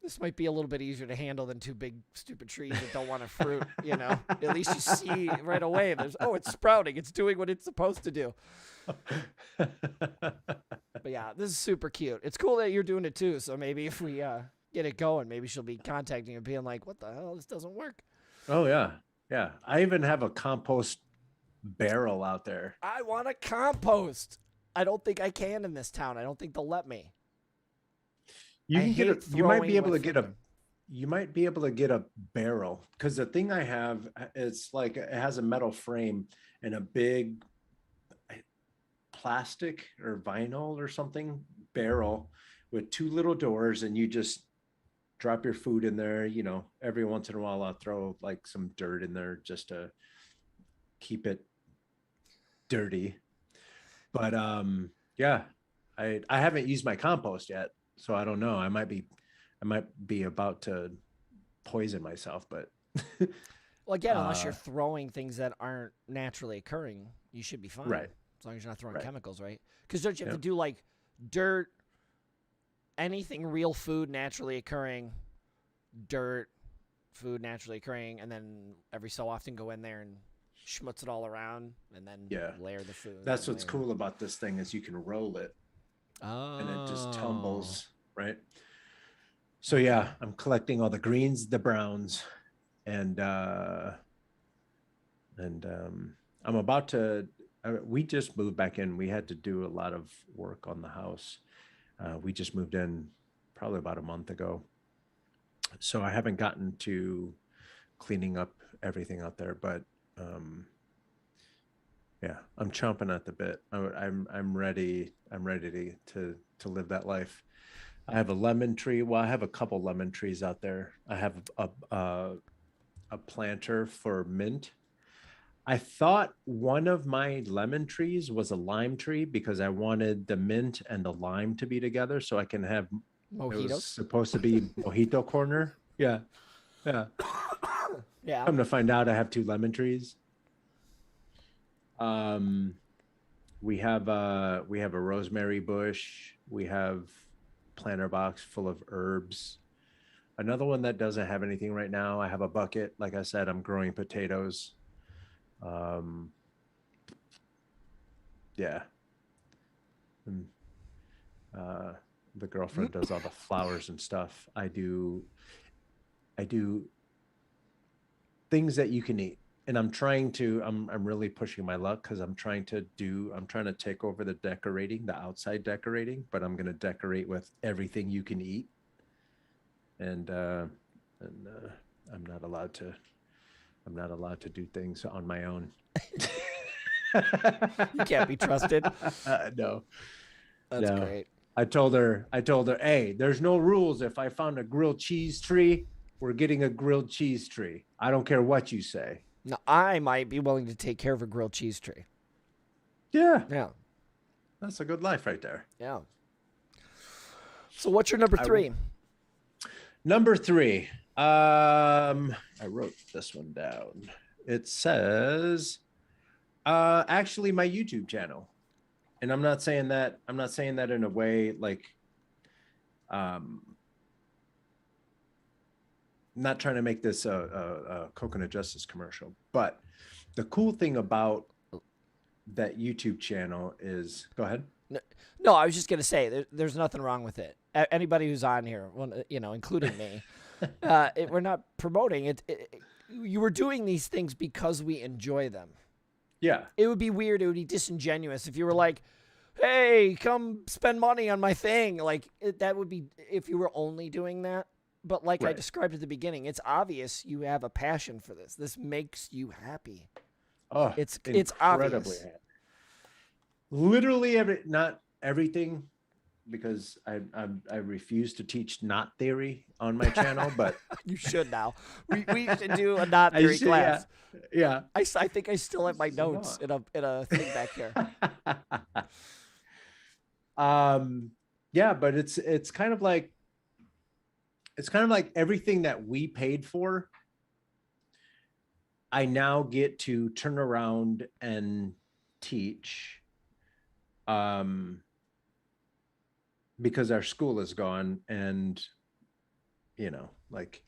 this might be a little bit easier to handle than two big stupid trees that don't want a fruit. At least you see right away. It's sprouting. It's doing what it's supposed to do. But yeah, this is super cute. It's cool that you're doing it too. So maybe if we get it going, maybe she'll be contacting you, being like, "What the hell? This doesn't work." Oh yeah, yeah. I even have a compost barrel out there. I want to compost. I don't think I can in this town. I don't think they'll let me. You might be able to get a barrel, because the thing I have, it's like it has a metal frame and a big plastic or vinyl or something barrel with two little doors, and you just drop your food in there. Every once in a while I'll throw like some dirt in there just to keep it dirty. But yeah, I haven't used my compost yet. So I don't know. I might be about to poison myself, but well, again, unless you're throwing things that aren't naturally occurring, you should be fine. Right. As long as you're not throwing chemicals, right? Because don't you have to do like dirt, anything real food naturally occurring, dirt, food naturally occurring, and then every so often go in there and schmutz it all around and then layer the food. That's what's cool about this thing is you can roll it. Oh. And it just tumbles, right? So yeah, I'm collecting all the greens, the browns, and I'm about to. We just moved back in. We had to do a lot of work on the house. We just moved in probably about a month ago, so I haven't gotten to cleaning up everything out there, but yeah, I'm chomping at the bit. I'm ready. I'm ready to live that life. I have a lemon tree. Well, I have a couple lemon trees out there. I have a planter for mint. I thought one of my lemon trees was a lime tree because I wanted the mint and the lime to be together so I can have mojitos. It was supposed to be mojito corner. Yeah. Yeah. I'm going to find out I have two lemon trees. We have a rosemary bush. We have planter box full of herbs. Another one that doesn't have anything right now. I have a bucket. Like I said, I'm growing potatoes. Um, yeah. And, uh, the girlfriend does all the flowers and stuff. I do things that you can eat. And I'm really pushing my luck because I'm trying to take over the decorating, the outside decorating, but I'm gonna decorate with everything you can eat. And I'm not allowed to do things on my own. You can't be trusted. No, That's no. great. I told her, hey, there's no rules. If I found a grilled cheese tree, we're getting a grilled cheese tree. I don't care what you say. Now, I might be willing to take care of a grilled cheese tree. Yeah, Yeah. that's a good life right there. Yeah. So what's your number 3? Number 3. I wrote this one down. It says, actually my YouTube channel. And I'm not saying that in a way like, not trying to make this a Coconut Justice commercial, but the cool thing about that YouTube channel is, go ahead. No, I was just gonna say there's nothing wrong with it. Anybody who's on here, including me, we're not promoting it. You were doing these things because we enjoy them. Yeah. It would be weird. It would be disingenuous if you were like, "Hey, come spend money on my thing." Like that would be if you were only doing that. But like I described at the beginning, it's obvious you have a passion for this. This makes you happy. Oh, it's obvious. Happy. Literally not everything, because I refuse to teach knot theory on my channel, but you should now. We should do a knot theory class. Yeah. I think I still have my notes in a thing back here. Yeah, but it's kind of like everything that we paid for, I now get to turn around and teach, because our school is gone. And like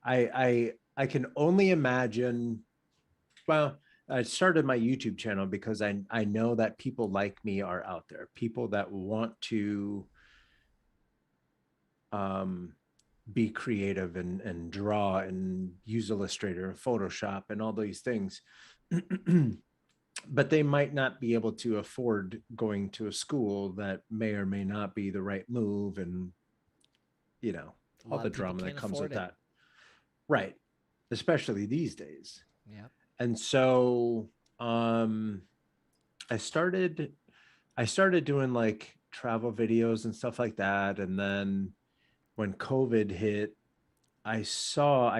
I can only imagine. Well, I started my YouTube channel because I know that people like me are out there, people that want to be creative and draw and use Illustrator and Photoshop and all these things. But they might not be able to afford going to a school that may or may not be the right move, and all the drama that comes with that. Right. Especially these days. Yeah. And so I started doing like travel videos and stuff like that. And then when COVID hit, I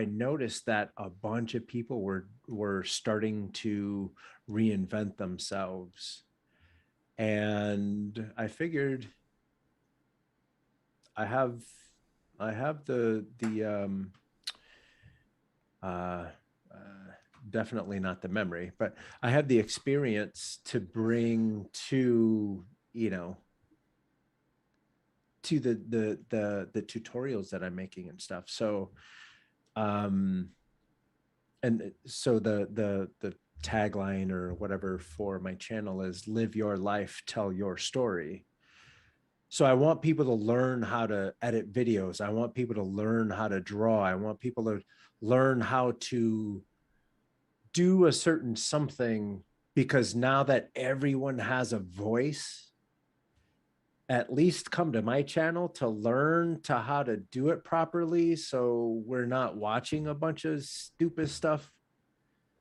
noticed that a bunch of people were starting to reinvent themselves. And I figured I have the definitely not the memory, but I have the experience to bring to the tutorials that I'm making and stuff. So and so the tagline or whatever for my channel is live your life, tell your story. So I want people to learn how to edit videos. I want people to learn how to draw. I want people to learn how to do a certain something, because now that everyone has a voice, at least come to my channel to learn to how to do it properly. So we're not watching a bunch of stupid stuff.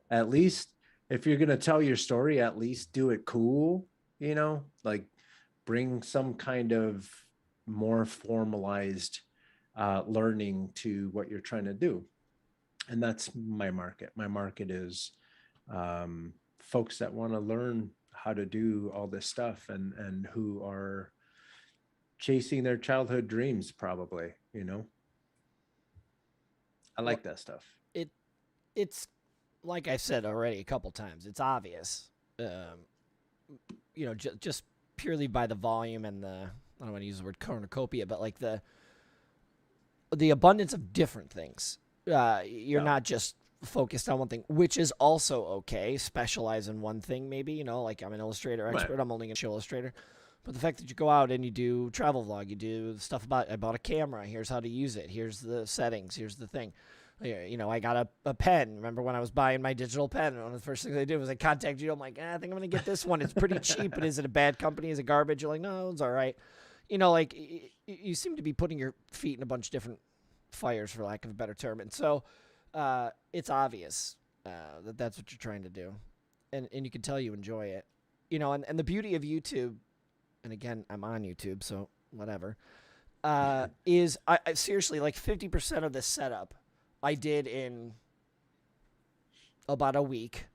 At least if you're going to tell your story, at least do it cool, like bring some kind of more formalized learning to what you're trying to do. And that's my market. My market is folks that want to learn how to do all this stuff, and who are chasing their childhood dreams, probably. I like that stuff. It's like I said already a couple times. It's obvious. just purely by the volume and I don't want to use the word cornucopia, but like the abundance of different things. You're not just focused on one thing, which is also okay. Specialize in one thing, maybe, like I'm an illustrator expert. Right. I'm only going to show illustrator. But the fact that you go out and you do travel vlog, you do stuff about, I bought a camera. Here's how to use it. Here's the settings. Here's the thing. I got a pen. Remember when I was buying my digital pen? One of the first things I did was I contacted you. I'm like, I think I'm going to get this one. It's pretty cheap, but is it a bad company? Is it garbage? You're like, no, it's all right. Like you seem to be putting your feet in a bunch of different fires, for lack of a better term. And so it's obvious that that's what you're trying to do. And you can tell you enjoy it. And the beauty of YouTube, and again, I'm on YouTube, so whatever, is I seriously, like 50% of this setup I did in about a week.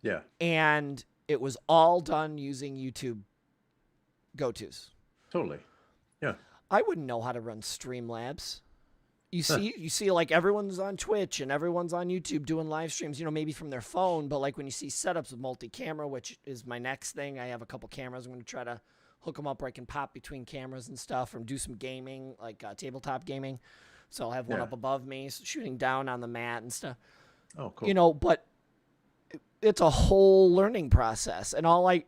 Yeah. And it was all done using YouTube go-tos. Totally. Yeah. I wouldn't know how to run Streamlabs. You see like everyone's on Twitch and everyone's on YouTube doing live streams, maybe from their phone, but like when you see setups with multi-camera, which is my next thing, I have a couple cameras. I'm going to try to hook them up where I can pop between cameras and stuff, or do some gaming, like tabletop gaming. So I'll have one up above me, shooting down on the mat and stuff. Oh, cool. But it's a whole learning process. And all right.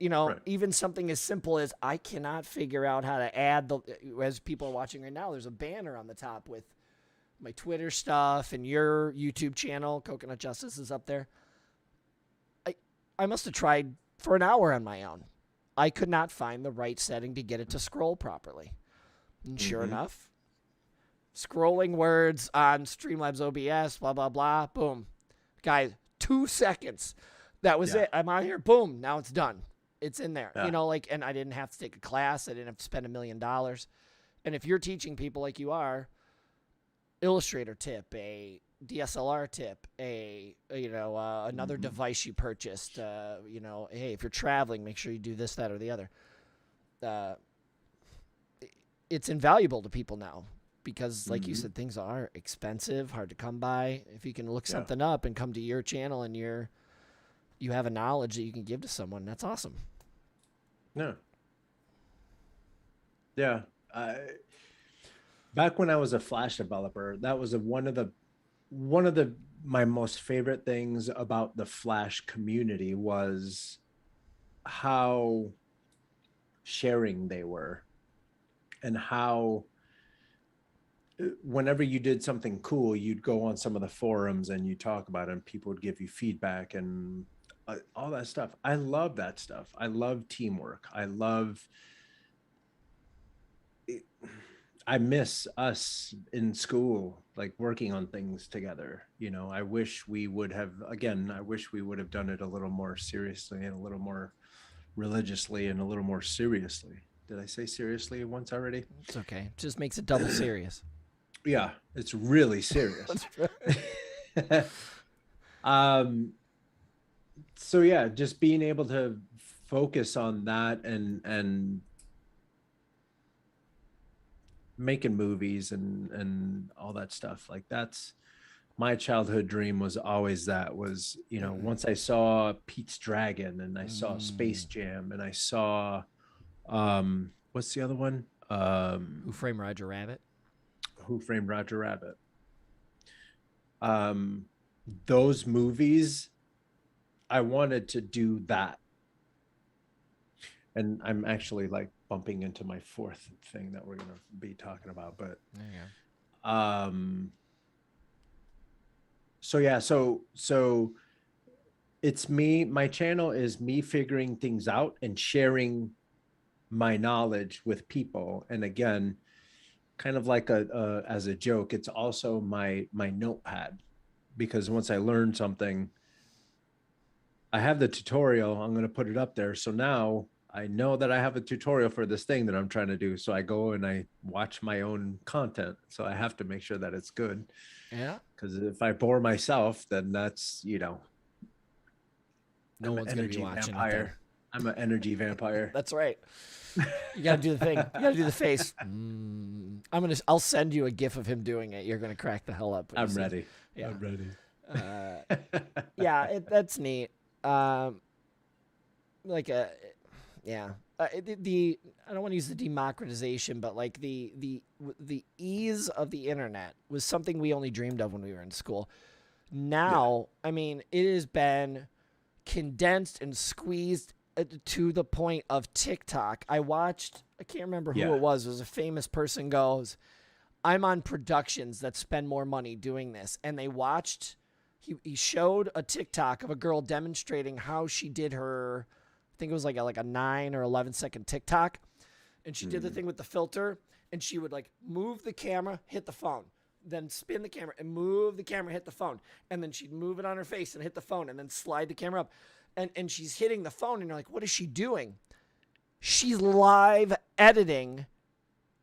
Even something as simple as I cannot figure out how to add as people are watching right now, there's a banner on the top with my Twitter stuff and your YouTube channel. Coconut Justice is up there. I must have tried for an hour on my own. I could not find the right setting to get it to scroll properly. And sure enough, scrolling words on Streamlabs OBS, blah, blah, blah, boom. Guys, 2 seconds. That was it. I'm out here. Boom. Now it's done. It's in there. Yeah. And I didn't have to take a class. I didn't have to spend $1 million. And if you're teaching people like you are, Illustrator tip, a DSLR tip, another device you purchased, hey, if you're traveling, make sure you do this, that, or the other. It's invaluable to people now because, like you said, things are expensive, hard to come by. If you can look something up and come to your channel and you have a knowledge that you can give to someone, that's awesome. Yeah. Yeah. Back when I was a Flash developer, that was one of my most favorite things about the Flash community was how sharing they were, and how whenever you did something cool, you'd go on some of the forums and you talk about it and people would give you feedback and all that stuff. I love that stuff. I love teamwork. I miss us in school, like working on things together. I wish we would have done it a little more seriously and a little more religiously and a little more seriously. Did I say seriously once already? It's okay. It just makes it double serious. Yeah, it's really serious. So yeah, just being able to focus on that and making movies and all that stuff, like that's my childhood dream. Was always once I saw Pete's Dragon and I saw Space Jam and I saw what's the other one, Who Framed Roger Rabbit. Those movies, I wanted to do that. And I'm actually like bumping into my fourth thing that we're going to be talking about, but so it's me, my channel is me figuring things out and sharing my knowledge with people. And again, kind of like as a joke, it's also my notepad, because once I learn something, I have the tutorial, I'm going to put it up there. So now I know that I have a tutorial for this thing that I'm trying to do. So I go and I watch my own content. So I have to make sure that it's good. Yeah. Because if I bore myself, then that's, no one's going to be watching it. I'm an energy vampire. That's right. You got to do the thing. You got to do the face. I'll send you a GIF of him doing it. You're going to crack the hell up. I'm ready. Yeah. I'm ready. Yeah, that's neat. Yeah. I don't want to use the democratization, but like the ease of the internet was something we only dreamed of when we were in school. Now, I mean, it has been condensed and squeezed to the point of TikTok. I can't remember who it was. It was a famous person goes, I'm on productions that spend more money doing this. And they watched, he showed a TikTok of a girl demonstrating how she did her, I think it was like a 9 or 11-second TikTok. And she did the thing with the filter, and she would like move the camera, hit the phone, then spin the camera and move the camera, hit the phone. And then she'd move it on her face and hit the phone and then slide the camera up. And she's hitting the phone, and you're like, what is she doing? She's live editing.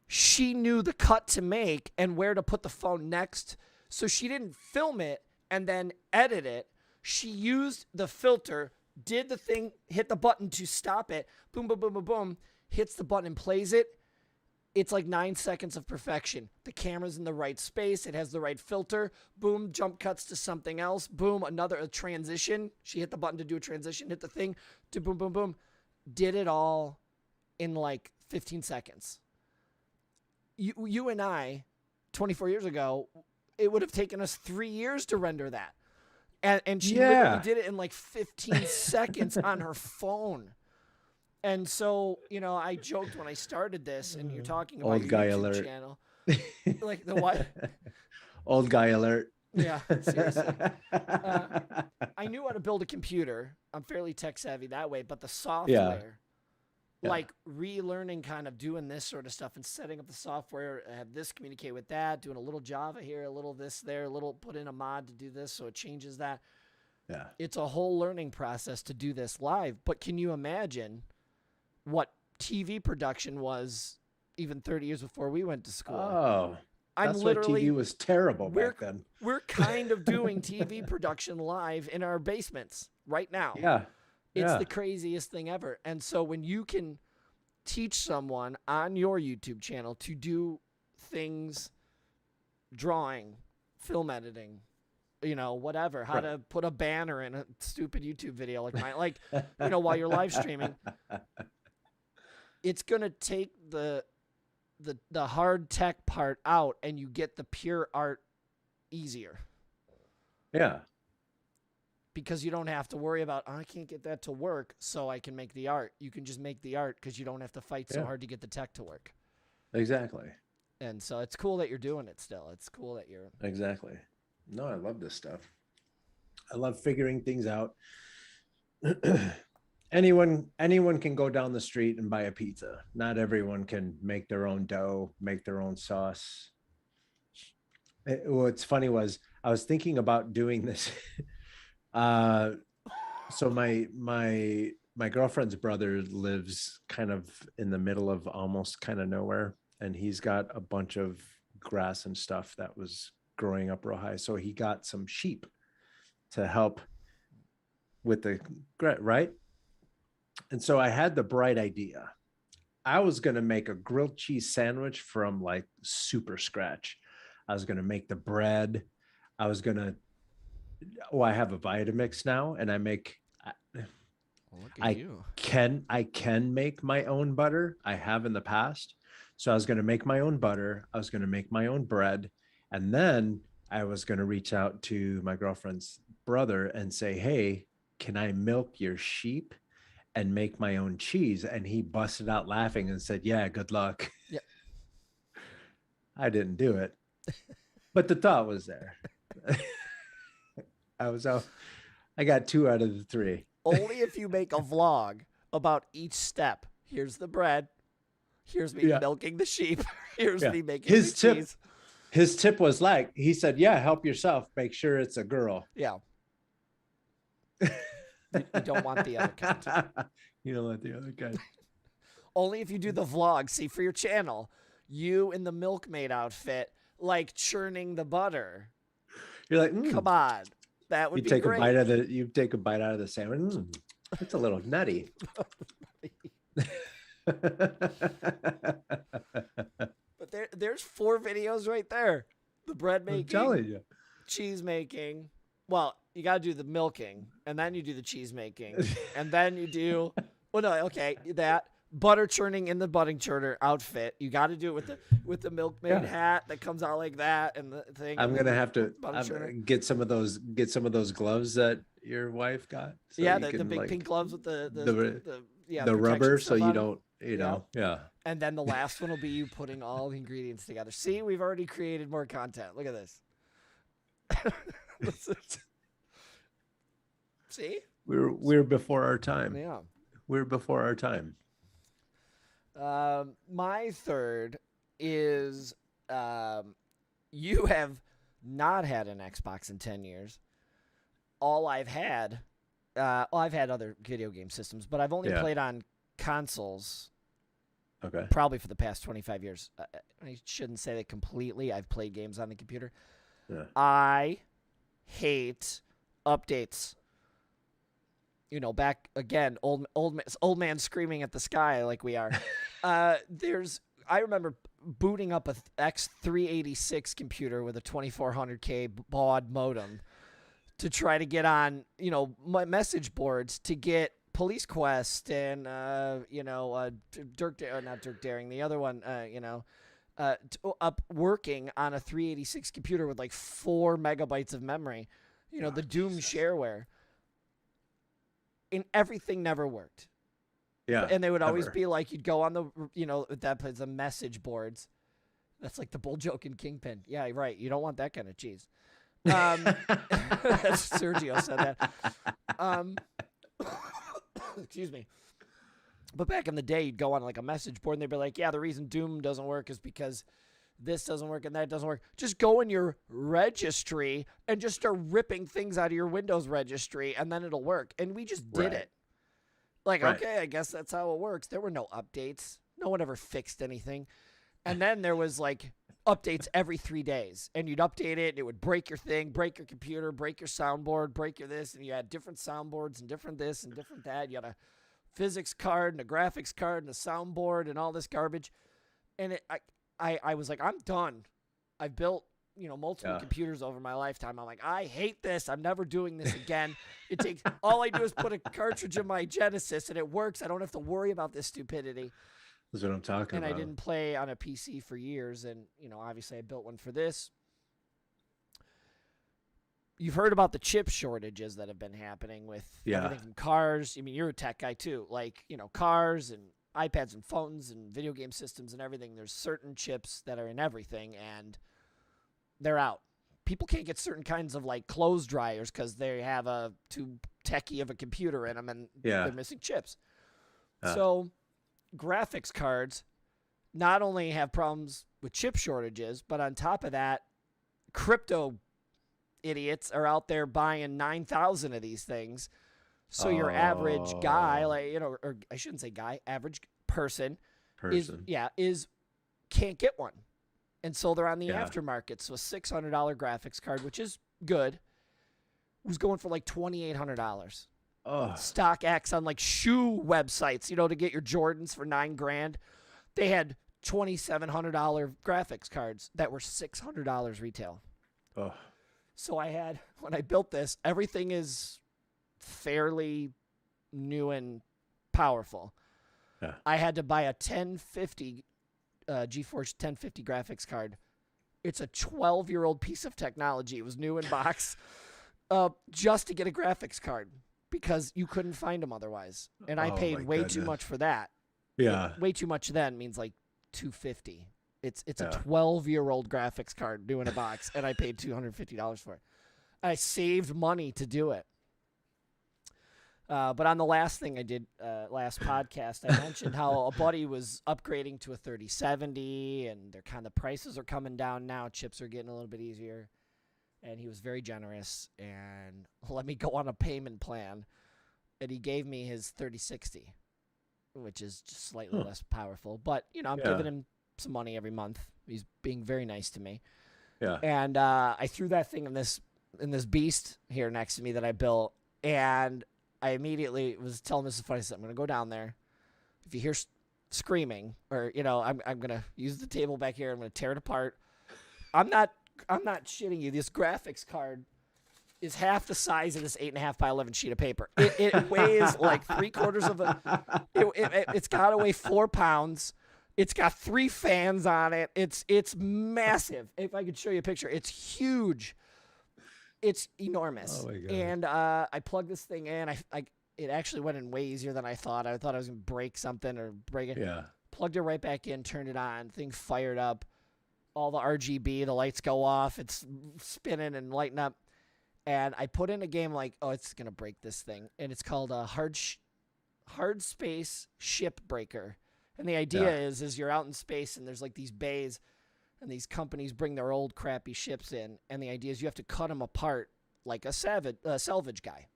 She knew the cut to make and where to put the phone next. So she didn't film it and then edit it. She used the filter, did the thing, hit the button to stop it. Boom, boom, boom, boom, boom. Hits the button and plays it. It's like 9 seconds of perfection. The camera's in the right space. It has the right filter. Boom, jump cuts to something else. Boom, a transition. She hit the button to do a transition, hit the thing, to boom, boom, boom. Did it all in like 15 seconds. You and I, 24 years ago, it would have taken us 3 years to render that. And she literally did it in like 15 seconds on her phone. And so, I joked when I started this, and you're talking about old guy your YouTube alert channel. Like the what? Old guy alert. Yeah, seriously. I knew how to build a computer. I'm fairly tech savvy that way, but the software, like relearning kind of doing this sort of stuff and setting up the software, have this communicate with that, doing a little Java here, a little this there, a little put in a mod to do this so it changes that. Yeah. It's a whole learning process to do this live. But can you imagine what TV production was even 30 years before we went to school? Oh, that's why TV was terrible back then. We're kind of doing TV production live in our basements right now. Yeah. It's the craziest thing ever. And so when you can teach someone on your YouTube channel to do things, drawing, film editing, whatever, how to put a banner in a stupid YouTube video like mine, while you're live streaming, it's going to take the hard tech part out, and you get the pure art easier. Yeah. Because you don't have to worry about, I can't get that to work, so I can make the art. You can just make the art because you don't have to fight so hard to get the tech to work. Exactly. And so it's cool that you're doing it still. It's cool that you're... Exactly. No, I love this stuff. I love figuring things out. Anyone can go down the street and buy a pizza. Not everyone can make their own dough, make their own sauce. What's funny was I was thinking about doing this. So my girlfriend's brother lives kind of in the middle of almost kind of nowhere, and he's got a bunch of grass and stuff that was growing up real high. So he got some sheep to help with the right. And so I had the bright idea. I was going to make a grilled cheese sandwich from like super scratch. I was going to make the bread. I was going to, I have a Vitamix now, and I can make my own butter. I have in the past. So I was going to make my own butter. I was going to make my own bread. And then I was going to reach out to my girlfriend's brother and say, hey, can I milk your sheep and make my own cheese? And he busted out laughing and said, yeah, good luck. Yep. I didn't do it, but the thought was there. I got 2 out of the 3. Only if you make a vlog about each step. Here's the bread. Here's me milking the sheep. Here's me making the cheese. His tip was like, he said, yeah, help yourself. Make sure it's a girl. Yeah. You don't want the other kind. You don't want the other kind. Only if you do the vlog. See, for your channel, you in the milkmaid outfit, like churning the butter. You're like, come on. That would be great. You take a bite out of the sandwich. It's a little nutty. But there's 4 videos right there. The bread making. I'm telling you. Cheese making. Well, you got to do the milking, and then you do the cheese making, and then you do Well, no, okay, that butter churning in the butter churner outfit. You got to do it with the milkmaid hat that comes out like that and the thing. I'm gonna have to get some of those gloves that your wife got. So yeah, the big pink gloves with the rubber, so you don't, you know, yeah. And then the last one will be you putting all the ingredients together. See, we've already created more content. Look at this. See, we're before our time. Yeah, we're before our time. My third is you have not had an Xbox in 10 years. All I've had, I've had other video game systems, but I've only played on consoles. Okay. Probably for the past 25 years. I shouldn't say that completely. I've played games on the computer. Yeah. I hate updates. You know, back again, old man screaming at the sky like we are. I remember booting up a X386 computer with a 2400K baud modem to try to get on, you know, my message boards to get Police Quest and not Dirk Daring, the other one, up working on a 386 computer with like 4 megabytes of memory. You know, the Doom shareware. And everything never worked. Yeah. And they would always be like, you'd go on the message boards. That's like the bull joke in Kingpin. Yeah, right. You don't want that kind of cheese. Sergio said that. Excuse me. But back in the day, you'd go on like a message board and they'd be like, yeah, the reason Doom doesn't work is because this doesn't work and that doesn't work. Just go in your registry and just start ripping things out of your Windows registry and then it'll work. And we just did it. Like, okay, I guess that's how it works. There were no updates. No one ever fixed anything. And then there was like updates every 3 days. And you'd update it and it would break your thing, break your computer, break your soundboard, break your this. And you had different soundboards and different this and different that. You had a physics card and a graphics card and a soundboard and all this garbage. And I was like, I'm done. I've built, multiple computers over my lifetime. I'm like, I hate this. I'm never doing this again. It takes, all I do is put a cartridge in my Genesis and it works. I don't have to worry about this stupidity. That's what I'm talking about. And I didn't play on a PC for years. And, obviously I built one for this. You've heard about the chip shortages that have been happening with everything from cars. I mean, you're a tech guy too. Like, cars and iPads and phones and video game systems and everything. There's certain chips that are in everything and they're out. People can't get certain kinds of like clothes dryers because they have a too techie of a computer in them and they're missing chips. So graphics cards not only have problems with chip shortages, but on top of that, crypto idiots are out there buying 9,000 of these things. So your average guy, or I shouldn't say guy, average person. is can't get one. And so they're on the aftermarket. So a $600 graphics card, which is good, was going for like $2,800. Stock X on like shoe websites, to get your Jordans for $9,000. They had $2,700 graphics cards that were $600 retail. So when I built this, everything is fairly new and powerful. I had to buy a 1050 GeForce 1050 graphics card. It's a 12-year-old piece of technology. It was new in box just to get a graphics card because you couldn't find them otherwise. And I paid way too much for that. Yeah. Way too much then means like $250. It's a 12-year-old graphics card new in a box, and I paid $250 for it. I saved money to do it. But on the last thing I did, last podcast, I mentioned how a buddy was upgrading to a 3070, and the prices are coming down now. Chips are getting a little bit easier. And he was very generous and let me go on a payment plan. And he gave me his 3060, which is just slightly less powerful. But, I'm giving him some money every month. He's being very nice to me. Yeah. And I threw that thing in this beast here next to me that I built, and I immediately was telling Mrs. Funny, I said, I'm going to go down there. If you hear screaming, or I'm going to use the table back here. I'm going to tear it apart. I'm not shitting you. This graphics card is half the size of this 8.5 by 11 sheet of paper. It weighs like 3/4 of a. It's got to weigh 4 pounds. It's got 3 fans on it. It's massive. If I could show you a picture, it's huge. It's enormous. Oh my God. And I plugged this thing in. It actually went in way easier than I thought. I thought I was gonna break something or break it. Yeah. Plugged it right back in. Turned it on. Thing fired up. All the RGB. The lights go off. It's spinning and lighting up. And I put in a game like, oh, it's gonna break this thing, and it's called a hard space ship breaker. And the idea is you're out in space and there's like these bays, and these companies bring their old crappy ships in, and the idea is you have to cut them apart like a salvage guy.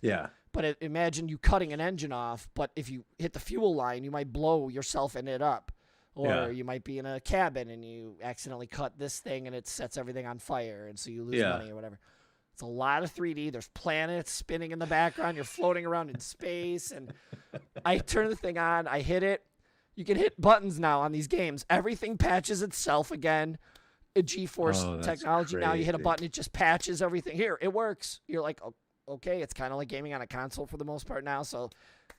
Yeah. But imagine you cutting an engine off, but if you hit the fuel line, you might blow yourself and it up. Or you might be in a cabin and you accidentally cut this thing and it sets everything on fire, and so you lose money or whatever. It's a lot of 3D. There's planets spinning in the background. You're floating around in space. And I turn the thing on. I hit it. You can hit buttons now on these games. Everything patches itself again. GeForce technology. Now you hit a button, it just patches everything. Here, it works. You're like, oh, okay, it's kind of like gaming on a console for the most part now. So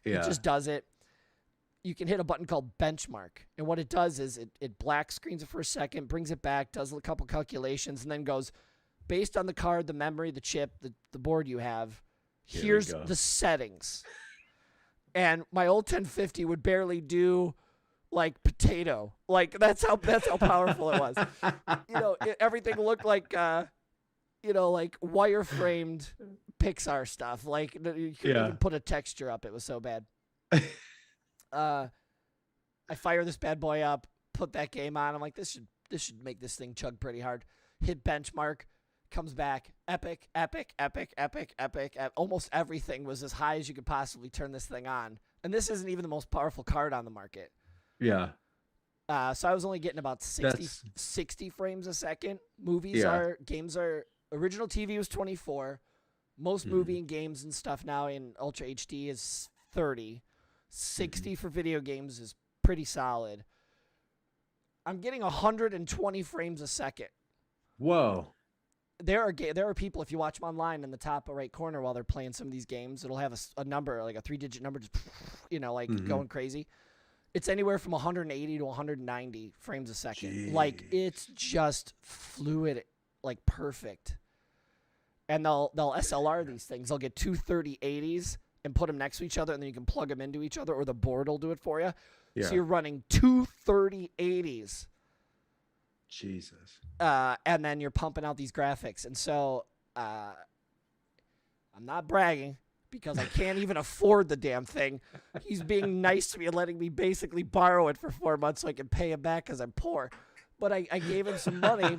it just does it. You can hit a button called benchmark. And what it does is it black screens it for a second, brings it back, does a couple calculations, and then goes, based on the card, the memory, the chip, the board you have, here's the settings. And my old 1050 would barely do like potato. Like that's how powerful it was. Everything looked like like wireframed Pixar stuff. Like you couldn't even put a texture up. It was so bad. I fire this bad boy up, put that game on. I'm like, this should make this thing chug pretty hard. Hit benchmark. Comes back, epic. Almost everything was as high as you could possibly turn this thing on. And this isn't even the most powerful card on the market. Yeah. So I was only getting about 60 frames a second. Games are, original TV was 24. Most movie and games and stuff now in Ultra HD is 30. 60 for video games is pretty solid. I'm getting 120 frames a second. Whoa. There are people, if you watch them online in the top right corner while they're playing some of these games, it'll have a number, like a 3-digit number, just going crazy. It's anywhere from 180 to 190 frames a second. Jeez. Like it's just fluid, like perfect. And they'll SLR these things. They'll get two 3080s and put them next to each other, and then you can plug them into each other, or the board will do it for you. Yeah. So you're running two 3080s. Jesus. And then you're pumping out these graphics. And so I'm not bragging because I can't even afford the damn thing. He's being nice to me and letting me basically borrow it for 4 months so I can pay him back because I'm poor. But I gave him some money,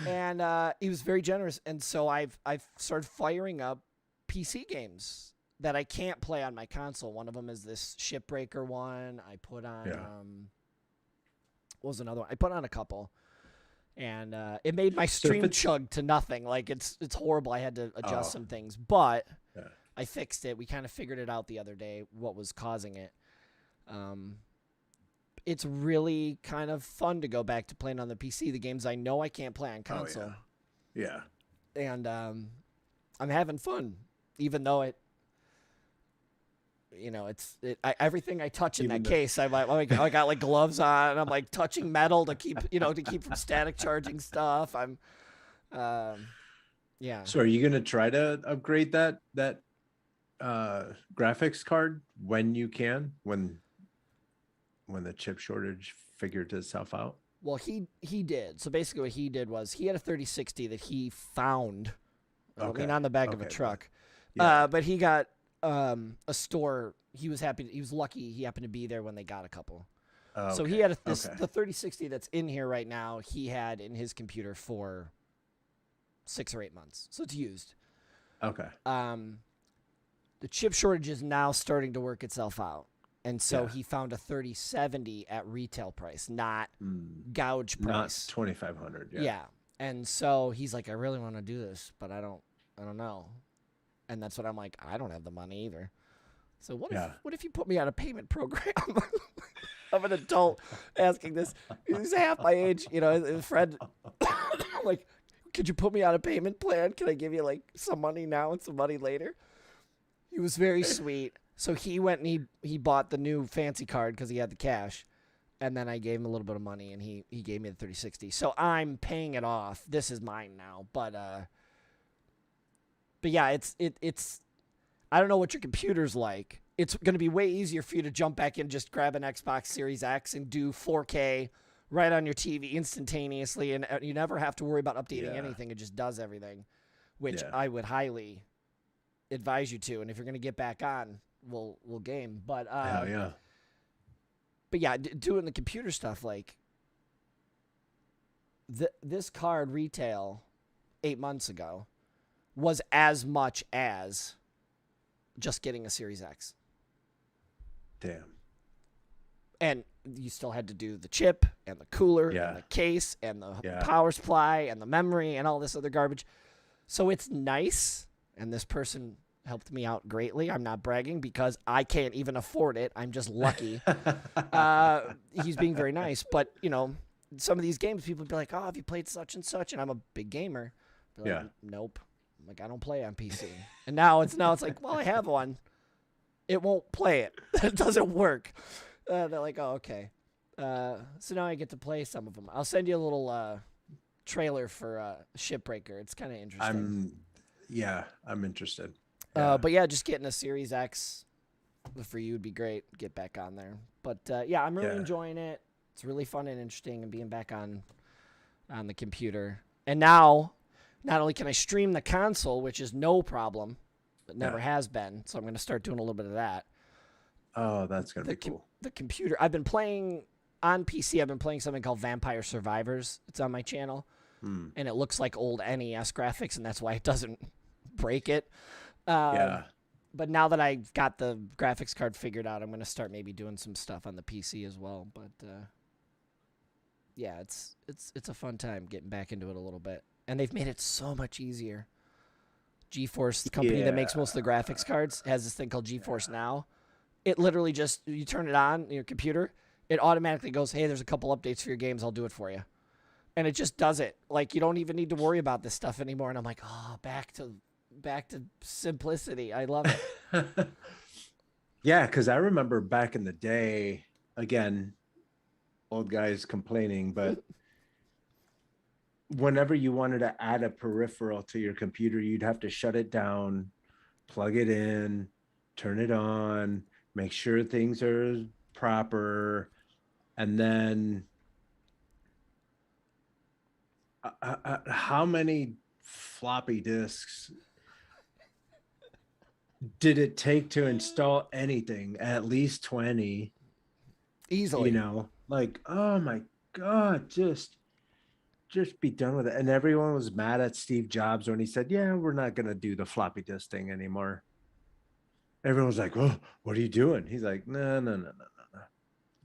and he was very generous. And so I've started firing up PC games that I can't play on my console. One of them is this Shipbreaker one. I put on what was another one? I put on a couple. And it made my stream chug to nothing. Like it's horrible. I had to adjust some things, but I fixed it. We kind of figured it out the other day, what was causing it. It's really kind of fun to go back to playing on the PC, the games I know I can't play on console. Oh, yeah. And I'm having fun, even though everything I touch in that case, I got like gloves on, and I'm like touching metal to keep from static charging stuff. I'm, So are you gonna try to upgrade that graphics card when you can, when the chip shortage figured itself out? Well, he did. So basically, what he did was he had a 3060 that he found, on the back of a truck, but he got. A store. He was happy. He was lucky. He happened to be there when they got a couple. So he had the 3060 that's in here right now. He had in his computer for 6 or 8 months, so it's used. Okay. The chip shortage is now starting to work itself out, and so he found a 3070 at retail price, not gouge price. Not 2,500. Yeah. And so he's like, I really want to do this, but I don't know. And that's what I'm like, I don't have the money either. So what if you put me on a payment program? I'm an adult asking this. He's half my age, his friend. Like, could you put me on a payment plan? Can I give you like some money now and some money later? He was very sweet. So he went and he bought the new fancy card because he had the cash. And then I gave him a little bit of money, and he gave me the 3060. So I'm paying it off. This is mine now. But yeah, it's I don't know what your computer's like. It's going to be way easier for you to jump back in, just grab an Xbox Series X and do 4K right on your TV instantaneously, and you never have to worry about updating anything. It just does everything, which I would highly advise you to. And if you're going to get back on, we'll game. But hell yeah. But yeah, doing the computer stuff, like this card retail 8 months ago was as much as just getting a Series X. Damn. And you still had to do the chip and the cooler and the case and the power supply and the memory and all this other garbage. So it's nice, and this person helped me out greatly. I'm not bragging because I can't even afford it. I'm just lucky. He's being very nice. But, you know, some of these games, people would be like, oh, have you played such and such? And I'm a big gamer. Be like, nope. I'm like, I don't play on PC. And now it's like, well, I have one. It won't play it. It doesn't work. They're like, oh, okay. So now I get to play some of them. I'll send you a little trailer for Shipbreaker. It's kind of interesting. I'm interested. But yeah, just getting a Series X for you would be great. Get back on there. But yeah, I'm really enjoying it. It's really fun and interesting, and being back on the computer. And now, not only can I stream the console, which is no problem, but never has been. So I'm going to start doing a little bit of that. Oh, that's going to be cool. The computer. I've been playing on PC. I've been playing something called Vampire Survivors. It's on my channel. And it looks like old NES graphics, and that's why it doesn't break it. But now that I've got the graphics card figured out, I'm going to start maybe doing some stuff on the PC as well. But yeah, it's a fun time getting back into it a little bit. And they've made it so much easier. GeForce, the company that makes most of the graphics cards, has this thing called GeForce Now. It literally just, you turn it on your computer, it automatically goes, hey, there's a couple updates for your games, I'll do it for you. And it just does it. Like, you don't even need to worry about this stuff anymore. And I'm like, oh, back to simplicity. I love it. Yeah, because I remember back in the day, again, old guys complaining, but whenever you wanted to add a peripheral to your computer, you'd have to shut it down, plug it in, turn it on, make sure things are proper, and then how many floppy disks did it take to install anything? At least 20. Easily. You know, like, oh my God, just be done with it. And everyone was mad at Steve Jobs when he said, yeah, we're not going to do the floppy disk thing anymore. Everyone was like, oh, what are you doing? He's like, no.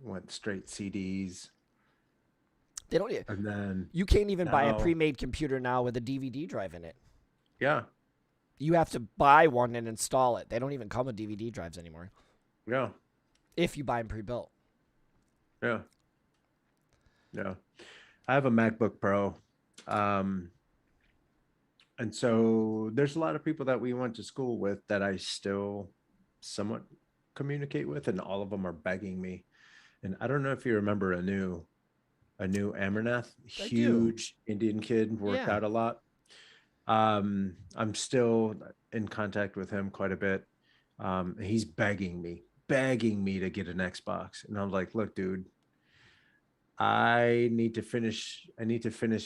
Went straight CDs. They don't. And then you can't even buy a pre-made computer now with a DVD drive in it. Yeah. You have to buy one and install it. They don't even come with DVD drives anymore. Yeah. If you buy them pre-built. Yeah. Yeah. I have a MacBook Pro. And so there's a lot of people that we went to school with that I still somewhat communicate with, and all of them are begging me. And I don't know if you remember a new Amarnath, huge Indian kid, worked out a lot. I'm still in contact with him quite a bit. He's begging me to get an Xbox. And I'm like, look, dude, I need to finish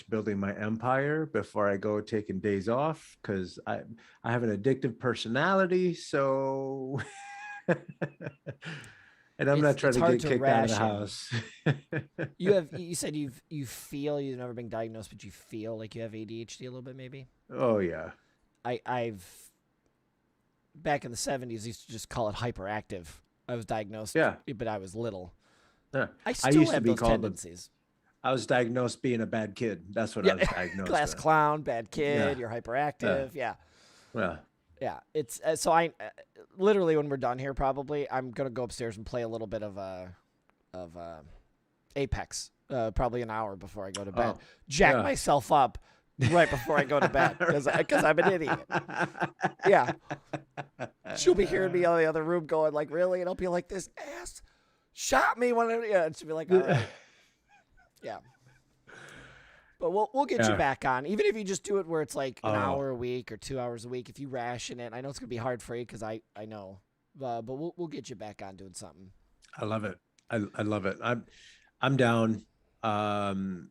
building my empire before I go taking days off, because I have an addictive personality. So and I'm not trying to get kicked out of the house. You said you feel, you've never been diagnosed, but you feel like you have ADHD a little bit, maybe? Oh yeah. I've back in the 70s, used to just call it hyperactive. I was diagnosed, but I was little. Yeah. I still have those tendencies. I was diagnosed being a bad kid. That's what I was diagnosed Class with. Clown, bad kid, you're hyperactive. Yeah. It's so I literally, when we're done here, probably I'm gonna go upstairs and play a little bit of Apex, probably an hour before I go to bed. Jack myself up, right before I go to bed because I'm an idiot. Yeah. She'll be hearing me out of the other room going like, really? And I'll be like, this ass shot me when yeah. And she'll be like, all right. Yeah. But we'll get you Yeah. back on. Even if you just do it where it's like an Oh, hour a week or 2 hours a week, if you ration it. I know it's gonna be hard for you because I know. But we'll get you back on doing something. I love it. I love it. I'm down. Um,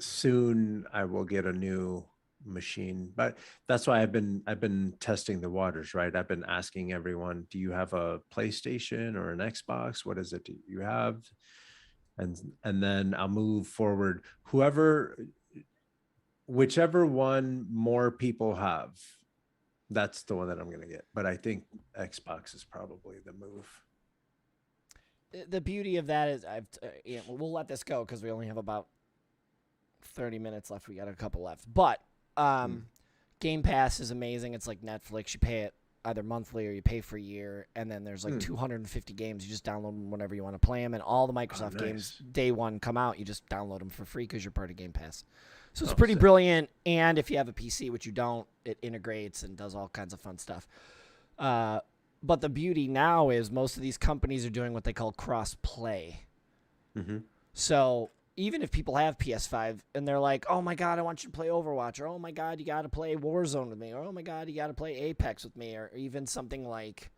soon I will get a new machine, but that's why I've been testing the waters, right? I've been asking everyone, do you have a PlayStation or an Xbox? What is it do you have? And then I'll move forward. Whichever one more people have, that's the one that I'm gonna get. But I think Xbox is probably the move. The beauty of that is we'll let this go because we only have about 30 minutes left. We got a couple left. But Mm. Game Pass is amazing. It's like Netflix. You pay it either monthly or you pay for a year. And then there's like 250 games. You just download them whenever you want to play them. And all the Microsoft games, Nice. day one, come out. You just download them for free because you're part of Game Pass. So it's Oh, pretty sick. brilliant. And if you have a PC, which you don't, it integrates and does all kinds of fun stuff. But the beauty now is most of these companies are doing what they call cross play. Mm-hmm. So even if people have PS5 and they're like, oh my God, I want you to play Overwatch, or oh my God, you got to play Warzone with me, or oh my God, you got to play Apex with me, or even something like,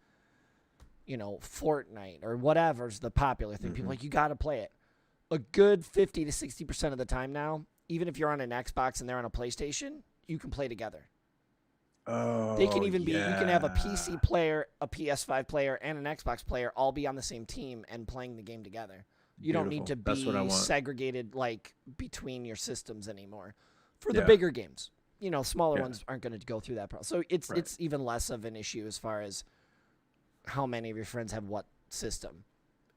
Fortnite or whatever's the popular thing. People are like, you got to play it. A good 50 to 60% of the time now, even if you're on an Xbox and they're on a PlayStation, you can play together. They can Oh, even you can have a yeah. PC player, a PS5 player, and an Xbox player all be on the same team and playing the game together. You don't need Beautiful. to That's what I be want. segregated like between your systems anymore. For the Yeah. bigger games, smaller Yeah. ones aren't going to go through that process. So it's Right. it's even less of an issue as far as how many of your friends have what system.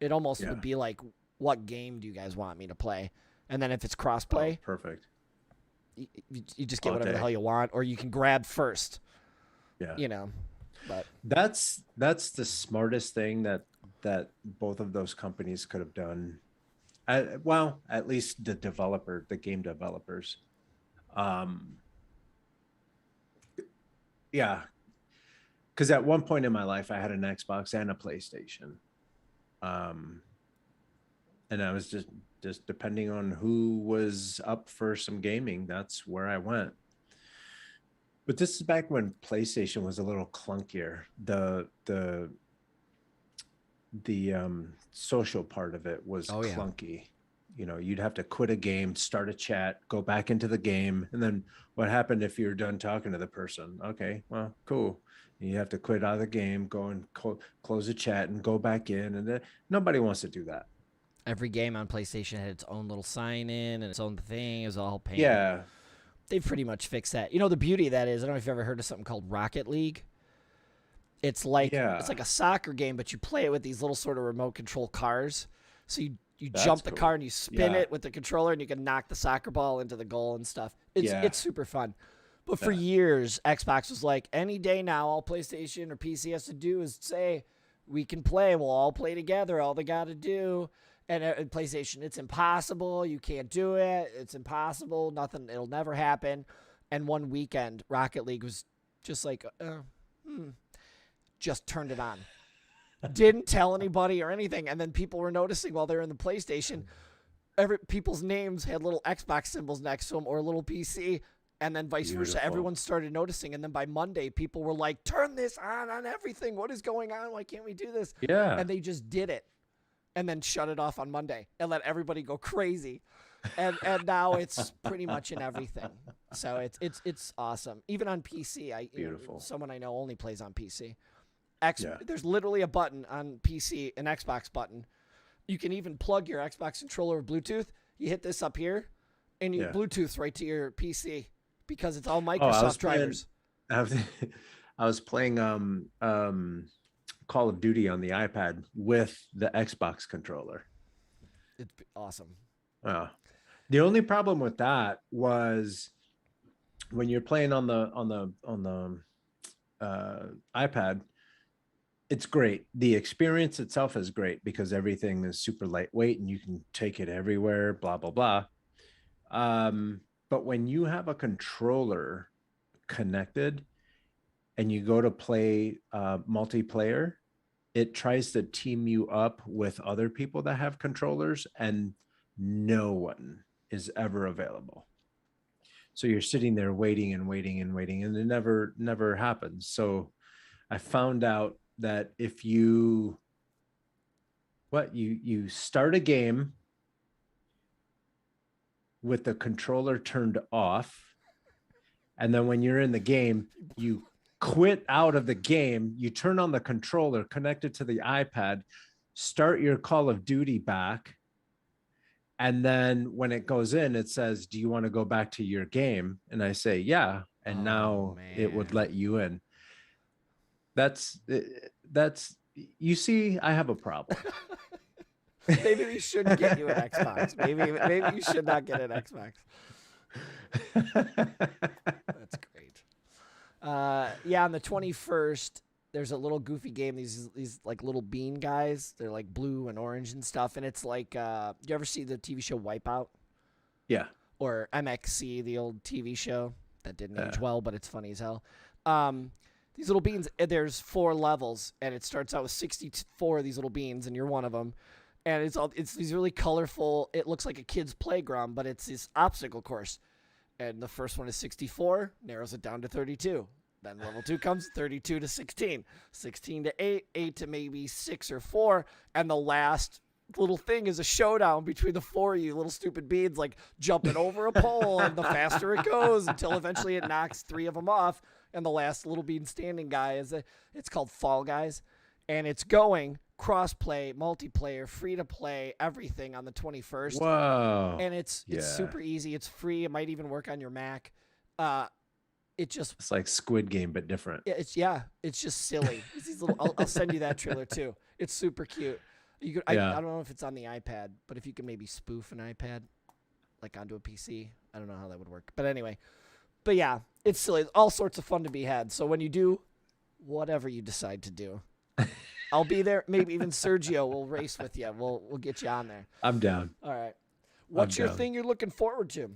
It almost Yeah. would be like, what game do you guys want me to play? And then if it's Oh, crossplay, perfect. you just get All whatever the day. hell you want, or you can grab first. Yeah. You know, but That's the smartest thing that both of those companies could have done. Well, at least the game developers. Um, yeah, because at one point in my life, I had an Xbox and a PlayStation. Um, and I was just depending on who was up for some gaming, that's where I went. But this is back when PlayStation was a little clunkier. The social part of it was oh yeah. clunky. You'd have to quit a game, start a chat, go back into the game, and then what happened if you're done talking to the person? Okay, well, cool. You have to quit out of the game, go and close the chat, and go back in, and then nobody wants to do that. Every game on PlayStation had its own little sign in and its own thing. It was all pain. Yeah, They've pretty much fixed that. The beauty of that is, I don't know if you've ever heard of something called Rocket League. It's yeah, like a soccer game, but you play it with these little sort of remote control cars. So you that's jump the car cool. and you spin Yeah, it with the controller and you can knock the soccer ball into the goal and stuff. It's yeah, it's super fun. But for yeah, years, Xbox was like, any day now, all PlayStation or PC has to do is say, we can play. We'll all play together. All they got to do. And PlayStation, it's impossible. You can't do it. It's impossible. Nothing. It'll never happen. And one weekend, Rocket League was just like, just turned it on. Didn't tell anybody or anything. And then people were noticing while they were in the PlayStation, people's names had little Xbox symbols next to them or a little PC. And then vice versa. beautiful. Everyone started noticing. And then by Monday, people were like, turn this on everything. What is going on? Why can't we do this? Yeah, And they just did it. And then shut it off on Monday and let everybody go crazy. And now it's pretty much in everything. So it's awesome. Even on PC, beautiful. someone I know only plays on PC. Yeah, There's literally a button on PC, an Xbox button. You can even plug your Xbox controller with Bluetooth. You hit this up here, and you yeah. Bluetooth right to your PC because it's all Oh, I was Microsoft playing. drivers. I was, I was playing Call of Duty on the iPad with the Xbox controller. It's awesome. Oh. The only problem with that was when you're playing on the iPad, it's great. The experience itself is great because everything is super lightweight and you can take it everywhere, blah blah blah. But when you have a controller connected and you go to play multiplayer, it tries to team you up with other people that have controllers, and no one is ever available. So you're sitting there waiting and waiting and waiting, and it never happens. So I found out that if you start a game with the controller turned off, and then when you're in the game, you quit out of the game, you turn on the controller, connect it to the iPad, start your Call of Duty back, and then when it goes in, it says, do you want to go back to your game? And I say, yeah. And now it would let you in. That's, you see, I have a problem. Maybe we shouldn't get you an Xbox. Maybe you should not get an Xbox. That's great. Yeah, on the 21st, there's a little goofy game. These like little bean guys. They're like blue and orange and stuff. And it's like, you ever see the TV show Wipeout? Yeah. Or MXC, the old TV show that didn't age well, but it's funny as hell. These little beans. There's 4 levels, and it starts out with 64 of these little beans, and you're one of them. And it's these really colorful. It looks like a kid's playground, but it's this obstacle course. And the first one is 64, narrows it down to 32. Then level 2 comes 32 to 16, 16 to 8, 8 to maybe 6 or 4, and the last little thing is a showdown between the 4 of you little stupid beans, like jumping over a pole, and the faster it goes until eventually it knocks 3 of them off, and the last little bean standing guy it's called Fall Guys, and it's going cross-play, multiplayer, free-to-play, everything on the 21st. Whoa. And it's super easy. It's free. It might even work on your Mac. It's like Squid Game, but different. It's just silly. It's these little, I'll send you that trailer too. It's super cute. I don't know if it's on the iPad, but if you can maybe spoof an iPad like onto a PC, I don't know how that would work. But anyway, yeah, it's silly. All sorts of fun to be had. So when you do whatever you decide to do, I'll be there. Maybe even Sergio will race with you. We'll get you on there. I'm down. All right. What's your thing you're looking forward to?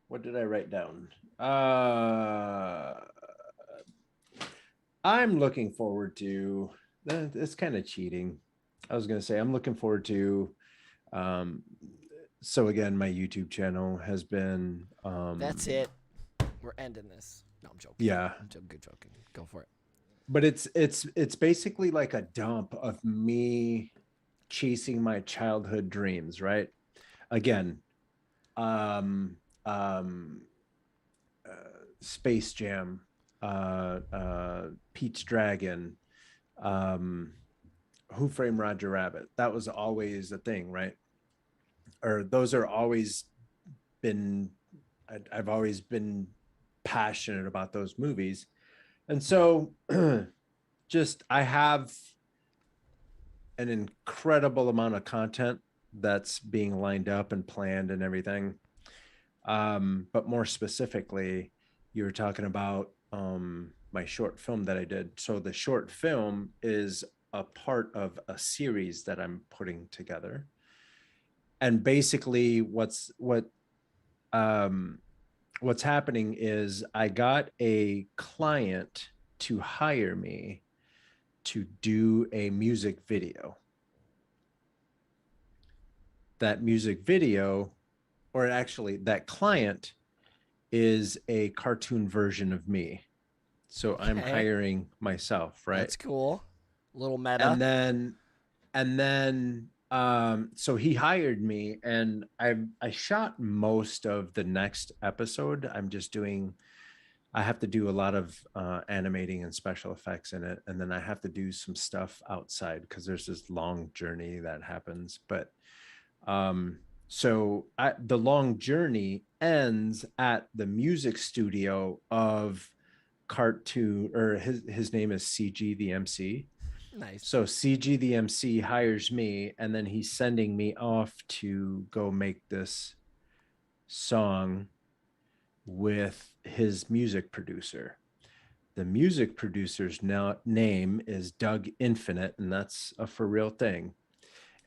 What did I write down? I'm looking forward to, it's kind of cheating. I was going to say, I'm looking forward to, so again, my YouTube channel has been, that's it. We're ending this. No, I'm joking. Yeah. I'm good joking. Go for it. But it's basically like a dump of me chasing my childhood dreams, right? Again, Space Jam, Pete's Dragon, Who Framed Roger Rabbit. That was always a thing, right? Or those are always been, I've always been passionate about those movies. And so just, I have an incredible amount of content that's being lined up and planned and everything. But more specifically, you were talking about my short film that I did. So the short film is a part of a series that I'm putting together. And basically what's happening is I got a client to hire me to do a music video. That music video, or actually that client, is a cartoon version of me. So okay. I'm hiring myself, right? That's cool. A little meta. And then so he hired me, and I shot most of the next episode. I have to do a lot of animating and special effects in it, and then I have to do some stuff outside because there's this long journey that happens. But so the long journey ends at the music studio of cartoon, or his name is CG the MC. Nice. So CG the MC hires me, and then he's sending me off to go make this song with his music producer. The music producer's name is Doug Infinite, and that's a for real thing.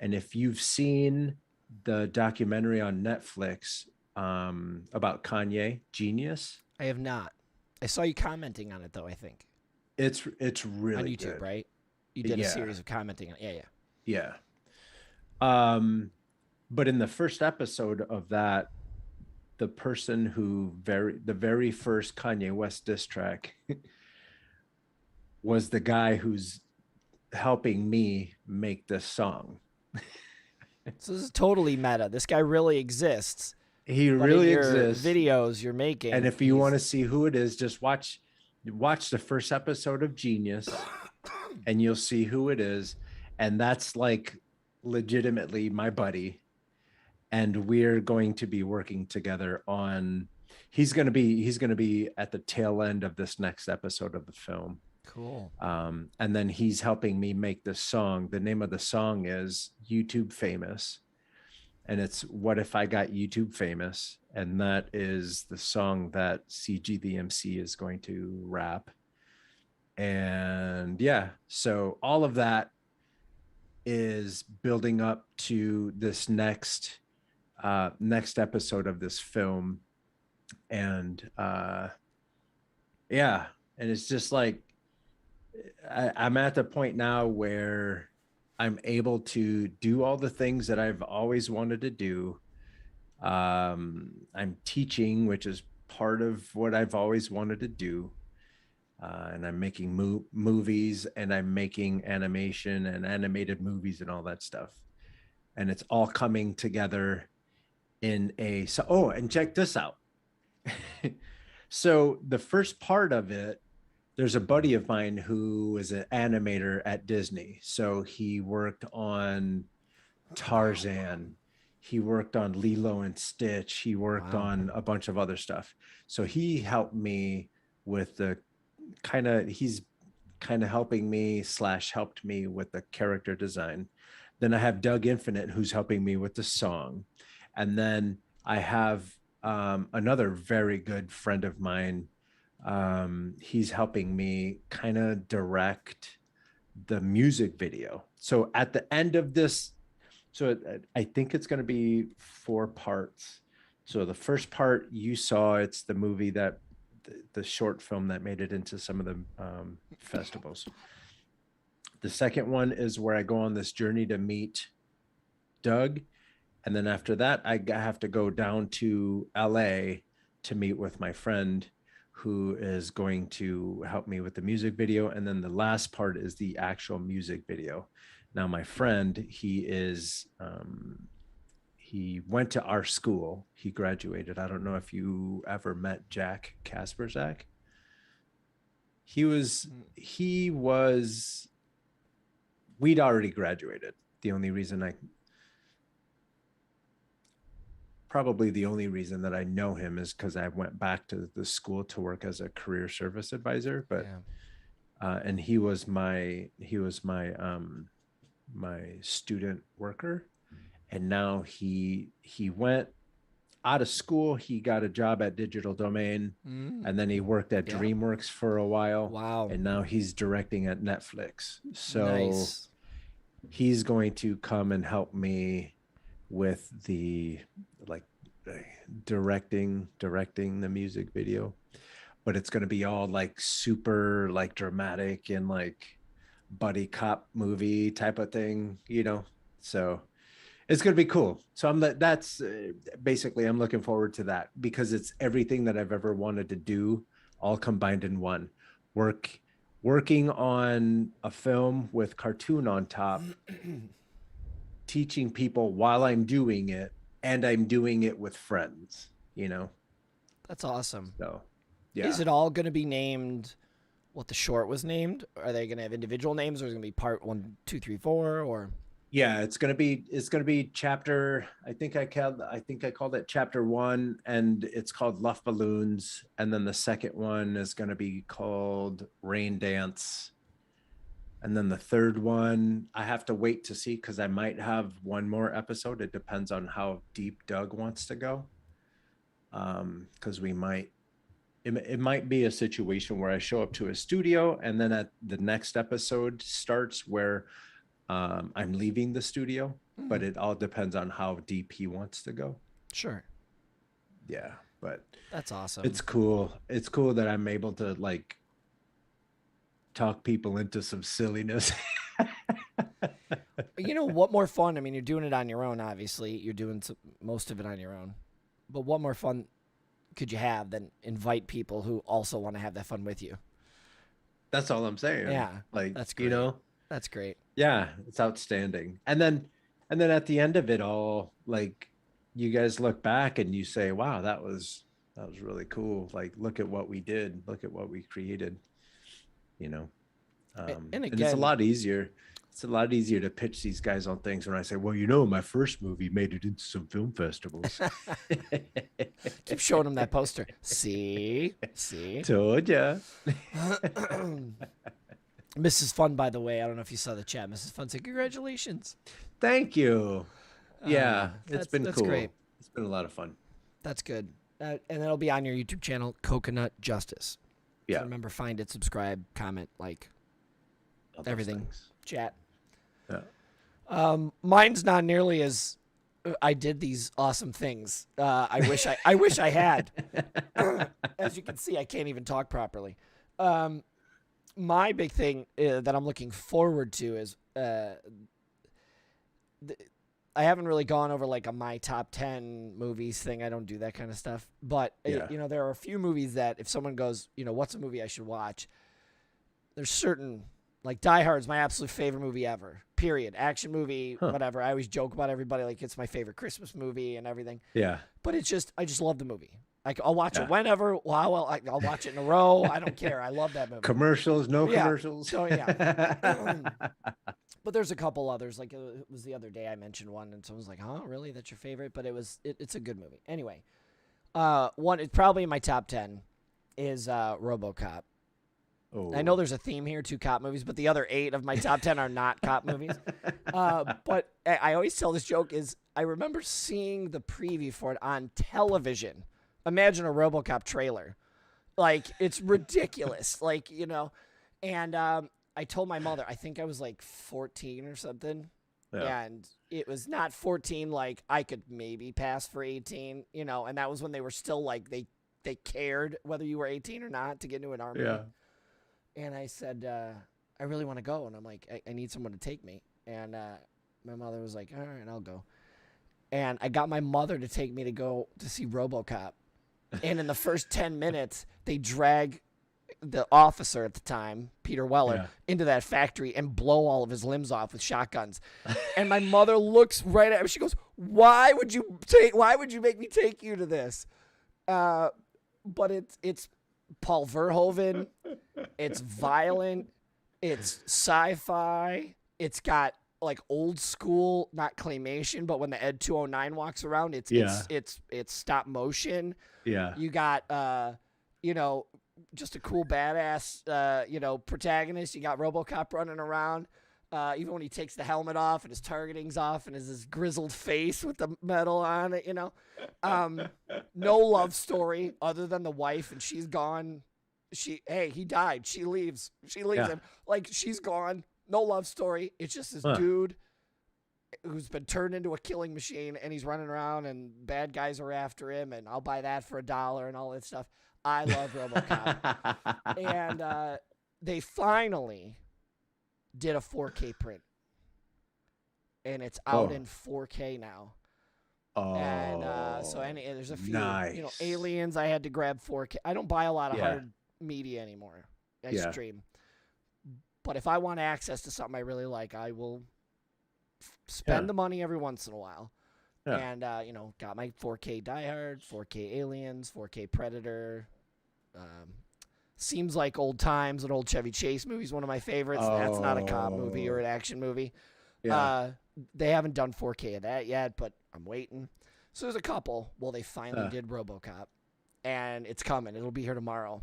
And if you've seen the documentary on Netflix about Kanye, Genius, I have not. I saw you commenting on it though, I think. it's On really YouTube, good. right? You did a Yeah, series of commenting on it. Yeah, yeah. yeah. But in the first episode of that, the person who the very first Kanye West diss track was the guy who's helping me make this song. So this is totally meta. This guy really exists, He but in really your exists. videos you're And making, if you want to see who it is, just watch the first episode of Genius and you'll see who it is. And that's like legitimately my buddy. And we're going to be working together on he's going to be at the tail end of this next episode of the film. Cool. And then he's helping me make this song. The name of the song is YouTube Famous. And it's What If I Got YouTube Famous? And that is the song that CG the MC is going to rap. And yeah, so all of that is building up to this next episode of this film. And yeah, and it's just like I'm at the point now where I'm able to do all the things that I've always wanted to do. I'm teaching, which is part of what I've always wanted to do. And I'm making movies, and I'm making animation and animated movies and all that stuff. And it's all coming together in and check this out. So the first part of it, there's a buddy of mine who is an animator at Disney. So he worked on Tarzan. He worked on Lilo and Stitch. He worked on a bunch of other stuff. So he helped me with he's kind of helping me / helped me with the character design. Then I have Doug Infinite, who's helping me with the song. And then I have another very good friend of mine. He's helping me kind of direct the music video. So at the end of this, so I think it's going to be 4 parts. So the first part you saw, it's the movie that the short film that made it into some of the festivals. The second one is where I go on this journey to meet Doug. And then after that, I have to go down to LA to meet with my friend who is going to help me with the music video. And then the last part is the actual music video. Now, my friend, he went to our school. He graduated. I don't know if you ever met Jack Kasperzak. We'd already graduated. Probably the only reason that I know him is because I went back to the school to work as a career service advisor. But and he was my student worker, and now he went out of school. He got a job at Digital Domain, and then he worked at DreamWorks for a while. Wow. And now he's directing at Netflix. So nice. He's going to come and help me with the directing the music video. But it's going to be all like super like dramatic and like buddy cop movie type of thing, so it's going to be cool. So that's basically, I'm looking forward to that, because it's everything that I've ever wanted to do all combined in one. Working on a film with cartoon on top, teaching people while I'm doing it, and I'm doing it with friends, That's awesome. So yeah. Is it all going to be named what the short was named? Are they going to have individual names, or is it going to be part 1, 2, 3, 4, or? Yeah, it's gonna be chapter. I think I called it chapter 1, and it's called Luff Balloons. And then the second one is gonna be called Rain Dance. And then the third one, I have to wait to see, because I might have one more episode. It depends on how deep Doug wants to go. Because it might be a situation where I show up to a studio, and then at the next episode starts where I'm leaving the studio, but it all depends on how deep he wants to go. Sure. Yeah, but that's awesome. It's cool. It's cool that I'm able to like talk people into some silliness. You know, what more fun? I mean, you're doing it on your own, obviously. You're doing most of it on your own. But what more fun could you have than invite people who also want to have that fun with you? That's all I'm saying. Yeah, like that's great. you know, that's great. Yeah, it's outstanding. And then at the end of it all, like you guys look back and you say, "Wow, that was really cool. Like, look at what we did. Look at what we created." You know, and again, it's a lot easier. It's a lot easier to pitch these guys on things when I say, "Well, you know, my first movie made it into some film festivals." Keep showing them that poster. See, told ya. Mrs. Fun, by the way, I don't know if you saw the chat. Mrs. Fun said, "Congratulations." Thank you. Yeah, it's been that's cool. Great. It's been a lot of fun. That's good. And that'll be on your YouTube channel, Coconut Justice. Yeah. So remember, find it, subscribe, comment, like, everything. Chat. Yeah. Mine's not nearly as I did these awesome things. I wish I had. As you can see, I can't even talk properly. My big thing that I'm looking forward to is I haven't really gone over like a my top 10 movies thing. I don't do that kind of stuff. But, you know, there are a few movies that if someone goes, you know, what's a movie I should watch? There's certain, like Die Hard's my absolute favorite movie ever, period. Action movie, whatever. I always joke about everybody like it's my favorite Christmas movie and everything. Yeah. But it's just, I just love the movie. I'll watch it whenever. I'll watch it in a row. I don't care. I love that movie. Commercials, no commercials. So, yeah. But there's a couple others. Like it was the other day I mentioned one, and someone was like, "Huh, really? That's your favorite?" But it's a good movie. Anyway, it's probably in my top 10 is Robocop. Oh. I know there's a theme here, 2 cop movies, but the other 8 of my top 10 are not cop movies. But I always tell this joke is I remember seeing the preview for it on television. Imagine a Robocop trailer. Like, it's ridiculous. Like, you know, and I told my mother, I think I was like 14 or something. Yeah. And it was not 14 like I could maybe pass for 18, you know, and that was when they were still like they cared whether you were 18 or not to get into an army. Yeah. And I said, I really want to go. And I'm like, I need someone to take me. And my mother was like, all right, I'll go. And I got my mother to take me to go to see Robocop. And in the first 10 minutes, they drag the officer at the time, Peter Weller, into that factory and blow all of his limbs off with shotguns. And my mother looks right at me. She goes, why would you make me take you to this? But it's Paul Verhoeven. It's violent. It's sci-fi. It's got like old school, not claymation, but when the Ed 209 walks around, it's stop motion. Yeah. You got you know, just a cool badass you know, protagonist. You got Robocop running around. Even when he takes the helmet off and his targeting's off and his grizzled face with the metal on it, you know. No love story other than the wife, and she's gone. He died. She leaves him. Like, she's gone. No love story. It's just this dude who's been turned into a killing machine, and he's running around, and bad guys are after him, and I'll buy that for $1 and all that stuff. I love RoboCop. And they finally did a 4K print, and it's out in 4K now. Oh, and so there's a few, nice. You know, Aliens. I had to grab 4K. I don't buy a lot of hard media anymore. I stream. But if I want access to something I really like, I will spend the money every once in a while. Yeah. And, you know, got my 4K Die Hard, 4K Aliens, 4K Predator. Seems Like Old Times, an old Chevy Chase movie is one of my favorites. That's not a cop movie or an action movie. Yeah. They haven't done 4K of that yet, but I'm waiting. So there's a couple. Well, they finally did RoboCop, and it's coming. It'll be here tomorrow.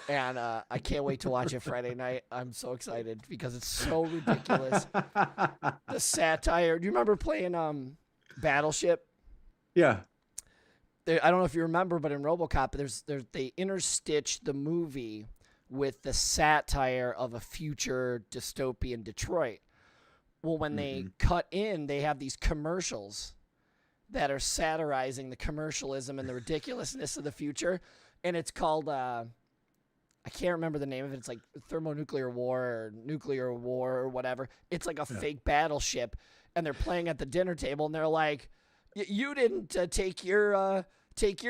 And I can't wait to watch it Friday night. I'm so excited because it's so ridiculous. The satire. Do you remember playing Battleship? Yeah. I don't know if you remember, but in RoboCop, they interstitch the movie with the satire of a future dystopian Detroit. Well, when they cut in, they have these commercials that are satirizing the commercialism and the ridiculousness of the future. And it's called, I can't remember the name of it. It's like thermonuclear war or nuclear war or whatever. It's like a fake battleship. And they're playing at the dinner table and they're like, you didn't take your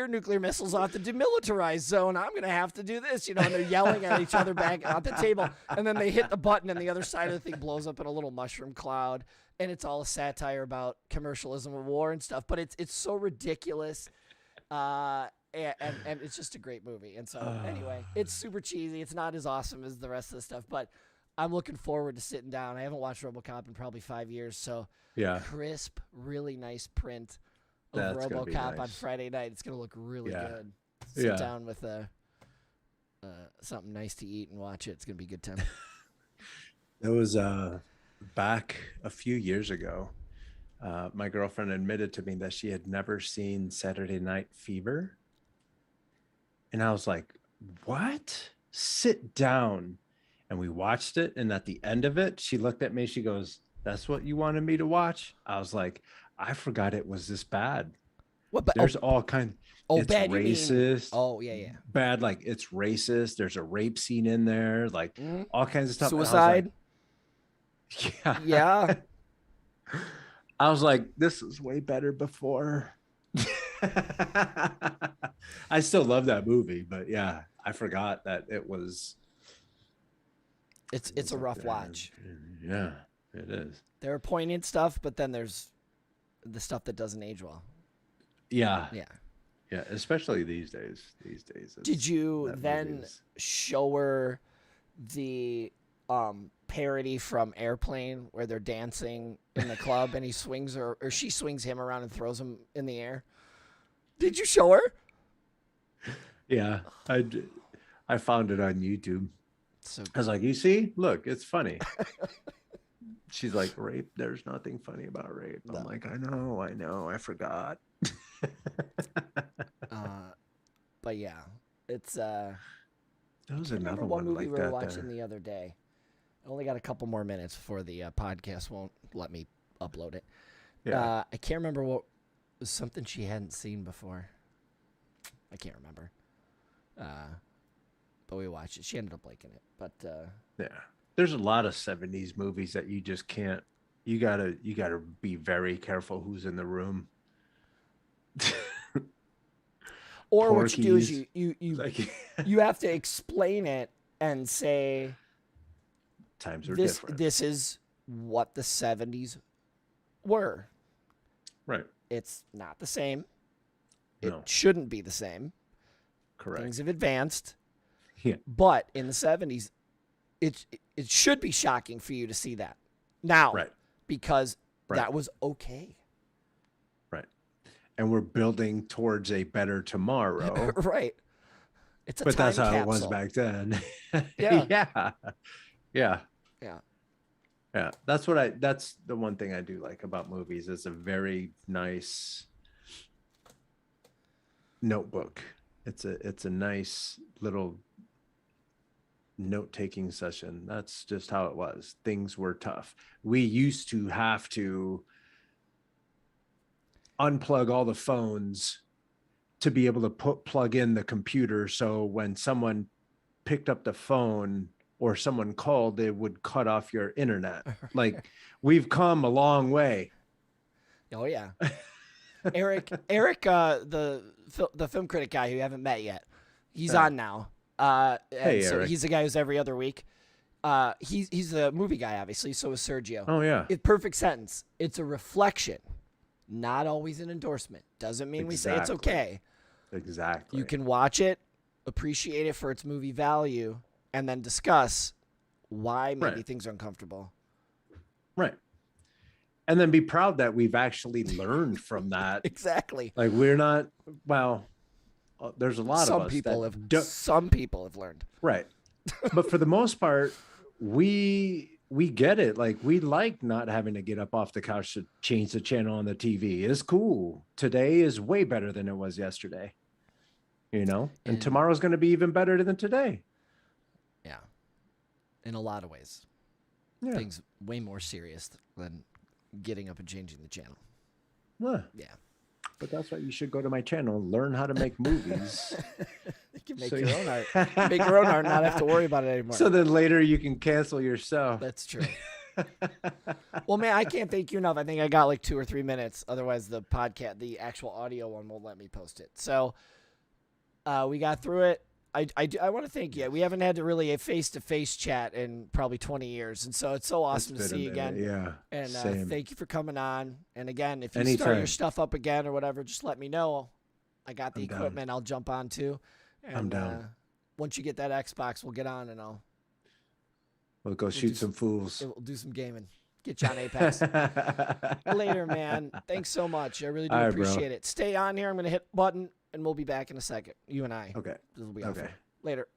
nuclear missiles off the demilitarized zone. I'm going to have to do this, and they're yelling at each other back at the table. And then they hit the button and the other side of the thing blows up in a little mushroom cloud. And it's all a satire about commercialism and war and stuff. But it's so ridiculous. And it's just a great movie. And so anyway, it's super cheesy. It's not as awesome as the rest of the stuff, but I'm looking forward to sitting down. I haven't watched Robocop in probably 5 years. So crisp, really nice print of Robocop on Friday night. It's going to look really good. Sit down with something nice to eat and watch it. It's going to be a good time. It was back a few years ago. My girlfriend admitted to me that she had never seen Saturday Night Fever. And I was like, what? Sit down. And we watched it. And at the end of it, she looked at me. She goes, that's what you wanted me to watch? I was like, I forgot it was this bad. What? There's all kinds. It's bad, racist. Oh, yeah. Bad, like it's racist. There's a rape scene in there, like all kinds of stuff. Suicide. Like, yeah. I was like, this was way better before. I still love that movie, but yeah, I forgot that it was. It's a rough watch. Yeah, it is. There are poignant stuff, but then there's the stuff that doesn't age well. Yeah, especially these days. Did you then show her the parody from Airplane where they're dancing in the club and he swings her, or she swings him around and throws him in the air? Did you show her? Yeah, I found it on YouTube. So I was like, you see, look, it's funny. She's like, rape, there's nothing funny about rape. I'm like, I know, I forgot. But yeah, it's there was another one movie like we were that watching the other day. I only got a couple more minutes before the podcast won't let me upload it. I can't remember what was something she hadn't seen before. I can't remember. But we watched it. She ended up liking it. But there's a lot of 70s movies that you just can't. You gotta be very careful who's in the room. Or what you do is you like, you have to explain it and say times are different. This is what the 70s were. Right. It's not the same. It No. shouldn't be the same. Correct. Things have advanced. Yeah. But in the 70s, it should be shocking for you to see that now. Right. Because that was okay. Right. And we're building towards a better tomorrow. Right. It's a but time that's how capsule. it was back then. Yeah. Yeah. That's the one thing I do like about movies. It's a very nice notebook. It's a nice little note-taking session. That's just how it was. Things were tough. We used to have to unplug all the phones to be able to plug in the computer, so when someone picked up the phone or someone called, they would cut off your internet. Like, we've come a long way. Oh yeah. Eric, the film critic guy who you haven't met yet, he's on now. Hey, so Eric. he's the guy who's every other week. He's a movie guy, obviously. So is Sergio. Oh yeah. Perfect sentence. It's a reflection, not always an endorsement. Doesn't mean we say it's okay. Exactly. You can watch it, appreciate it for its movie value, and then discuss why maybe things are uncomfortable. Right. And then be proud that we've actually learned from that. Exactly. Like, we're not, well, there's a lot of us some people have learned. Right. But for the most part, we get it. Like, we like not having to get up off the couch to change the channel on the TV. It's cool. Today is way better than it was yesterday. And tomorrow's going to be even better than today. Yeah. In a lot of ways. things way more serious than getting up and changing the channel. Huh. Yeah. But that's why you should go to my channel, learn how to make movies. You can make your own art. Make your own art and not have to worry about it anymore. So then later you can cancel yourself. That's true. Well, man, I can't thank you enough. I think I got like 2 or 3 minutes. Otherwise, the podcast, the actual audio one, won't let me post it. So we got through it. I want to thank you. We haven't had really a face-to-face chat in probably 20 years. And so it's so awesome to see you again. Yeah. And same. thank you for coming on. And again, if you Anytime. start your stuff up again or whatever, just let me know. I got the I'm down. equipment. I'll jump on too. And, I'm down. Once you get that Xbox, we'll get on and We'll go shoot some fools. we'll do some gaming. Get you on Apex. Later, man. Thanks so much. I really do All right, appreciate it. Stay on here. I'm going to hit button, and we'll be back in a second. You and I. Okay. This will be Okay. awesome. Later.